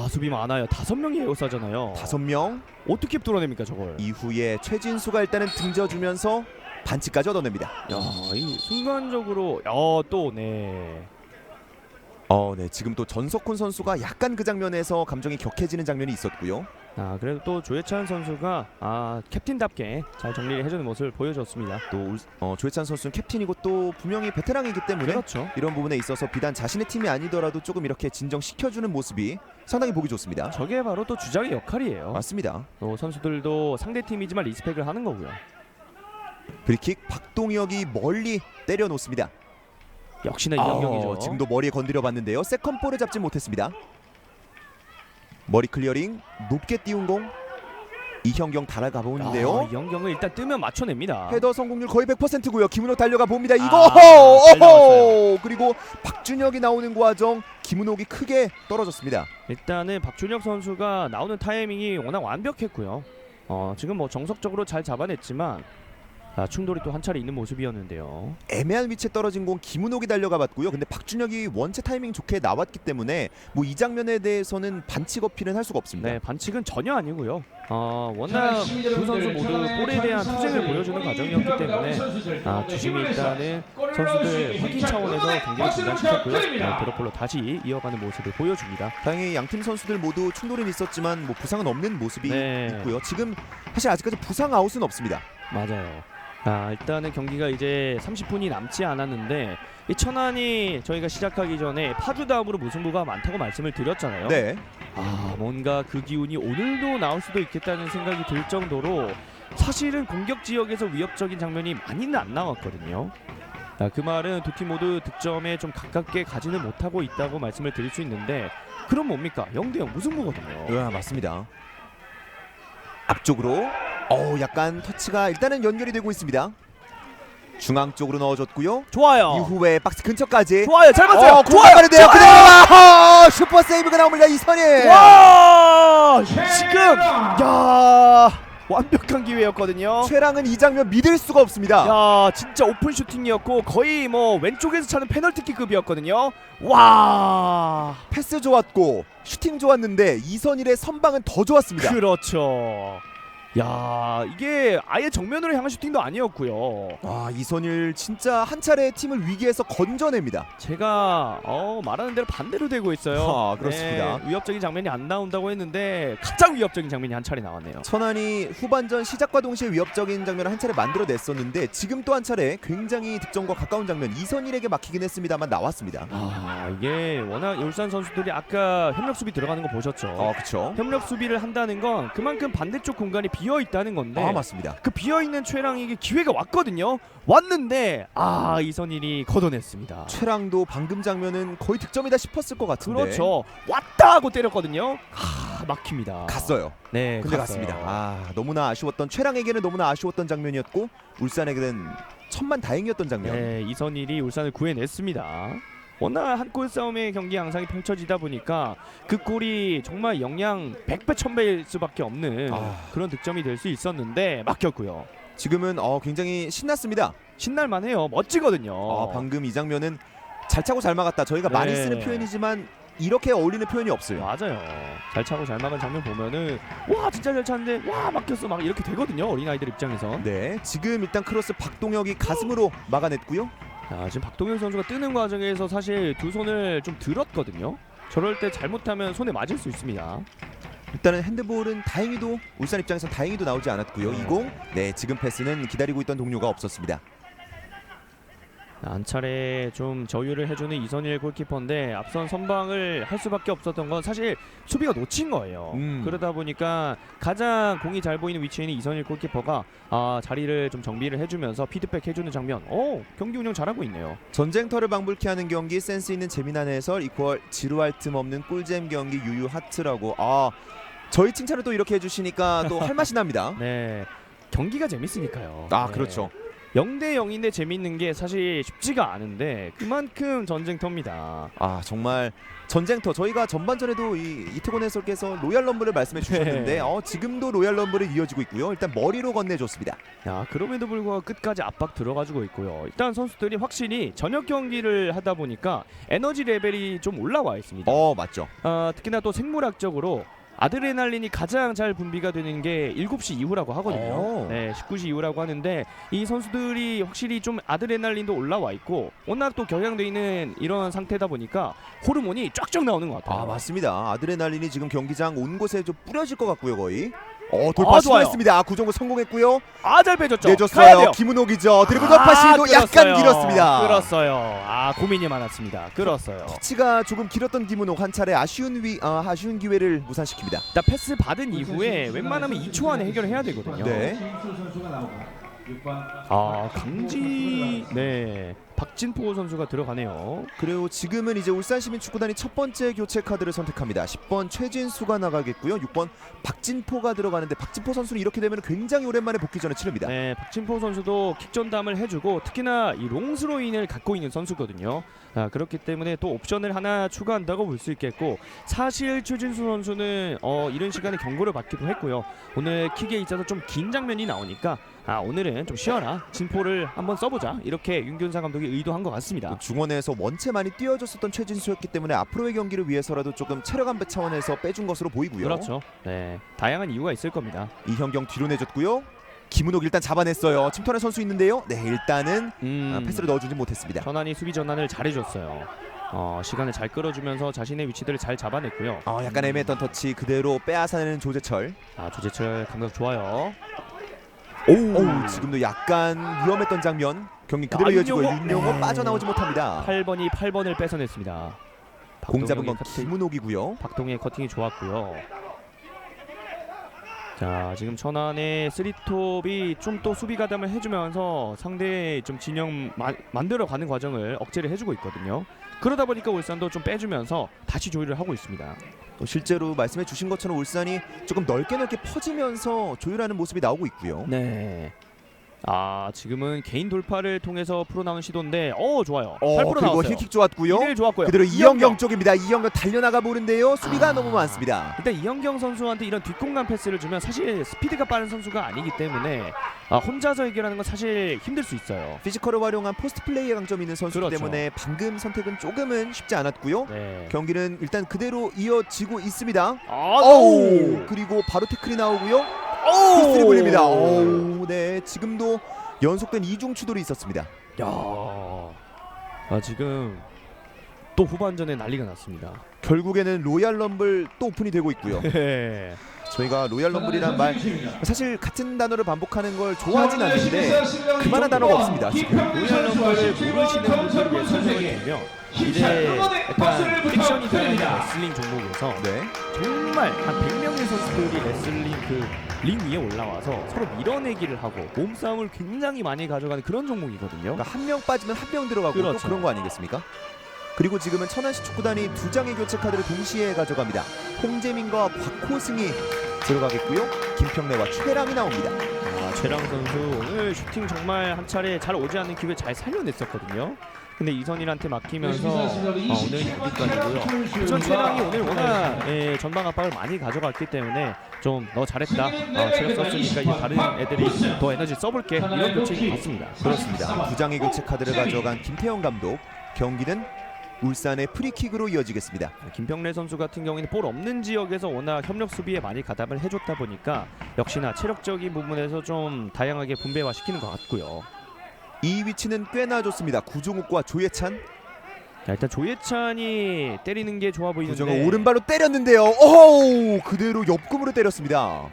수비 많아요. 5명이 에어싸잖아요. 5명. 어떻게 뚫어냅니까 저걸? 이후에 최진수가 일단은 등져주면서 반칙까지 얻어냅니다. 이 순간적으로 네. 네, 지금 또 전석훈 선수가 약간 그 장면에서 감정이 격해지는 장면이 있었고요. 그래도 또 조혜찬 선수가 캡틴답게 잘 정리를 해주는 모습을 보여줬습니다. 또 조혜찬 선수는 캡틴이고 또 분명히 베테랑이기 때문에 그렇죠. 이런 부분에 있어서 비단 자신의 팀이 아니더라도 조금 이렇게 진정시켜주는 모습이 상당히 보기 좋습니다. 저게 바로 또 주장의 역할이에요. 맞습니다. 또 선수들도 상대 팀이지만 리스펙을 하는 거고요. 프리킥 박동혁이 멀리 때려놓습니다. 역시나 이경경이죠. 지금도 머리에 건드려 봤는데요. 세컨볼을 잡지 못했습니다. 머리 클리어링 높게 띄운 공 이형경 달아가 보는데요. 이경경을 일단 뜨면 맞춰냅니다. 헤더 성공률 거의 100%고요. 김은호 달려가 봅니다. 이거 잘 나왔어요. 그리고 박준혁이 나오는 과정 김은호기 크게 떨어졌습니다. 일단은 박준혁 선수가 나오는 타이밍이 워낙 완벽했고요. 지금 뭐 정석적으로 잘 잡아냈지만 충돌이 또 한 차례 있는 모습이었는데요. 애매한 위치에 떨어진 공 김은옥이 달려가 봤고요. 근데 박준혁이 원체 타이밍 좋게 나왔기 때문에 뭐 이 장면에 대해서는 반칙 어필은 할 수가 없습니다. 네, 반칙은 전혀 아니고요. 워낙 두 선수 모두 볼에 대한 투쟁을 보여주는 과정이었기 때문에 주심이 일단은 선수들 확인 차원에서 경기를 중단시켰고요. 드롭볼로 다시 이어가는 모습을 보여줍니다. 다행히 양팀 선수들 모두 충돌은 있었지만 뭐 부상은 없는 모습이 네. 있고요. 지금 사실 아직까지 부상 아웃은 없습니다. 맞아요. 일단은 경기가 이제 30분이 남지 않았는데 이 천안이 저희가 시작하기 전에 파주 다음으로 무승부가 많다고 말씀을 드렸잖아요. 네. 뭔가 그 기운이 오늘도 나올 수도 있겠다는 생각이 들 정도로 사실은 공격 지역에서 위협적인 장면이 많이는 안 나왔거든요. 그 말은 두 팀 모두 득점에 좀 가깝게 가지는 못하고 있다고 말씀을 드릴 수 있는데 그럼 뭡니까? 0대0 무승부거든요. 맞습니다. 앞쪽으로 약간 터치가 일단은 연결이 되고 있습니다. 중앙 쪽으로 넣어줬고요. 좋아요. 이후에 박스 근처까지. 좋아요. 잘 봤어요. 좋아요. 그대로 슈퍼 세이브가 나옵니다. 이선희. 와! 지금 완벽한 기회였거든요. 최랑은 이 장면 믿을 수가 없습니다. 진짜 오픈 슈팅이었고 거의 뭐 왼쪽에서 차는 페널티킥급이었거든요. 와! 패스 좋았고 슈팅 좋았는데 이선일의 선방은 더 좋았습니다. 그렇죠. 이게 아예 정면으로 향한 슈팅도 아니었고요. 이선일 진짜 한 차례 팀을 위기에서 건져냅니다. 제가 말하는 대로 반대로 되고 있어요. 그렇습니다. 네, 위협적인 장면이 안 나온다고 했는데 가장 위협적인 장면이 한 차례 나왔네요. 천안이 후반전 시작과 동시에 위협적인 장면을 한 차례 만들어냈었는데 지금 또 한 차례 굉장히 득점과 가까운 장면 이선일에게 막히긴 했습니다만 나왔습니다. 이게 워낙 울산 선수들이 아까 협력 수비 들어가는 거 보셨죠? 그렇죠. 협력 수비를 한다는 건 그만큼 반대쪽 공간이 비어 있다는 건데 맞습니다. 그 비어 있는 최랑에게 기회가 왔거든요. 왔는데 이선일이 걷어냈습니다. 최랑도 방금 장면은 거의 득점이다 싶었을 것 같은데. 그렇죠. 왔다 하고 때렸거든요. 막힙니다. 갔어요. 네, 근데 갔어요. 갔습니다. 너무나 아쉬웠던 최랑에게는 너무나 아쉬웠던 장면이었고 울산에게는 천만 다행이었던 장면. 네, 이선일이 울산을 구해냈습니다. 워낙 한 골 싸움의 경기 양상이 펼쳐지다 보니까 그 골이 정말 영양 100배 1000배일 수밖에 없는 그런 득점이 될 수 있었는데 막혔고요. 지금은 굉장히 신났습니다. 신날만해요. 멋지거든요. 방금 이 장면은 잘 차고 잘 막았다. 저희가 많이 네. 쓰는 표현이지만 이렇게 어울리는 표현이 없어요. 맞아요. 잘 차고 잘 막은 장면 보면은 와 진짜 잘 찼는데 와 막혔어 막 이렇게 되거든요. 어린아이들 입장에서. 네, 지금 일단 크로스 박동혁이 가슴으로 막아냈고요. 자, 지금 박동현 선수가 뜨는 과정에서 사실 두 손을 좀 들었거든요. 저럴 때 잘못하면 손에 맞을 수 있습니다. 일단은 핸드볼은 다행히도 울산 입장에서 다행히도 나오지 않았고요. 네. 20. 네, 지금 패스는 기다리고 있던 동료가 없었습니다. 한 차례 좀 저유를 해주는 이선일 골키퍼인데 앞선 선방을 할 수밖에 없었던 건 사실 수비가 놓친 거예요. 그러다 보니까 가장 공이 잘 보이는 위치에 있는 이선일 골키퍼가 자리를 좀 정비를 해주면서 피드백 해주는 장면. 경기 운영 잘하고 있네요. 전쟁터를 방불케 하는 경기, 센스 있는 재미난 해설, 이퀄 지루할 틈 없는 꿀잼 경기 유유 하트라고. 저희 칭찬을 또 이렇게 해주시니까 또 할 맛이 납니다. 네, 경기가 재밌으니까요. 네. 그렇죠. 0대 0인데 재밌는 게 사실 쉽지가 않은데 그만큼 전쟁터입니다. 정말 전쟁터. 저희가 전반전에도 이태곤 해설께서 로얄 럼블을 말씀해 주셨는데 지금도 로얄 럼블을 이어지고 있고요. 일단 머리로 건네줬습니다. 그럼에도 불구하고 끝까지 압박 들어가지고 있고요. 일단 선수들이 확실히 저녁 경기를 하다 보니까 에너지 레벨이 좀 올라와 있습니다. 맞죠. 특히나 또 생물학적으로 아드레날린이 가장 잘 분비가 되는 게 7시 이후라고 하거든요. 네, 19시 이후라고 하는데 이 선수들이 확실히 좀 아드레날린도 올라와 있고 워낙 또 격양돼 있는 이런 상태다 보니까 호르몬이 쫙쫙 나오는 것 같아요. 맞습니다. 아드레날린이 지금 경기장 온 곳에 좀 뿌려질 것 같고요, 거의. 돌파 좋아요. 시도했습니다. 구종구 성공했고요. 잘 빼줬죠. 내줬어요. 김은옥이죠. 드리블 돌파 시도 약간 길었습니다. 끌었어요. 고민이 많았습니다. 끌었어요. 터치가 조금 길었던 김은옥 한 차례 아쉬운 기회를 무산시킵니다. 일단 패스 받은 이후에 웬만하면 2초 안에 해결을 해야 되거든요. 네. 강지 박진포 선수가 들어가네요. 그리고 지금은 이제 울산시민축구단이 첫 번째 교체 카드를 선택합니다. 10번 최진수가 나가겠고요. 6번 박진포가 들어가는데 박진포 선수는 이렇게 되면 굉장히 오랜만에 복귀전을 치릅니다. 네, 박진포 선수도 킥전담을 해주고 특히나 이 롱스로인을 갖고 있는 선수거든요. 그렇기 때문에 또 옵션을 하나 추가한다고 볼 수 있겠고 사실 최진수 선수는 이런 시간에 경고를 받기도 했고요. 오늘 킥에 있어서 좀 긴 장면이 나오니까 오늘은 좀 쉬어라. 진포를 한번 써보자. 이렇게 윤균상 감독이 의도한 것 같습니다. 중원에서 원체 많이 뛰어줬었던 최진수였기 때문에 앞으로의 경기를 위해서라도 조금 체력 안배 차원에서 빼준 것으로 보이고요. 그렇죠. 네, 다양한 이유가 있을 겁니다. 이현경 뒤로 내줬고요. 김은옥 일단 잡아냈어요. 침투하는 선수 있는데요. 네, 일단은 패스를 넣어주지 못했습니다. 전환이 수비 전환을 잘해줬어요. 시간을 잘 끌어주면서 자신의 위치들을 잘 잡아냈고요. 약간 애매했던 터치 그대로 빼앗아내는 조재철. 조재철 감각 좋아요. 지금도 약간 위험했던 장면. 경기 그대로 이어지고 윤용호 빠져나오지 못합니다. 8번을 뺏어냈습니다. 공 잡은 건 김은옥이고요. 박동의 커팅이 좋았고요. 자, 지금 천안의 쓰리톱이 좀 또 수비 가담을 해주면서 상대의 좀 진영 만들어가는 과정을 억제를 해주고 있거든요. 그러다 보니까 울산도 좀 빼주면서 다시 조율을 하고 있습니다. 또 실제로 말씀해 주신 것처럼 울산이 조금 넓게 퍼지면서 조율하는 모습이 나오고 있고요. 네. 지금은 개인 돌파를 통해서 풀어나온 시도인데 좋아요. 8% 그리고 나왔어요. 힐킥 좋았고요. 이대 좋았고요. 그대로 이현경 쪽입니다. 이현경 달려나가 보는데요. 수비가 너무 많습니다. 일단 이현경 선수한테 이런 뒷공간 패스를 주면 사실 스피드가 빠른 선수가 아니기 때문에 혼자서 해결하는 건 사실 힘들 수 있어요. 피지컬을 활용한 포스트 플레이의 강점이 있는 선수이기 그렇죠. 때문에 방금 선택은 조금은 쉽지 않았고요. 네. 경기는 일단 그대로 이어지고 있습니다. 그리고 바로 태클이 나오고요. 피스를 불립니다. 네, 지금도 연속된 이중 추돌이 있었습니다. 지금 또 후반전에 난리가 났습니다. 결국에는 로얄 럼블 또 오픈이 되고 있고요. 네. 저희가 로얄 럼블이란 말 사실 같은 단어를 반복하는 걸 좋아하진 않는데 그만한 단어가 없습니다. 지금 로얄 럼블을 모르시는 분들을 위해 설명을 드리면 이제 약간 픽션이 들어있는 레슬링 종목에서 정말 한 100명의 선수들이 레슬링 링 위에 올라와서 서로 밀어내기를 하고 몸싸움을 굉장히 많이 가져가는 그런 종목이거든요. 그러니까 한 명 빠지면 한 명 들어가고 그렇죠. 또 그런 거 아니겠습니까? 그리고 지금은 천안시 축구단이 2장의 교체 카드를 동시에 가져갑니다. 홍재민과 곽호승이 들어가겠고요. 김평래와 최랑이 나옵니다. 최랑 선수 오늘 슈팅 정말 한 차례 잘 오지 않는 기회 잘 살려냈었거든요. 근데 이선일한테 막히면서 오늘 여기까지고요. 우선 최랑이 오늘 워낙 전방 압박을 많이 가져갔기 때문에 좀 너 잘했다. 체력 썼으니까 이제 다른 애들이 더 에너지 써볼게. 이런 교체인 것 같습니다. 그렇습니다. 2장의 교체 카드를 가져간 김태형 감독. 경기는 울산의 프리킥으로 이어지겠습니다. 김평래 선수 같은 경우에는 볼 없는 지역에서 워낙 협력 수비에 많이 가담을 해줬다 보니까 역시나 체력적인 부분에서 좀 다양하게 분배화시키는 것 같고요. 이 위치는 꽤나 좋습니다. 구종욱과 조예찬. 자, 일단 조예찬이 때리는 게 좋아 보이는데 구종욱 오른발로 때렸는데요. 오, 그대로 옆구무로 때렸습니다.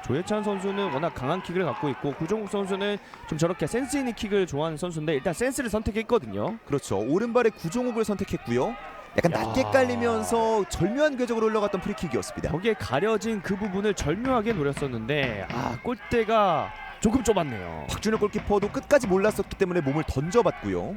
조예찬 선수는 워낙 강한 킥을 갖고 있고 구종욱 선수는 좀 저렇게 센스 있는 킥을 좋아하는 선수인데 일단 센스를 선택했거든요. 그렇죠. 오른발에 구종욱을 선택했고요. 약간 낮게 야. 깔리면서 절묘한 궤적으로 흘러갔던 프리킥이었습니다. 거기에 가려진 그 부분을 절묘하게 노렸었는데 골대가 조금 좁았네요. 박준혁 골키퍼도 끝까지 몰랐었기 때문에 몸을 던져봤고요.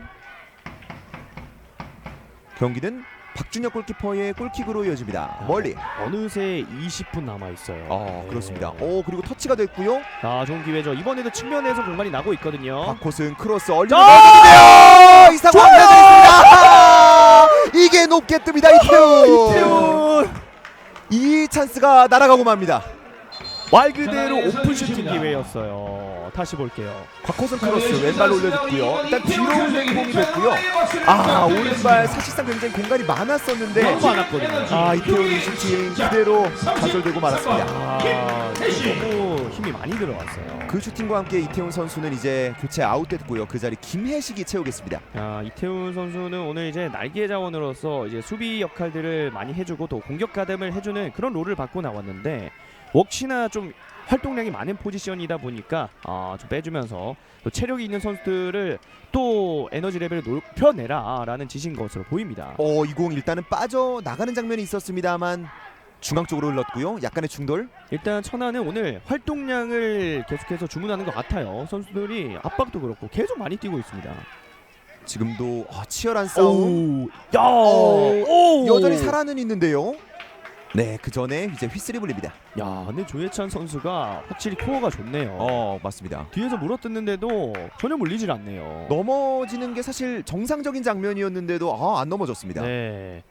경기는 박준혁 골키퍼의 골킥으로 이어집니다. 멀리. 어느새 20분 남아 있어요. 그렇습니다. 그리고 터치가 됐고요. 좋은 기회죠. 이번에도 측면에서 공간이 나고 있거든요. 박호승 크로스 얼리는데요. 이상황 되었습니다. 이게 높게 뜹니다. 이태훈. 이 찬스가 날아가고 맙니다. 말 그대로 오픈 슈팅 기회였어요. 다시 볼게요. 박호승 크로스 왼발 올려줬고요. 일단 뒤로 올린 공이 됐고요. 오른발 사실상 굉장히 공간이 많았었는데 너무 많았거든요. 이태훈 슈팅 그대로 좌절되고 말았습니다. 너무 힘이 많이 들어갔어요. 그 슈팅과 함께 이태훈 선수는 이제 교체 아웃됐고요. 그 자리 김혜식이 채우겠습니다. 이태훈 선수는 오늘 이제 날개 자원으로서 이제 수비 역할들을 많이 해주고 또 공격 가담을 해주는 그런 롤을 받고 나왔는데 역시나 좀 활동량이 많은 포지션이다 보니까 좀 빼주면서 또 체력이 있는 선수들을 또 에너지 레벨을 높여내라라는 지시인 것으로 보입니다. 이 공 일단은 빠져나가는 장면이 있었습니다만 중앙 쪽으로 흘렀고요. 약간의 충돌. 일단 천안은 오늘 활동량을 계속해서 주문하는 것 같아요. 선수들이 압박도 그렇고 계속 많이 뛰고 있습니다. 지금도 치열한 싸움. 오! 여전히 살아는 있는데요. 네, 그 전에 이제 휘슬이 불립니다. 근데 조예찬 선수가 확실히 코어가 좋네요. 맞습니다. 뒤에서 물어뜯는데도 전혀 물리질 않네요. 넘어지는 게 사실 정상적인 장면이었는데도 안 넘어졌습니다. 네.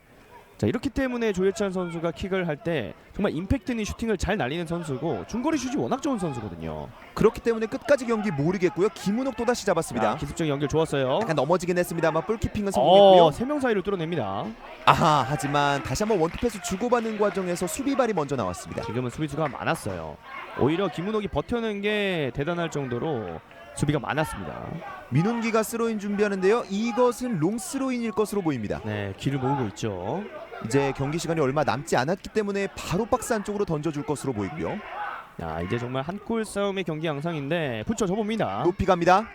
자, 이렇기 때문에 조예찬 선수가 킥을 할 때 정말 임팩트 있는 슈팅을 잘 날리는 선수고 중거리 슛이 워낙 좋은 선수거든요. 그렇기 때문에 끝까지 경기 모르겠고요. 김은옥 또 다시 잡았습니다. 기습적인 연결 좋았어요. 약간 넘어지긴 했습니다만 볼키핑은 성공했고요. 3명 사이로 뚫어냅니다. 하지만 다시 한번 원투패스 주고받는 과정에서 수비발이 먼저 나왔습니다. 지금은 수비수가 많았어요. 오히려 김은옥이 버텨낸 게 대단할 정도로 수비가 많았습니다. 민훈기가 스로인 준비하는데요. 이것은 롱스로인일 것으로 보입니다. 네, 길을 모으고 있죠. 이제 경기 시간이 얼마 남지 않았기 때문에 바로 박스 안쪽으로 던져줄 것으로 보이고요. 이제 정말 한 골 싸움의 경기 양상인데 붙여줘봅니다. 높이 갑니다.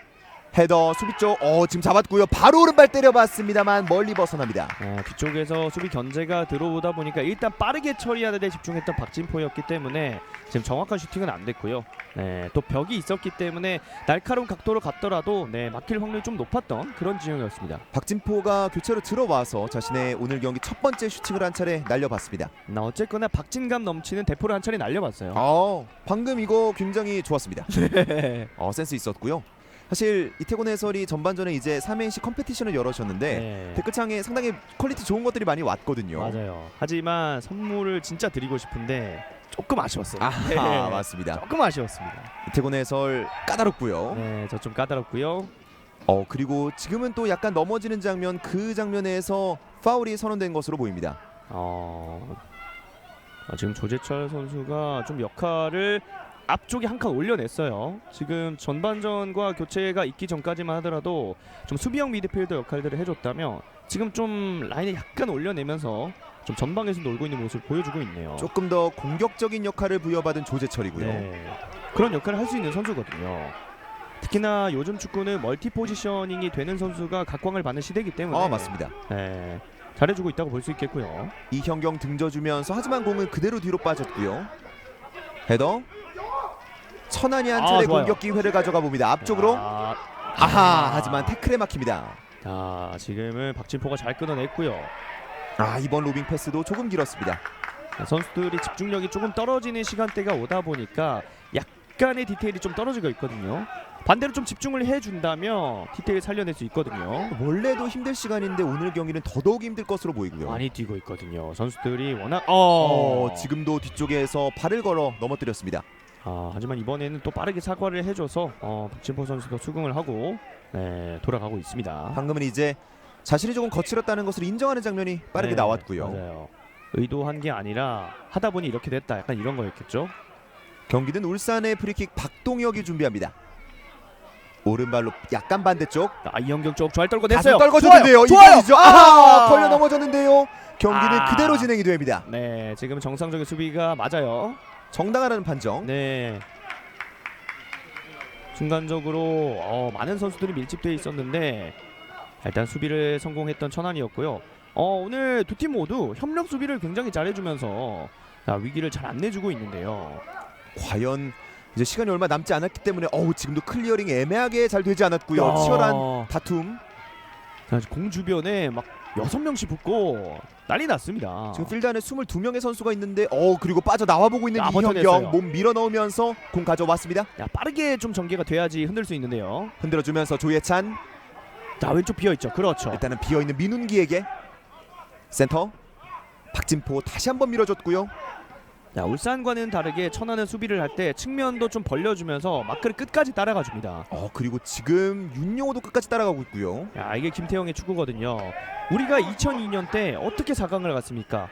헤더 수비 쪽 지금 잡았고요. 바로 오른발 때려봤습니다만 멀리 벗어납니다. 뒤쪽에서 수비 견제가 들어오다 보니까 일단 빠르게 처리하는 데 집중했던 박진포였기 때문에 지금 정확한 슈팅은 안 됐고요. 또 벽이 있었기 때문에 날카로운 각도로 갔더라도 막힐 확률이 좀 높았던 그런 지형이었습니다. 박진포가 교체로 들어와서 자신의 오늘 경기 첫 번째 슈팅을 한 차례 날려봤습니다. 어쨌거나 박진감 넘치는 대포를 한 차례 날려봤어요. 방금 이거 굉장히 좋았습니다. 센스 있었고요. 사실 이태곤 해설이 전반전에 이제 3행시 컴페티션을 열어줬는데 댓글창에 상당히 퀄리티 좋은 것들이 많이 왔거든요. 맞아요. 하지만 선물을 진짜 드리고 싶은데 조금 아쉬웠어요. 맞습니다. 조금 아쉬웠습니다. 이태곤 해설 까다롭고요. 저 좀 까다롭고요. 그리고 지금은 또 약간 넘어지는 장면, 그 장면에서 파울이 선언된 것으로 보입니다. 지금 조재철 선수가 좀 역할을 앞쪽에 한 칸 올려냈어요. 지금 전반전과 교체가 있기 전까지만 하더라도 좀 수비형 미드필더 역할들을 해줬다면 지금 좀 라인을 약간 올려내면서 좀 전방에서 놀고 있는 모습을 보여주고 있네요. 조금 더 공격적인 역할을 부여받은 조재철이고요. 그런 역할을 할 수 있는 선수거든요. 특히나 요즘 축구는 멀티 포지셔닝이 되는 선수가 각광을 받는 시대이기 때문에 맞습니다. 잘해주고 있다고 볼 수 있겠고요. 이현경 등져주면서 하지만 공은 그대로 뒤로 빠졌고요. 헤더 천안이 한 차례 공격 기회를 가져가 봅니다. 앞쪽으로 하지만 태클에 막힙니다. 지금은 박진포가 잘 끊어냈고요. 이번 로빙 패스도 조금 길었습니다. 선수들이 집중력이 조금 떨어지는 시간대가 오다 보니까 약간의 디테일이 좀 떨어지고 있거든요. 반대로 좀 집중을 해준다면 디테일 살려낼 수 있거든요. 원래도 힘들 시간인데 오늘 경기는 더더욱 힘들 것으로 보이고요. 많이 뛰고 있거든요. 선수들이 워낙 지금도 뒤쪽에서 발을 걸어 넘어뜨렸습니다. 하지만 이번에는 또 빠르게 사과를 해줘서 박진포 선수도 수긍을 하고 돌아가고 있습니다. 방금은 이제 자신이 조금 거칠었다는 것을 인정하는 장면이 빠르게 네, 나왔고요. 맞아요. 의도한 게 아니라 하다 보니 이렇게 됐다. 약간 이런 거였겠죠. 경기는 울산의 프리킥 박동혁이 준비합니다. 오른발로 약간 반대쪽. 이영경 쪽 잘 떨고 가슴 냈어요. 떨궈줬는데요. 좋아요. 이번이죠. 아! 걸려 넘어졌는데요. 경기는 아. 그대로 진행이 됩니다. 네, 지금 정상적인 수비가 맞아요. 정당하다는 판정. 네. 순간적으로 많은 선수들이 밀집되어 있었는데 일단 수비를 성공했던 천안이었고요. 오늘 두 팀 모두 협력 수비를 굉장히 잘해주면서 위기를 잘 안 내주고 있는데요. 과연 이제 시간이 얼마 남지 않았기 때문에 지금도 클리어링이 애매하게 잘 되지 않았고요. 치열한 다툼. 공 주변에 막 6명씩 붙고 난리 났습니다. 지금 필드 안에 22명의 선수가 있는데 그리고 빠져나와 보고 있는 버텨냈어요. 이현경 몸 밀어넣으면서 공 가져왔습니다. 빠르게 좀 전개가 돼야지 흔들 수 있는데요. 흔들어주면서 조예찬. 왼쪽 비어있죠. 그렇죠. 일단은 비어있는 민훈기에게 센터 박진포 다시 한번 밀어줬고요. 울산과는 다르게 천안은 수비를 할 때 측면도 좀 벌려주면서 마크를 끝까지 따라가 줍니다. 그리고 지금 윤용호도 끝까지 따라가고 있고요. 이게 김태형의 축구거든요. 우리가 2002년 때 어떻게 4강을 갔습니까?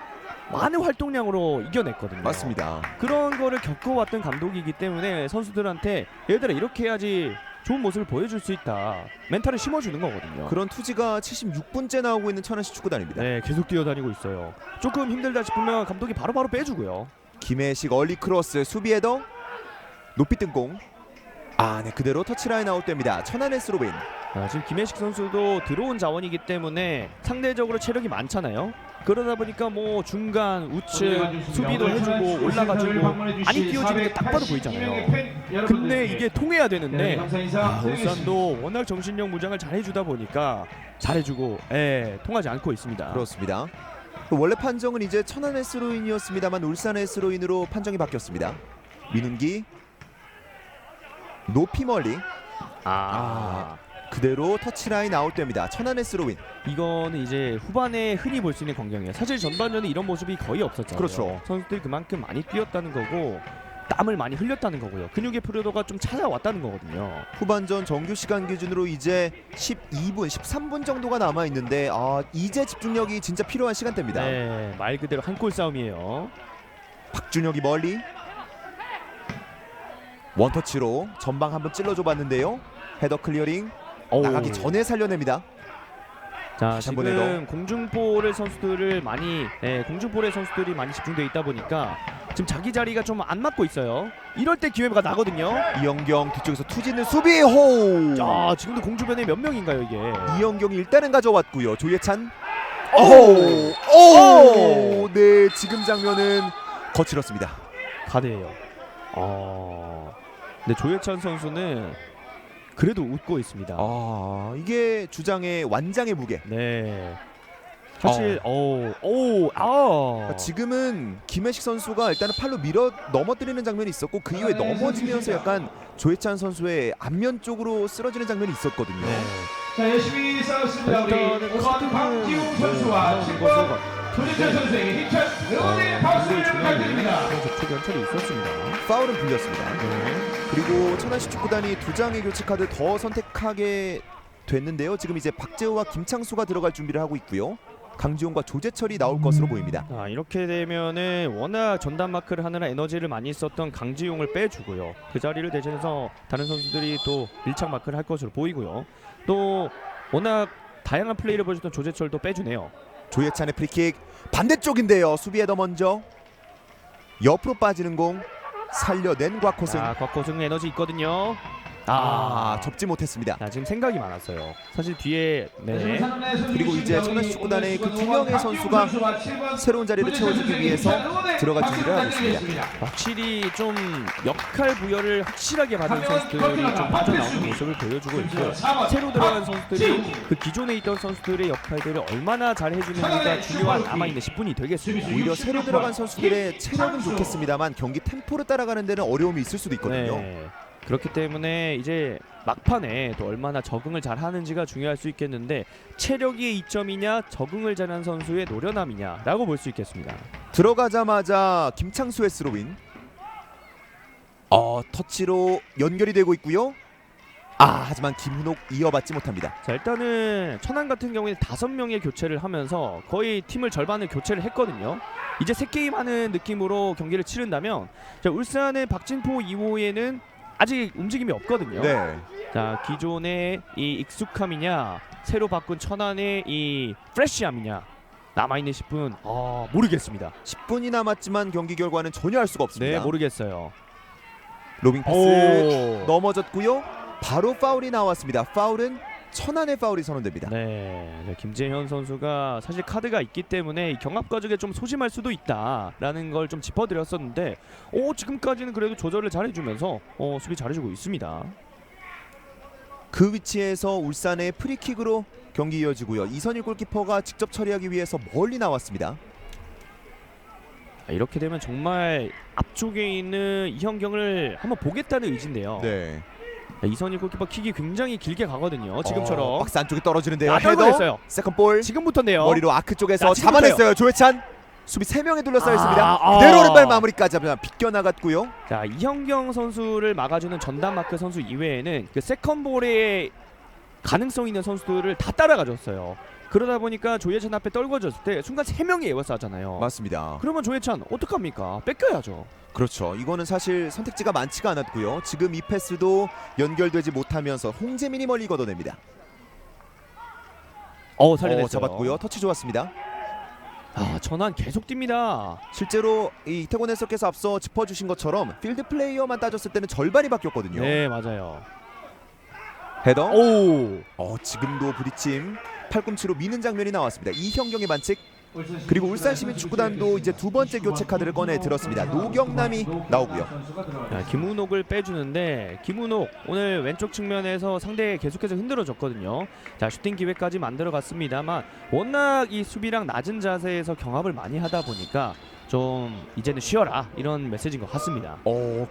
많은 활동량으로 이겨냈거든요. 맞습니다. 그런 거를 겪어왔던 감독이기 때문에 선수들한테 얘들아 이렇게 해야지 좋은 모습을 보여줄 수 있다. 멘탈을 심어주는 거거든요. 그런 투지가 76분째 나오고 있는 천안시 축구단입니다. 네, 계속 뛰어다니고 있어요. 조금 힘들다 싶으면 감독이 바로바로 빼주고요. 김혜식 얼리 크로스 수비 헤더 높이 뜬 공. 네, 그대로 터치라인 아웃됩니다. 천안의 스로빈. 지금 김혜식 선수도 들어온 자원이기 때문에 상대적으로 체력이 많잖아요. 그러다 보니까 뭐 중간 우측 수비도 해주고 올라가주고 많이 뛰어주는 게 딱 봐도 보이잖아요. 근데 이게 통해야 되는데 울산도 워낙 정신력 무장을 잘 해주다 보니까 잘해주고 통하지 않고 있습니다. 그렇습니다. 원래 판정은 이제 천안의 스로인이었습니다만 울산의 스로인으로 판정이 바뀌었습니다. 민훈기 높이 멀리 그대로 터치라인 아웃됩니다. 천안의 스로인. 이거는 이제 후반에 흔히 볼 수 있는 광경이에요. 사실 전반전에 이런 모습이 거의 없었잖아요. 그렇죠. 선수들이 그만큼 많이 뛰었다는 거고 땀을 많이 흘렸다는 거고요. 근육의 피로도가 좀 찾아왔다는 거거든요. 후반전 정규 시간 기준으로 이제 12분, 13분 정도가 남아 있는데 이제 집중력이 진짜 필요한 시간대입니다. 네, 말 그대로 한 골 싸움이에요. 박준혁이 멀리 원터치로 전방 한번 찔러줘 봤는데요. 헤더 클리어링 나가기 전에 살려냅니다. 자, 다시 한번 지금 헤더. 공중볼의 선수들을 많이 공중볼의 선수들이 많이 집중돼 있다 보니까 지금 자기 자리가 좀 안 맞고 있어요. 이럴 때 기회가 나거든요. 이영경 뒤쪽에서 투지는 수비 호. 자, 지금도 공주변에 몇 명인가요 이게? 이영경이 일단은 가져왔고요. 조예찬. 네, 지금 장면은 거칠었습니다. 가드예요. 근데 조혜찬 선수는 그래도 웃고 있습니다. 이게 주장의 완장의 무게. 네. 사실 지금은 김혜식 선수가 일단은 팔로 밀어 넘어뜨리는 장면이 있었고 그 이후에 넘어지면서 약간 조혜찬 선수의 앞면 쪽으로 쓰러지는 장면이 있었거든요. 자, 열심히 싸웠습니다. 우리 일단은 오선 박지웅 선수와 조재찬 선수에게 힘찬 응원의 박수를 부탁드립니다. 접촉 연철이 있었습니다. 파울은 불렸습니다. 그리고 천안시 축구단이 두 장의 교체 카드 더 선택하게 됐는데요. 지금 이제 박재호와 김창수가 들어갈 준비를 하고 있고요. 강지용과 조재철이 나올 것으로 보입니다. 이렇게 되면은 워낙 전담 마크를 하느라 에너지를 많이 썼던 강지용을 빼주고요. 그 자리를 대신해서 다른 선수들이 또 밀착 마크를 할 것으로 보이고요. 또 워낙 다양한 플레이를 보여줬던 조재철도 빼주네요. 조예찬의 프리킥 반대쪽인데요. 수비 헤더 먼저 옆으로 빠지는 공 살려낸 곽호승. 곽호승 에너지 있거든요. 접지 못했습니다. 지금 생각이 많았어요. 사실 뒤에 그리고 이제 천안시 축구단의 그 두 명의 선수가 새로운 자리를 채워주기 위해서 들어갈 준비를 하고 있습니다. 확실히 좀 역할 부여를 확실하게 받은 선수들이 좀 빠져나오는 모습을 보여주고 있고 새로 들어간 선수들이 그 기존에 있던 선수들의 역할들을 얼마나 잘 해주는지가 중요한 남아있는 10분이 되겠습니다. 오히려 새로 들어간 선수들의 체력은 좋겠습니다만 경기 템포를 따라가는 데는 어려움이 있을 수도 있거든요. 그렇기 때문에 이제 막판에 또 얼마나 적응을 잘 하는지가 중요할 수 있겠는데 체력이 이점이냐 적응을 잘하는 선수의 노련함이냐라고 볼 수 있겠습니다. 들어가자마자 김창수의 스로인 터치로 연결이 되고 있고요. 하지만 김훈옥 이어받지 못합니다. 자, 일단은 천안 같은 경우에는 5명의 교체를 하면서 거의 팀을 절반을 교체를 했거든요. 이제 3게임 하는 느낌으로 경기를 치른다면, 자, 울산의 박진포 2호에는 아직 움직임이 없거든요. 네. 자, 기존의 이 익숙함이냐 새로 바꾼 천안의 이 프레시함이냐 남아있는 10분 모르겠습니다. 10분이 남았지만 경기 결과는 전혀 알 수가 없습니다. 네, 모르겠어요. 로빙 패스 넘어졌고요. 바로 파울이 나왔습니다. 파울은 천안의 파울이 선언됩니다. 네, 김재현 선수가 사실 카드가 있기 때문에 이 경합 과정에 좀 소심할 수도 있다라는 걸 좀 짚어드렸었는데, 지금까지는 그래도 조절을 잘해주면서 수비 잘해주고 있습니다. 그 위치에서 울산의 프리킥으로 경기 이어지고요. 이선일 골키퍼가 직접 처리하기 위해서 멀리 나왔습니다. 이렇게 되면 정말 앞쪽에 있는 이현경을 한번 보겠다는 의지인데요. 네. 이선일 골키퍼 킥이 굉장히 길게 가거든요. 지금처럼. 박스 안쪽에 떨어지는데요. 아, 헤더. 떨궈냈어요. 세컨 볼. 지금부터인데요. 머리로 아크 쪽에서 자, 지금부터요. 잡아냈어요. 조회찬. 수비 3명에 둘러싸여 있습니다. 아. 그대로 오른발 마무리까지 하면 비껴나갔고요. 자, 이현경 선수를 막아주는 전담 마크 선수 이외에는 그 세컨볼에 가능성 있는 선수들을 다 따라가줬어요. 그러다 보니까 조예찬 앞에 떨궈졌을 때 순간 3명이 에워싸잖아요. 맞습니다. 그러면 조예찬 어떡합니까? 뺏겨야죠. 그렇죠. 이거는 사실 선택지가 많지가 않았고요. 지금 이 패스도 연결되지 못하면서 홍재민이 멀리 걷어냅니다. 살려냈어요. 잡았고요. 터치 좋았습니다. 천안 계속 뜁니다. 실제로 이 이태곤 해설께서 앞서 짚어주신 것처럼 필드 플레이어만 따졌을 때는 절반이 바뀌었거든요. 네, 맞아요. 헤더. 오! 지금도 부딪힘 팔꿈치로 미는 장면이 나왔습니다. 이현경의 반칙. 그리고 울산시민축구단도 이제 2번째 교체 카드를 꺼내 들었습니다. 노경남이 나오고요. 자, 김은옥을 빼주는데 김은옥 오늘 왼쪽 측면에서 상대 계속해서 흔들어줬거든요. 자, 슈팅 기회까지 만들어갔습니다만 워낙 이 수비랑 낮은 자세에서 경합을 많이 하다 보니까 좀 이제는 쉬어라 이런 메시지인 것 같습니다.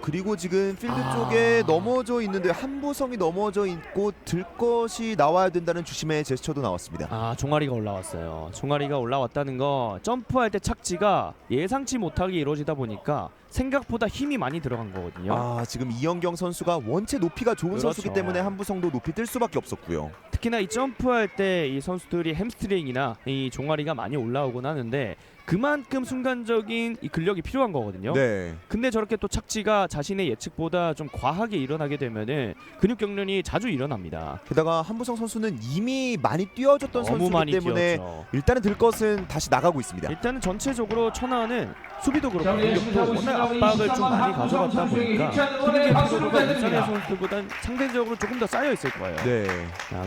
그리고 지금 필드 쪽에 넘어져 있는데 한보성이 넘어져 있고 들 것이 나와야 된다는 주심의 제스처도 나왔습니다. 종아리가 올라왔어요. 종아리가 올라왔다는 거 점프할 때 착지가 예상치 못하게 이루어지다 보니까 생각보다 힘이 많이 들어간 거거든요. 지금 이현경 선수가 원체 높이가 좋은 그렇죠. 선수기 때문에 한보성도 높이 뜰 수밖에 없었고요. 특히나 이 점프할 때 이 선수들이 햄스트링이나 이 종아리가 많이 올라오곤 하는데 그만큼 순간적인 이 근력이 필요한 거거든요. 네. 근데 저렇게 또 착지가 자신의 예측보다 좀 과하게 일어나게 되면은 근육 경련이 자주 일어납니다. 게다가 한보성 선수는 이미 많이 뛰어줬던 너무 선수이기 많이 때문에 뛰었죠. 일단은 들 것은 다시 나가고 있습니다. 일단은 전체적으로 천안은 수비도 그렇고 자, 공격도 워낙 압박을 좀 많이 가져갔다 보니까 힘의 피로도가 울산의 선수들보단 상대적으로 조금 더 쌓여 있을 거예요. 네.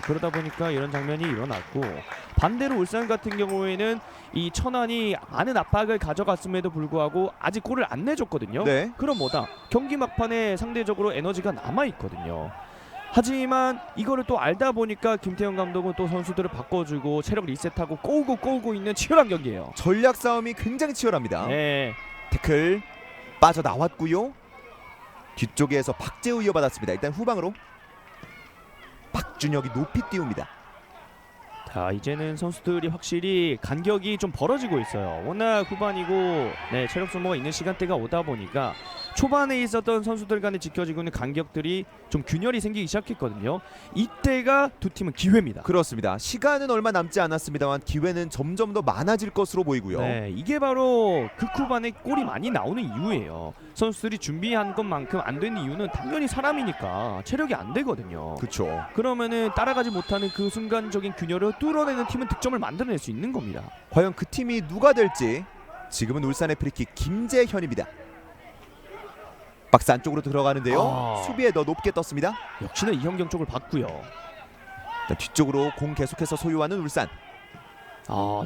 그러다 보니까 이런 장면이 일어났고, 반대로 울산 같은 경우에는 이 천안이 많은 압박을 가져갔음에도 불구하고 아직 골을 안 내줬거든요. 네. 그럼 뭐다? 경기 막판에 상대적으로 에너지가 남아 있거든요. 하지만 이거를 또 알다 보니까 김태형 감독은 또 선수들을 바꿔주고 체력 리셋하고 꼬우고 있는 치열한 경기예요. 전략 싸움이 굉장히 치열합니다. 네. 태클 빠져나왔고요. 뒤쪽에서 박재우 이어받았습니다. 일단 후방으로 박준혁이 높이 띄웁니다. 자, 이제는 선수들이 확실히 간격이 좀 벌어지고 있어요. 워낙 후반이고 체력 소모가 있는 시간대가 오다 보니까 초반에 있었던 선수들 간에 지켜지고 있는 간격들이 좀 균열이 생기기 시작했거든요. 이때가 두 팀은 기회입니다. 그렇습니다. 시간은 얼마 남지 않았습니다만 기회는 점점 더 많아질 것으로 보이고요. 네, 이게 바로 극후반에 골이 많이 나오는 이유예요. 선수들이 준비한 것만큼 안 되는 이유는 당연히 사람이니까 체력이 안 되거든요. 그렇죠. 그러면은 따라가지 못하는 그 순간적인 균열을 뚫어내는 팀은 득점을 만들어낼 수 있는 겁니다. 과연 그 팀이 누가 될지. 지금은 울산의 프리킥 김재현입니다. 박스 안쪽으로 들어가는데요. 수비에 더 높게 떴습니다. 역시나 이현경 쪽을 봤고요. 뒤쪽으로 공 계속해서 소유하는 울산.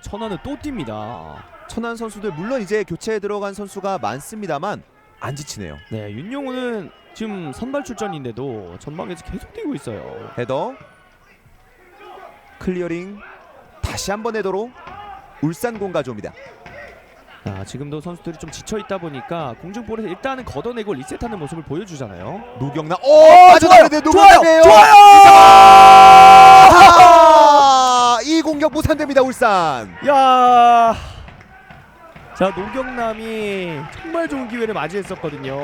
천안은 또 뜁니다. 천안 선수들 물론 이제 교체에 들어간 선수가 많습니다만 안 지치네요. 네, 윤용호는 지금 선발 출전인데도 전방에서 계속 뛰고 있어요. 헤더 클리어링 다시 한번 헤더로 울산 공 가져옵니다. 지금도 선수들이 좀 지쳐있다 보니까 공중볼에서 일단은 걷어내고 리셋하는 모습을 보여주잖아요. 노경남 빠져나가는데 노경남이에요. 좋아요. 이 공격 무산됩니다. 울산. 야, 자, 노경남이 정말 좋은 기회를 맞이했었거든요.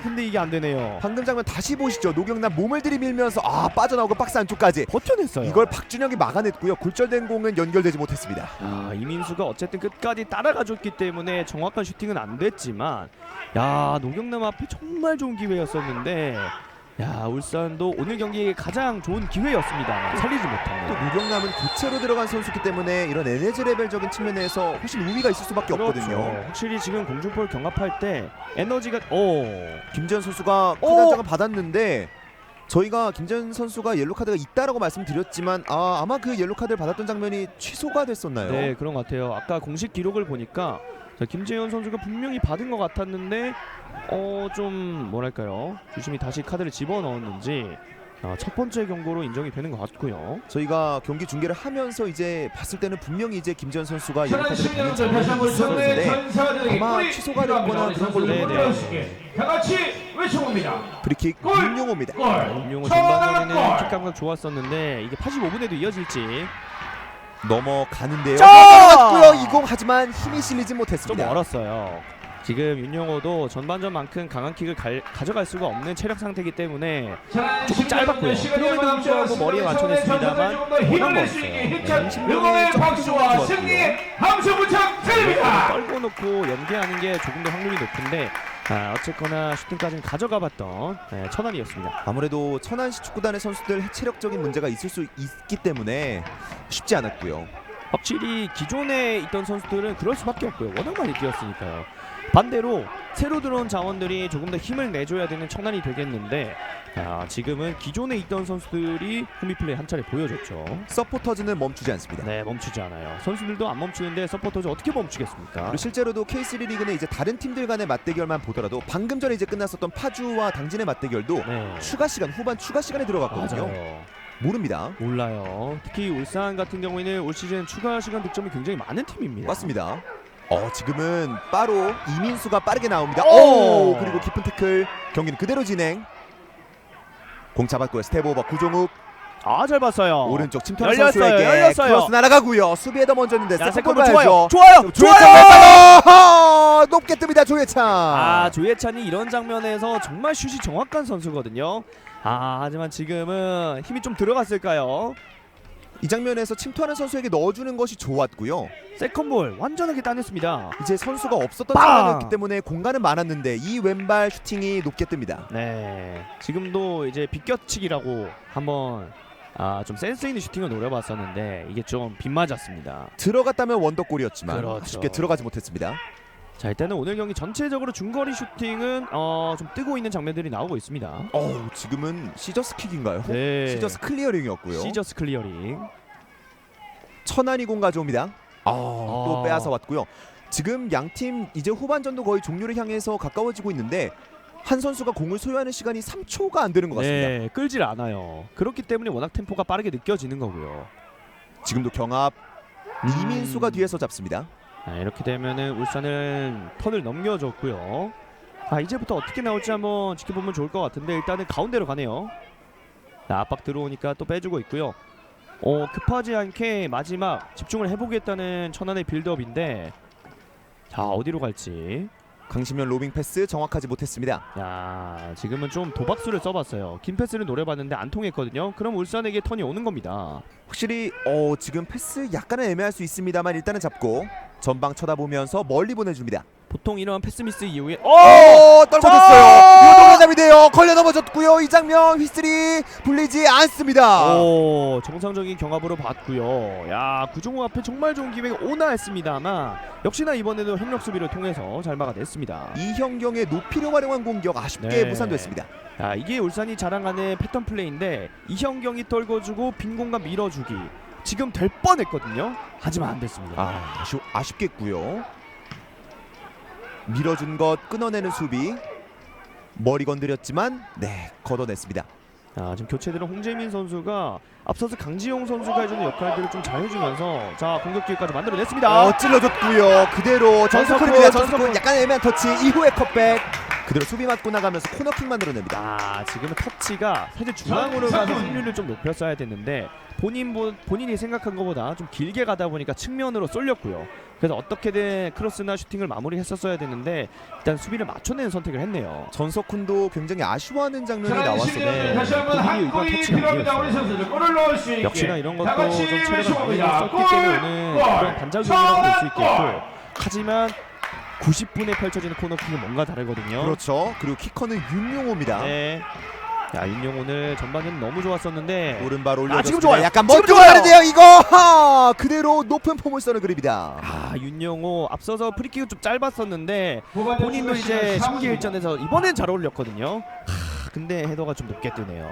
근데 이게 안 되네요. 방금 장면 다시 보시죠. 노경남 몸을 들이밀면서 빠져나오고 박스 안쪽까지. 버텨냈어요. 이걸 박준혁이 막아냈고요. 굴절된 공은 연결되지 못했습니다. 이민수가 어쨌든 끝까지 따라가줬기 때문에 정확한 슈팅은 안 됐지만, 야, 노경남 앞에 정말 좋은 기회였었는데, 야, 울산도 오늘 경기에 가장 좋은 기회였습니다. 살리지 또 못하는. 노경남은 교체로 들어간 선수기 때문에 이런 에너지 레벨적인 측면에서 훨씬 우위가 있을 수밖에 없거든요. 그렇죠. 확실히 지금 공중볼 경합할 때 에너지가 김재현 선수가 카드를 받았는데 저희가 김재현 선수가 옐로 카드가 있다라고 말씀드렸지만 아마 그 옐로 카드를 받았던 장면이 취소가 됐었나요? 네, 그런 것 같아요. 아까 공식 기록을 보니까 김재현 선수가 분명히 받은 것 같았는데 좀 뭐랄까요, 주심이 다시 카드를 집어넣었는지 첫 번째 경고로 인정이 되는 것 같고요. 저희가 경기 중계를 하면서 이제 봤을 때는 분명히 이제 김재현 선수가 옐로 천안 카드를 받는 시민여러분들 다시 한번 장면이 전대 있었는데 전사들에게 아마 골이 취소가 됐거나 필요합니다. 그런 걸로 선수들 다 같이 외쳐봅니다. 프리킥 골! 윤용호입니다. 골! 윤용호 천안 전반전에는 골! 킥 감각 좋았었는데 이게 85분에도 이어질지 넘어가는데요. 자! 넘어갔고요. 20 하지만 힘이 실리지 좀 못했습니다. 멀었어요. 지금 윤용호도 전반전만큼 강한 킥을 가져갈 수가 없는 체력 상태이기 때문에 조금 짧았고요. 그럼에도 불구하고 머리에 맞춰냈습니다만 워낙 멀었어요. 응원의 박수와 승리의 함성 부탁드립니다. 떨고 놓고 연계하는 게 조금 더 확률이 높은데 어쨌거나 슈팅까지는 가져가봤던 천안이었습니다. 아무래도 천안시 축구단의 선수들 체력적인 문제가 있을 수 있기 때문에 쉽지 않았고요. 확실히 기존에 있던 선수들은 그럴 수밖에 없고요. 워낙 많이 뛰었으니까요. 반대로 새로 들어온 자원들이 조금 더 힘을 내줘야 되는 천안이 되겠는데 지금은 기존에 있던 선수들이 홈플레이 한 차례 보여줬죠. 서포터즈는 멈추지 않습니다. 네, 멈추지 않아요. 선수들도 안 멈추는데 서포터즈 어떻게 멈추겠습니까? 그리고 실제로도 K3 리그는 이제 다른 팀들 간의 맞대결만 보더라도 방금 전에 이제 끝났었던 파주와 당진의 맞대결도 네, 추가 시간 후반 추가 시간에 들어갔거든요. 맞아요. 모릅니다. 몰라요. 특히 울산 같은 경우에는 올 시즌 추가 시간 득점이 굉장히 많은 팀입니다. 맞습니다. 지금은 바로 이민수가 빠르게 나옵니다. 오! 그리고 깊은 태클. 경기는 그대로 진행. 공 잡았고요. 스텝 오버 구종욱 잘 봤어요. 오른쪽 침투하는 열렸어요, 선수에게 열렸어요. 크로스 날아가고요. 수비에 더 먼저 있는데 야, 세컨볼 세컨볼 봐야죠. 좋아요. 조예찬 높게 뜹니다. 조예찬. 조예찬이 이런 장면에서 정말 슛이 정확한 선수거든요. 하지만 지금은 힘이 좀 들어갔을까요? 이 장면에서 침투하는 선수에게 넣어주는 것이 좋았고요. 세컨볼 완전하게 따냈습니다. 이제 선수가 없었던 빵! 상황이었기 때문에 공간은 많았는데 이 왼발 슈팅이 높게 뜹니다. 네, 지금도 이제 비껴치기라고 한번 좀 센스 있는 슈팅을 노려봤었는데 이게 좀 빗맞았습니다. 들어갔다면 원더골이었지만 그렇죠. 쉽게 들어가지 못했습니다. 자, 일단은 오늘 경기 전체적으로 중거리 슈팅은 좀 뜨고 있는 장면들이 나오고 있습니다. 지금은 시저스 킥인가요? 네, 시저스 클리어링이었고요. 시저스 클리어링. 천안이 공 가져옵니다. 또 빼앗아 왔고요. 지금 양팀 이제 후반전도 거의 종료를 향해서 가까워지고 있는데 한 선수가 공을 소유하는 시간이 3초가 안 되는 것 같습니다. 네, 끌질 않아요. 그렇기 때문에 워낙 템포가 빠르게 느껴지는 거고요. 지금도 경합 이민수가 뒤에서 잡습니다. 이렇게 되면은 울산은 턴을 넘겨줬고요. 이제부터 어떻게 나올지 한번 지켜보면 좋을 것 같은데 일단은 가운데로 가네요. 압박 들어오니까 또 빼주고 있고요. 급하지 않게 마지막 집중을 해보겠다는 천안의 빌드업인데 어디로 갈지. 강시면 로빙 패스 정확하지 못했습니다. 지금은 좀 도박수를 써봤어요. 긴 패스를 노려봤는데 안 통했거든요. 그럼 울산에게 턴이 오는 겁니다. 확실히 지금 패스 약간은 애매할 수 있습니다만 일단은 잡고 전방 쳐다보면서 멀리 보내줍니다. 보통 이런 패스 미스 이후에 떨궈졌어요. 이거 동점이 돼요. 걸려 넘어졌고요. 이 장면 휘슬이 불리지 않습니다. 정상적인 경합으로 봤고요. 구종호 앞에 정말 좋은 기회가 오나 했습니다만 역시나 이번에도 협력 수비를 통해서 잘 막아냈습니다. 이현경의 높이를 활용한 공격 아쉽게 무산됐습니다. 이게 울산이 자랑하는 패턴 플레이인데 이현경이 떨궈주고 빈 공간 밀어주기 지금 될 뻔했거든요. 하지만 안 됐습니다. 아쉽겠고요. 밀어준 것 끊어내는 수비 머리 건드렸지만 걷어냈습니다. 지금 교체되는 홍재민 선수가 앞서서 강지용 선수가 해주는 역할들을 좀 잘해주면서 공격 기회까지 만들어냈습니다. 찔러줬고요. 그대로 전석훈입니다. 전석훈 약간 애매한 터치 이후에 컷백 그대로 수비 맞고 나가면서 코너킥 만들어냅니다. 아 지금은 터치가 사실 중앙으로 가서 승률을 좀 높였어야 됐는데 본인이 생각한 것보다 좀 길게 가다 보니까 측면으로 쏠렸고요. 그래서 어떻게든 크로스나 슈팅을 마무리했었어야 됐는데 일단 수비를 맞춰내는 선택을 했네요. 전석훈도 굉장히 아쉬워하는 장면이 자, 나왔었는데 다시 한번 본인이 한 의도한 골이 터치가 필요합니다. 우리 아니었어요. 선수들 골을 넣을 수 있게. 역시나 이런 다 것도 같이 좀 체력을 많이 외쳐봅니다. 썼기 골! 때문에 오늘 골! 그런 반작용이라고 볼 수 있겠고 골! 하지만 90분에 펼쳐지는 코너킥은 뭔가 다르거든요. 그렇죠. 그리고 키커는 윤용호입니다. 네. 야 윤용 오늘 전반전 너무 좋았었는데 오른발 지금 올려줬습니다. 좋아요. 약간 지금 먼저 좋아요. 가는데요. 이거 하! 그대로 높은 포물선을 그립니다. 아 윤용호 앞서서 프리킥은 좀 짧았었는데 후반전 본인도 추가 이제 시간 심기일전에서 이번엔 잘 어울렸거든요. 근데 헤더가 좀 높게 뜨네요.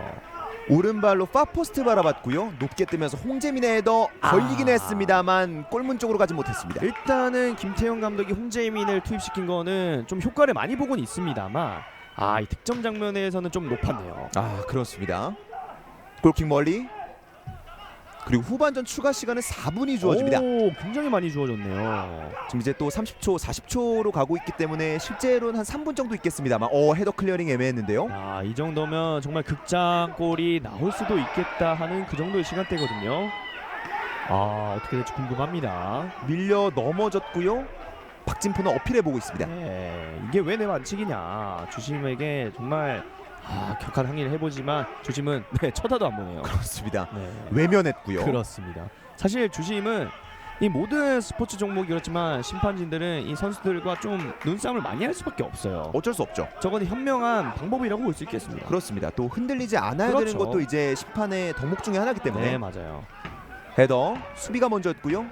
오른발로 파포스트 바라봤고요. 높게 뜨면서 홍재민의 헤더 걸리긴 했습니다만 골문 쪽으로 가지 못했습니다. 일단은 김태형 감독이 홍재민을 투입시킨 거는 좀 효과를 많이 보고는 있습니다만 이 득점 장면에서는 좀 높았네요. 아 그렇습니다. 골킥 멀리. 그리고 후반전 추가 시간은 4분이 주어집니다. 오, 굉장히 많이 주어졌네요. 지금 이제 또 30초, 40초로 가고 있기 때문에 실제로는 한 3분 정도 있겠습니다만 헤더 클리어링 애매했는데요. 이 정도면 정말 극장골이 나올 수도 있겠다 하는 그 정도의 시간대거든요. 어떻게 될지 궁금합니다. 밀려 넘어졌고요. 박진포는 어필해보고 있습니다. 네, 이게 왜 내 반칙이냐. 주심에게 정말 격한 항의를 해보지만 주심은 쳐다도 안 보네요. 그렇습니다. 네. 외면했고요. 그렇습니다. 사실 주심은 이 모든 스포츠 종목이 그렇지만 심판진들은 이 선수들과 좀 눈싸움을 많이 할 수밖에 없어요. 어쩔 수 없죠. 저건 현명한 방법이라고 볼 수 있겠습니다. 그렇습니다. 또 흔들리지 않아야 그렇죠. 되는 것도 이제 심판의 덕목 중에 하나이기 때문에 네 맞아요. 헤더 수비가 먼저였고요.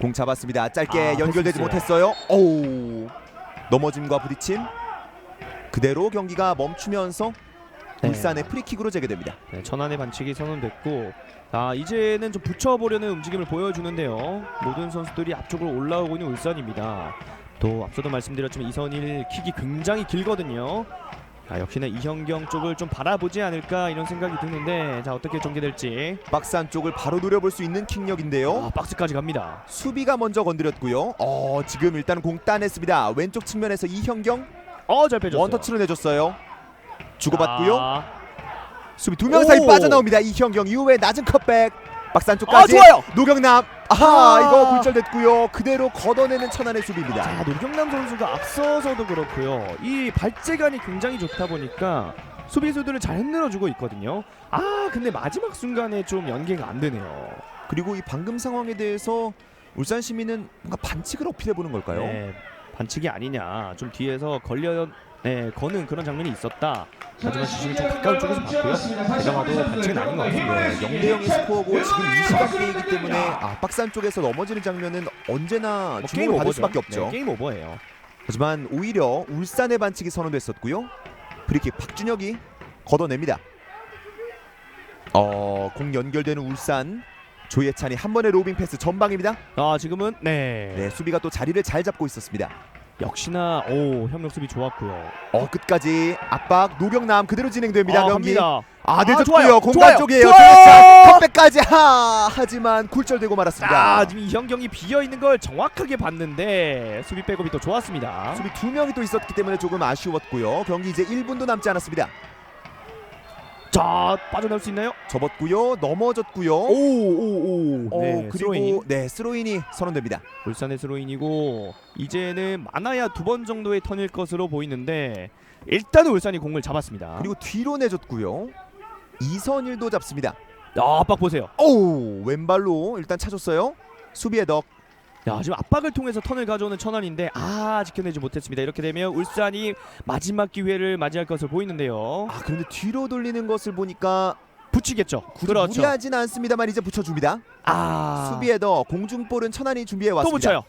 공 잡았습니다. 짧게 연결되지 패스 못했어요. 오우 넘어짐과 부딪힘. 그대로 경기가 멈추면서 네. 울산의 프리킥으로 재개됩니다. 네, 천안의 반칙이 선언됐고 이제는 좀 붙여보려는 움직임을 보여주는데요. 모든 선수들이 앞쪽으로 올라오고 있는 울산입니다. 또 앞서도 말씀드렸지만 이선일 킥이 굉장히 길거든요. 역시나 이현경 쪽을 좀 바라보지 않을까 이런 생각이 드는데 어떻게 전개될지. 박스 안쪽을 바로 노려볼 수 있는 킥력인데요. 박스까지 갑니다. 수비가 먼저 건드렸고요. 지금 일단 공 따냈습니다. 왼쪽 측면에서 이현경 잘 빼줬어요. 원터치로 내줬어요. 주고받고요. 수비 두 명 오! 사이 빠져나옵니다. 이현경 이후에 낮은 컷백. 박스 안쪽까지. 좋아요. 노경남. 이거 굴절됐고요. 그대로 걷어내는 천안의 수비입니다. 노경남 선수가 앞서서도 그렇고요. 이 발재간이 굉장히 좋다 보니까 수비수들을 잘 흔들어주고 있거든요. 근데 마지막 순간에 좀 연계가 안 되네요. 그리고 이 방금 상황에 대해서 울산 시민은 뭔가 반칙을 어필해보는 걸까요? 네, 반칙이 아니냐. 좀 뒤에서 거는 그런 장면이 있었다. 하지만 주심이 좀 가까운 쪽에서 봤고요. 그나마도 반칙은 아닌 것 같습니다. 0대0의 스코어고 지금 이 시간대이기 때문에 박스 안쪽에서 넘어지는 장면은 언제나 주목을 받을 수밖에 없죠. 네, 게임 오버예요. 하지만 오히려 울산의 반칙이 선언됐었고요. 프리킥 박준혁이 걷어냅니다. 공 연결되는 울산. 조예찬이 한 번의 로빙 패스 전방입니다. 지금은 네, 수비가 또 자리를 잘 잡고 있었습니다. 역시나 협력 수비 좋았고요. 끝까지 압박 노경남 그대로 진행됩니다. 경기. 갑니다. 늦었고요. 좋아요. 공간 좋아요. 쪽이에요. 좋아요. 컵백까지 하지만 굴절되고 말았습니다. 지금 이현경이 비어 있는 걸 정확하게 봤는데 수비 백업이 또 좋았습니다. 수비 두 명이 또 있었기 때문에 조금 아쉬웠고요. 경기 이제 1분도 남지 않았습니다. 빠져나올 수 있나요? 접었고요. 넘어졌고요. 네, 그리고 스로인이 선언됩니다. 울산의 스로인이고 이제는 많아야 2번 정도의 턴일 것으로 보이는데 일단은 울산이 공을 잡았습니다. 그리고 뒤로 내줬고요. 이선일도 잡습니다. 압박 보세요. 왼발로 일단 차줬어요. 수비의 덕. 지금 압박을 통해서 턴을 가져오는 천안인데 지켜내지 못했습니다. 이렇게 되면 울산이 마지막 기회를 맞이할 것으로 보이는데요. 그런데 뒤로 돌리는 것을 보니까 붙이겠죠. 굳이 무리하진 않습니다만 이제 붙여줍니다. 수비의 덕. 공중볼은 천안이 준비해 또 왔습니다.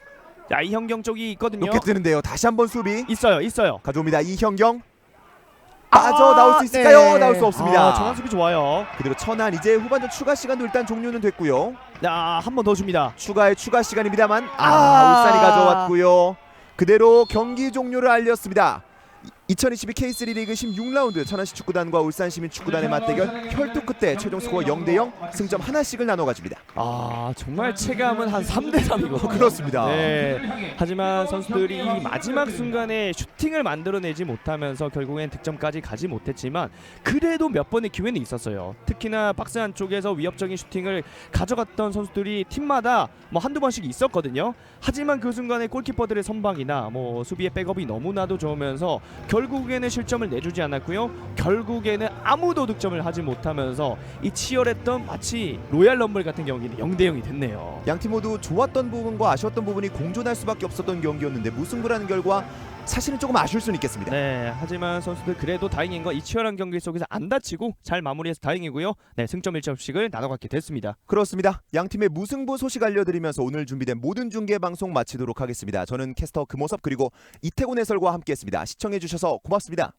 붙여요. 이현경 쪽이 있거든요. 높게 뜨는데요. 다시 한번 수비. 있어요. 가져옵니다. 이현경. 나올 수 있을까요? 네. 나올 수 없습니다. 천안 수비 좋아요. 그대로 천안 이제 후반전 추가 시간도 일단 종료는 됐고요. 한 번 더 줍니다. 추가 시간입니다만 울산이 가져왔고요. 그대로 경기 종료를 알렸습니다. 2022 K3 리그 16라운드 천안시 축구단과 울산시민 축구단의 맞대결 혈투 끝에 최종 스코어 0대0 승점 하나씩을 나눠 가집니다. 아 정말 체감은 한 3대3이고 그렇습니다. 네. 하지만 선수들이 이 마지막 순간에 슈팅을 만들어내지 못하면서 결국엔 득점까지 가지 못했지만 그래도 몇 번의 기회는 있었어요. 특히나 박스 안쪽에서 위협적인 슈팅을 가져갔던 선수들이 팀마다 뭐 한두 번씩 있었거든요. 하지만 그 순간에 골키퍼들의 선방이나 뭐 수비의 백업이 너무나도 좋으면서 결국에는 실점을 내주지 않았고요. 결국에는 아무도 득점을 하지 못하면서 이 치열했던 마치 로얄 럼블 같은 경기는 0대0이 됐네요. 양팀 모두 좋았던 부분과 아쉬웠던 부분이 공존할 수밖에 없었던 경기였는데 무승부라는 결과 사실은 조금 아쉬울 수는 있겠습니다. 네, 하지만 선수들 그래도 다행인 건 이 치열한 경기 속에서 안 다치고 잘 마무리해서 다행이고요. 네, 승점 1점씩을 나눠갖게 됐습니다. 그렇습니다. 양팀의 무승부 소식 알려드리면서 오늘 준비된 모든 중계 방송 마치도록 하겠습니다. 저는 캐스터 금호섭 그리고 이태곤 해설과 함께했습니다. 시청해주셔서 고맙습니다.